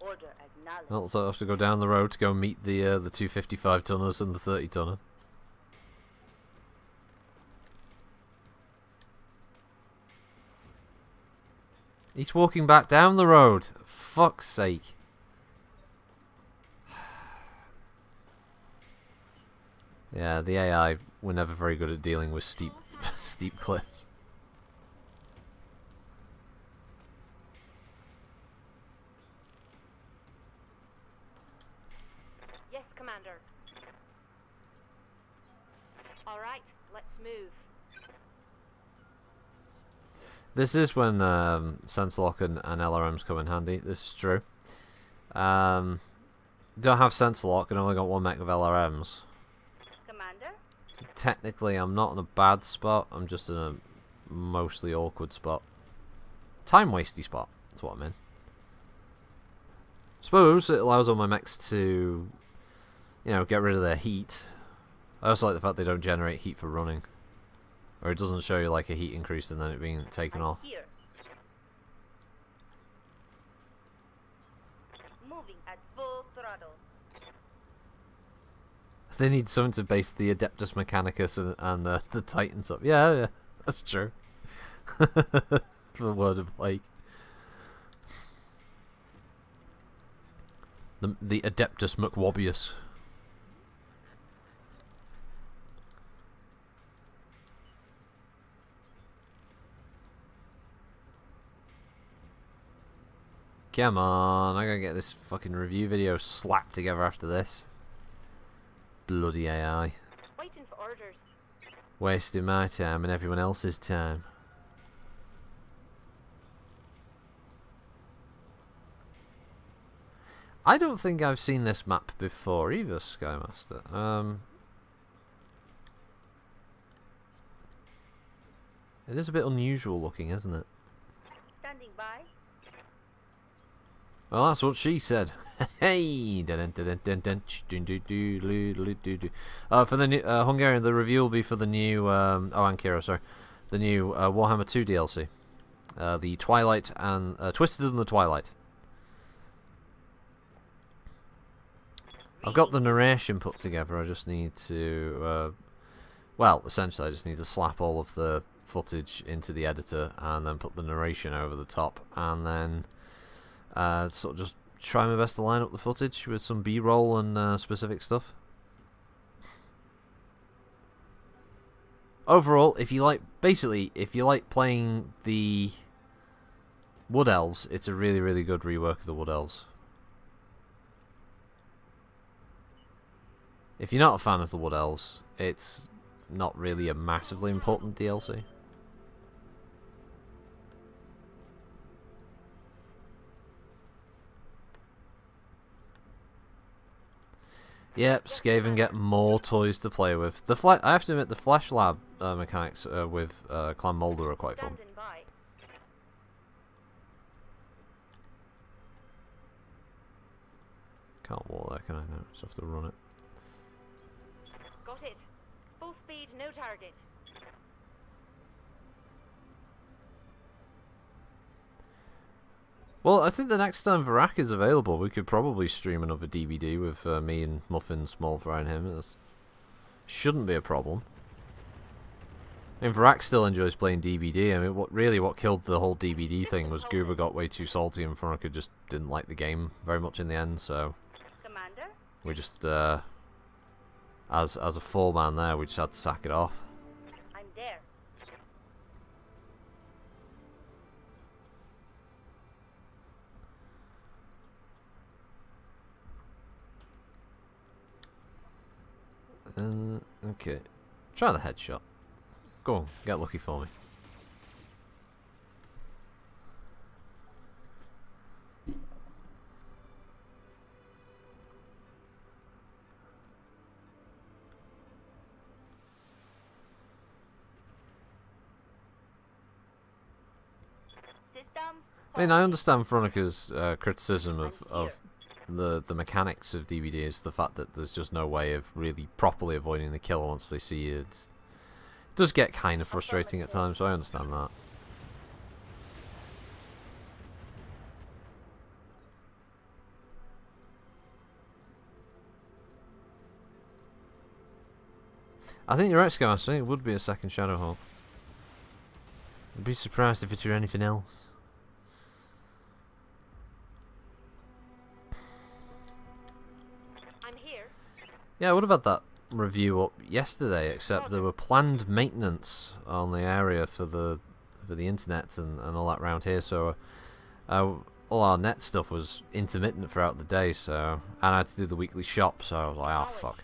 Order acknowledged. Also have to go down the road to go meet the 255 tonners and the 30 tonner. He's walking back down the road. Fuck's sake. Yeah, the AI were never very good at dealing with steep steep cliffs. Yes, Commander. All right, let's move. This is when sensor lock and LRMs come in handy. This is true. Don't have sensor lock and only got one mech of LRMs. Commander? So technically, I'm not in a bad spot. I'm just in a mostly awkward spot. Time wasty spot. That's what I'm in. Suppose it allows all my mechs to, you know, get rid of their heat. I also like the fact they don't generate heat for running. Or it doesn't show you like a heat increase and then it being taken off. Here. Moving at full throttle. They need something to base the Adeptus Mechanicus and the Titans up. Yeah, yeah, that's true. For the word of like the Adeptus McWobbius. Come on, I gotta get this fucking review video slapped together after this. Bloody AI. Waiting for orders. Wasting my time and everyone else's time. I don't think I've seen this map before either, Skymaster. It is a bit unusual looking, isn't it? Standing by. Well, that's what she said. Hey! For the new Hungarian, the review will be for the new and Kiro, sorry, the new Warhammer 2 DLC, the Twilight and Twisted in the Twilight. I've got the narration put together. I just need to, well, essentially, I just need to slap all of the footage into the editor and then put the narration over the top, and then sort of just try my best to line up the footage with some B-roll and specific stuff. Overall, if you like, basically, if you like playing the Wood Elves, it's a really, really good rework of the Wood Elves. If you're not a fan of the Wood Elves, it's not really a massively important DLC. Yep, Skaven get more toys to play with. I have to admit, the Flesh Lab mechanics with Clan Moulder are quite fun. Standing by. Can't walk there, can I? No, just have to run it. Got it. Full speed, no target. Well, I think the next time Varak is available, we could probably stream another DBD with me and Muffin, Small Fry and him. It shouldn't be a problem. I mean, Varak still enjoys playing DBD. I mean, what killed the whole DBD thing was Goober got way too salty and Veronica just didn't like the game very much in the end, so Commander? we just, as a four-man there, we just had to sack it off. I'm there. Okay. Try the headshot. Go on, get lucky for me. System. I mean, I understand Veronica's criticism of the mechanics of DVD is the fact that there's just no way of really properly avoiding the killer once they see you. It does get kind of frustrating at times, so I understand that. I think you're right, Scar. I think it would be a second Shadowhawk. I'd be surprised if it's for anything else. I'm here. Yeah, I would have had that review up yesterday, except there were planned maintenance on the area for the internet and all that around here, so all our net stuff was intermittent throughout the day, so and I had to do the weekly shop, so I was like, oh fuck.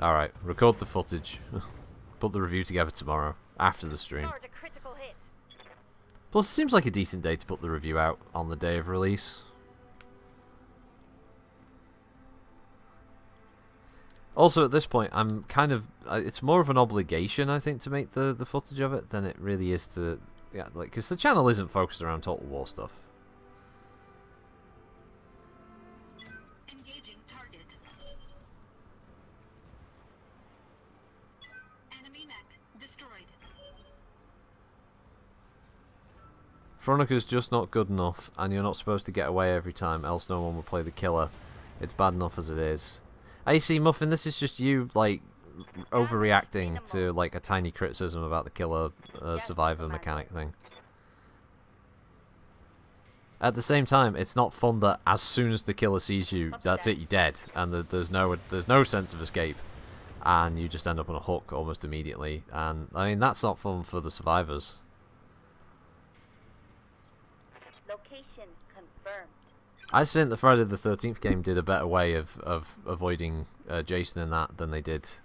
Alright, record the footage. Put the review together tomorrow, after the stream. Thar, a critical hit. Plus, it seems like a decent day to put the review out on the day of release. Also, at this point, I'm kind of... it's more of an obligation, I think, to make the footage of it than it really is to... yeah, like, because the channel isn't focused around Total War stuff. Engaging target. Enemy mech destroyed. Veronica's just not good enough, and you're not supposed to get away every time, else no one will play the killer. It's bad enough as it is. I see, Muffin, this is just you, like, overreacting to, like, a tiny criticism about the killer survivor mechanic thing. At the same time, it's not fun that as soon as the killer sees you, that's it, you're dead, and there's no sense of escape, and you just end up on a hook almost immediately, and, I mean, that's not fun for the survivors. Location confirmed. I think the Friday the 13th game did a better way of avoiding Jason in that than they did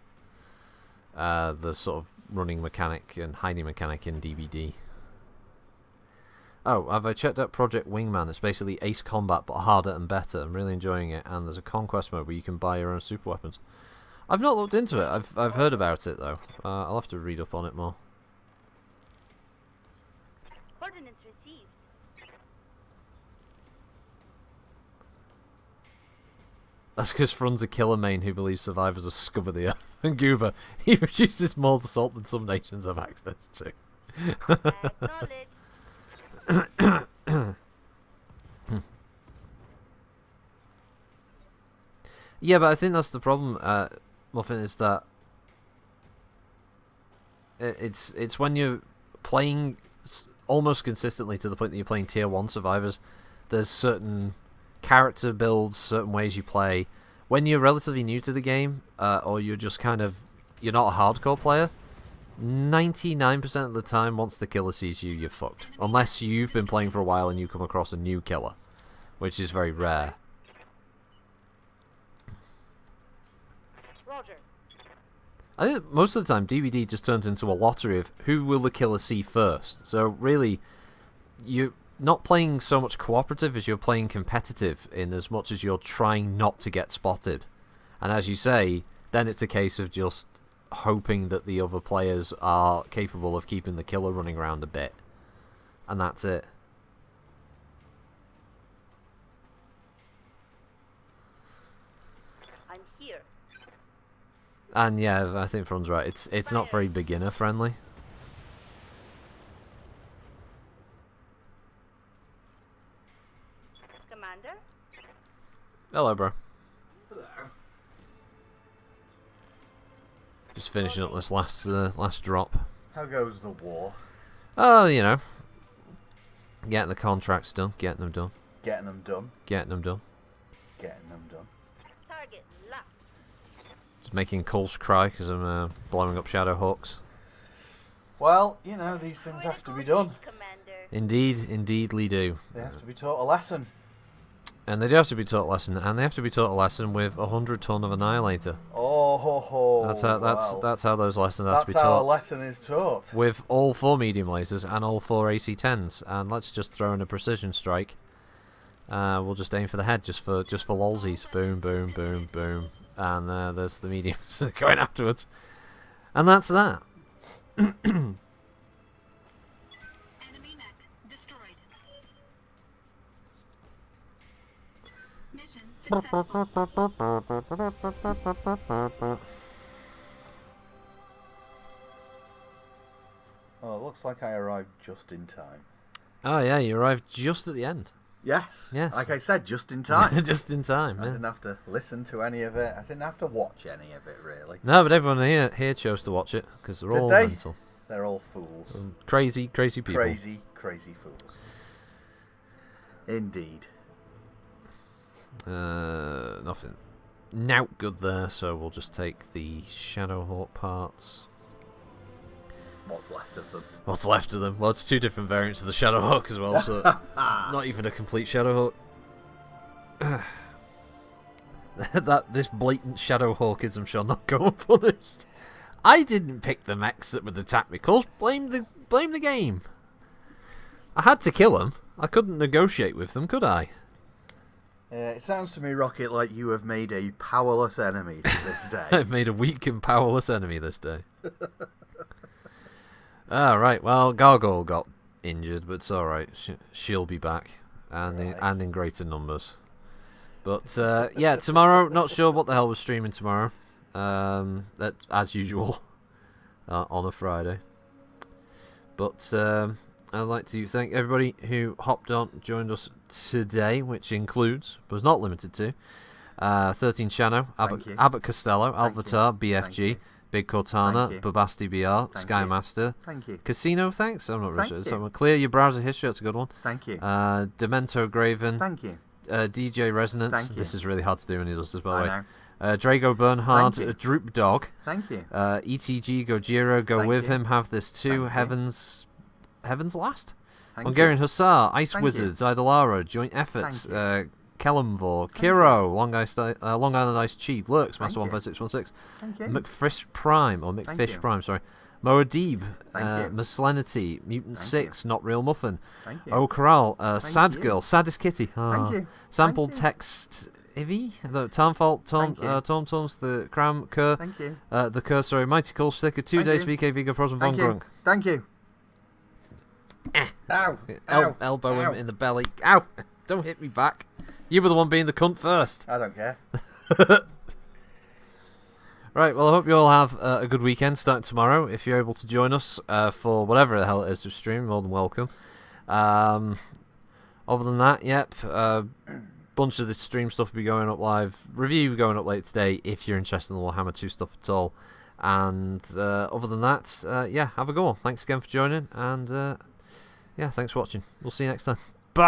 the sort of running mechanic and hiding mechanic in DBD. Oh, have I checked out Project Wingman? It's basically Ace Combat but harder and better. I'm really enjoying it, and there's a conquest mode where you can buy your own super weapons. I've not looked into it. I've heard about it though. I'll have to read up on it more. Coordinates received. That's because Frun's a killer main who believes survivors are scum of the earth. And Goober, he reduces more assault than some nations have access to. Acknowledged. Yeah, but I think that's the problem, Muffin, is that it's when you're playing almost consistently to the point that you're playing tier 1 survivors, there's certain character builds, certain ways you play. When you're relatively new to the game, or you're just kind of, you're not a hardcore player, 99% of the time, once the killer sees you, you're fucked. Unless you've been playing for a while and you come across a new killer, which is very rare. Roger. I think most of the time, DVD just turns into a lottery of who will the killer see first. So really, you're not playing so much cooperative as you're playing competitive, in as much as you're trying not to get spotted. And as you say, then it's a case of just hoping that the other players are capable of keeping the killer running around a bit. And that's it. I'm here. And yeah, I think Fran's right. It's not very beginner friendly. Commander? Hello, bro. Just finishing up this last drop. How goes the war? Oh, you know, getting the contracts done, getting them done, Getting them done. getting them done. Getting them done. Target locked. Just making Kulsh cry because I'm blowing up Shadowhawks. Well, you know, these things have to be done. Commander. Indeedly do. They have to be taught a lesson. And they do have to be taught a lesson, and they have to be taught a lesson with 100 ton of Annihilator. Oh ho ho. That's how those lessons have to be That's how a taught. lesson is taught. With all 4 medium lasers and all 4 AC-10s, and let's just throw in a precision strike. We'll just aim for the head, just for lolsies. Boom, boom, boom, boom, and there's the mediums going afterwards, and that's that. Enemy mech destroyed. Mission successful. Well, it looks like I arrived just in time. Oh yeah, you arrived just at the end. Yes. Yes. Like I said, just in time. Just in time. I Yeah. didn't have to listen to any of it. I didn't have to watch any of it, really. No, but everyone here chose to watch it because they're Did all they? mental, They're all fools. crazy people. Crazy fools. Indeed. Nothing. Nout good there. So we'll just take the Shadowhawk parts. What's left of them? What's left of them? Well, it's 2 different variants of the Shadowhawk as well, so it's not even a complete Shadowhawk. This blatant Shadowhawkism shall not go unpunished. I didn't pick the mechs that would attack me. Cause blame the game. I had to kill them. I couldn't negotiate with them, could I? It sounds to me, Rocket, like you have made a powerless enemy to this day. I've made a weak and powerless enemy this day. Right. Well, Gargoyle got injured, but it's all right. She'll be back, and in greater numbers. But yeah, tomorrow. Not sure what the hell we're streaming tomorrow. That as usual on a Friday. But I'd like to thank everybody who hopped on, joined us today, which includes, but is not limited to, 13 Shano, Abbott Costello, Alvatar, BFG, Big Cortana, Babasti BR, Skymaster, Thank you. Casino, thanks. I'm not really sure. Thank you. So clear your browser history, that's a good one. Thank you. Demento Graven, Thank you. DJ Resonance. Thank you. This is really hard to do in these lists, by the I way. know. Drago Bernhard, Thank you. Droop Dog, Thank you. ETG Gojira, Go Thank With you. Him, Have This Too, Thank you. Heaven's Last? Thank Hungarian you. Hussar, Ice Thank Wizards, Idolara, Joint Efforts, Thank Kellamvor, Kiro, Long Island Ice Cheat, Lurks, Master Thank you. 15616, Thank you. McFish Prime, or Thank McFish you. Prime, sorry. Moadib, Thank you. Mislenity, Mutant Thank 6, Not Real Muffin, Thank you. O'Corral, Sad you. Girl, Saddest Kitty, Thank you. Sampled Thank you. Text, Ivy, Tarmfault, Thank you. Tom Toms, The Cram, Kerr, Thank you. The Kerr, sorry, Mighty Cool Sticker, 2 Thank Days, you. VK, Vigo, Pros, and Von Thank you. Grunk. Thank you. Ow. Ow. Elbow Ow. him in the belly. Ow! Don't hit me back. You were the one being the cunt first. I don't care. Right, well, I hope you all have a good weekend starting tomorrow. If you're able to join us for whatever the hell it is to stream, more than welcome. Other than that, yep, bunch of the stream stuff will be going up live. Review going up late today if you're interested in the Warhammer 2 stuff at all. And other than that, yeah, have a go on. Thanks again for joining, and yeah, thanks for watching. We'll see you next time. Bye!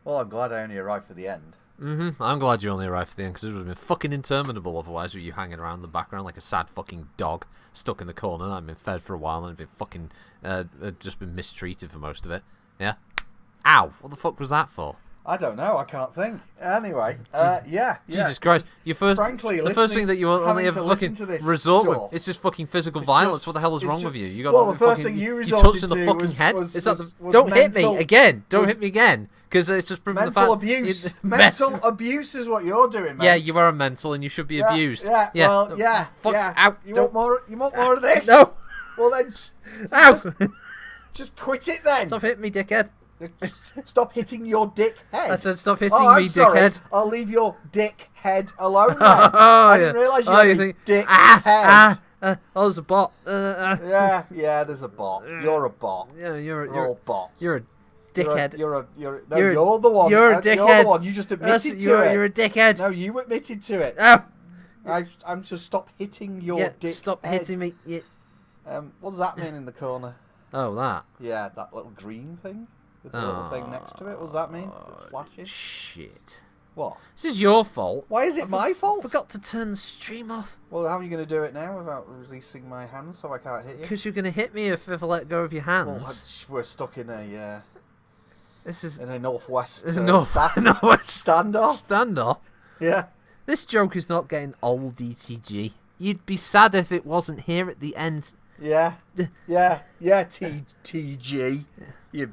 Well, I'm glad I only arrived for the end. I'm glad you only arrived for the end, because it would have been fucking interminable otherwise with you hanging around in the background like a sad fucking dog stuck in the corner. I've been fed for a while and I've been fucking just been mistreated for most of it. Yeah? Ow! What the fuck was that for? I don't know. I can't think. Anyway, yeah. Jesus Christ! The first thing that you only ever fucking resort with is just fucking physical violence. What the hell is wrong with you? You got well, the first fucking, thing you touched resorted in the to fucking was, head. was, Is that was, the, was don't hit mental, me again! Don't hit me again! Because it's just proven the fact. mental abuse. Mental abuse is what you're doing, mate. Yeah, you are a mental and you should be abused. Yeah, well, yeah, Fuck, yeah. Ow, You don't, want more? You want more of this? No! Well then, Ow! just quit it then. Stop hitting me, dickhead. Stop hitting your dick head. I said stop hitting I'm me, sorry. dickhead. I'll leave your dick head alone then. Oh, I didn't realise you had a dick head. Oh, there's a bot. Yeah, there's a bot. You're a bot. Yeah, You're all bots. You're a dickhead. You're the one. You're a dickhead. You're the one. You just admitted to it. You're a dickhead. No, you admitted to it. Ow. I'm to stop hitting your dick stop head. hitting me. Yeah. What does that mean in the corner? Oh, that. Yeah, that little green thing with the little thing next to it. What does that mean? It's flashing. Shit. What? This is your fault. Why is it my fault? Forgot to turn the stream off. Well, how are you going to do it now without releasing my hands so I can't hit you? Because you're going to hit me if I let go of your Well, hands. we're stuck in a This is in a northwest Northwest standoff. standoff. Yeah. This joke is not getting old, ETG. You'd be sad if it wasn't here at the end. Yeah. TG. You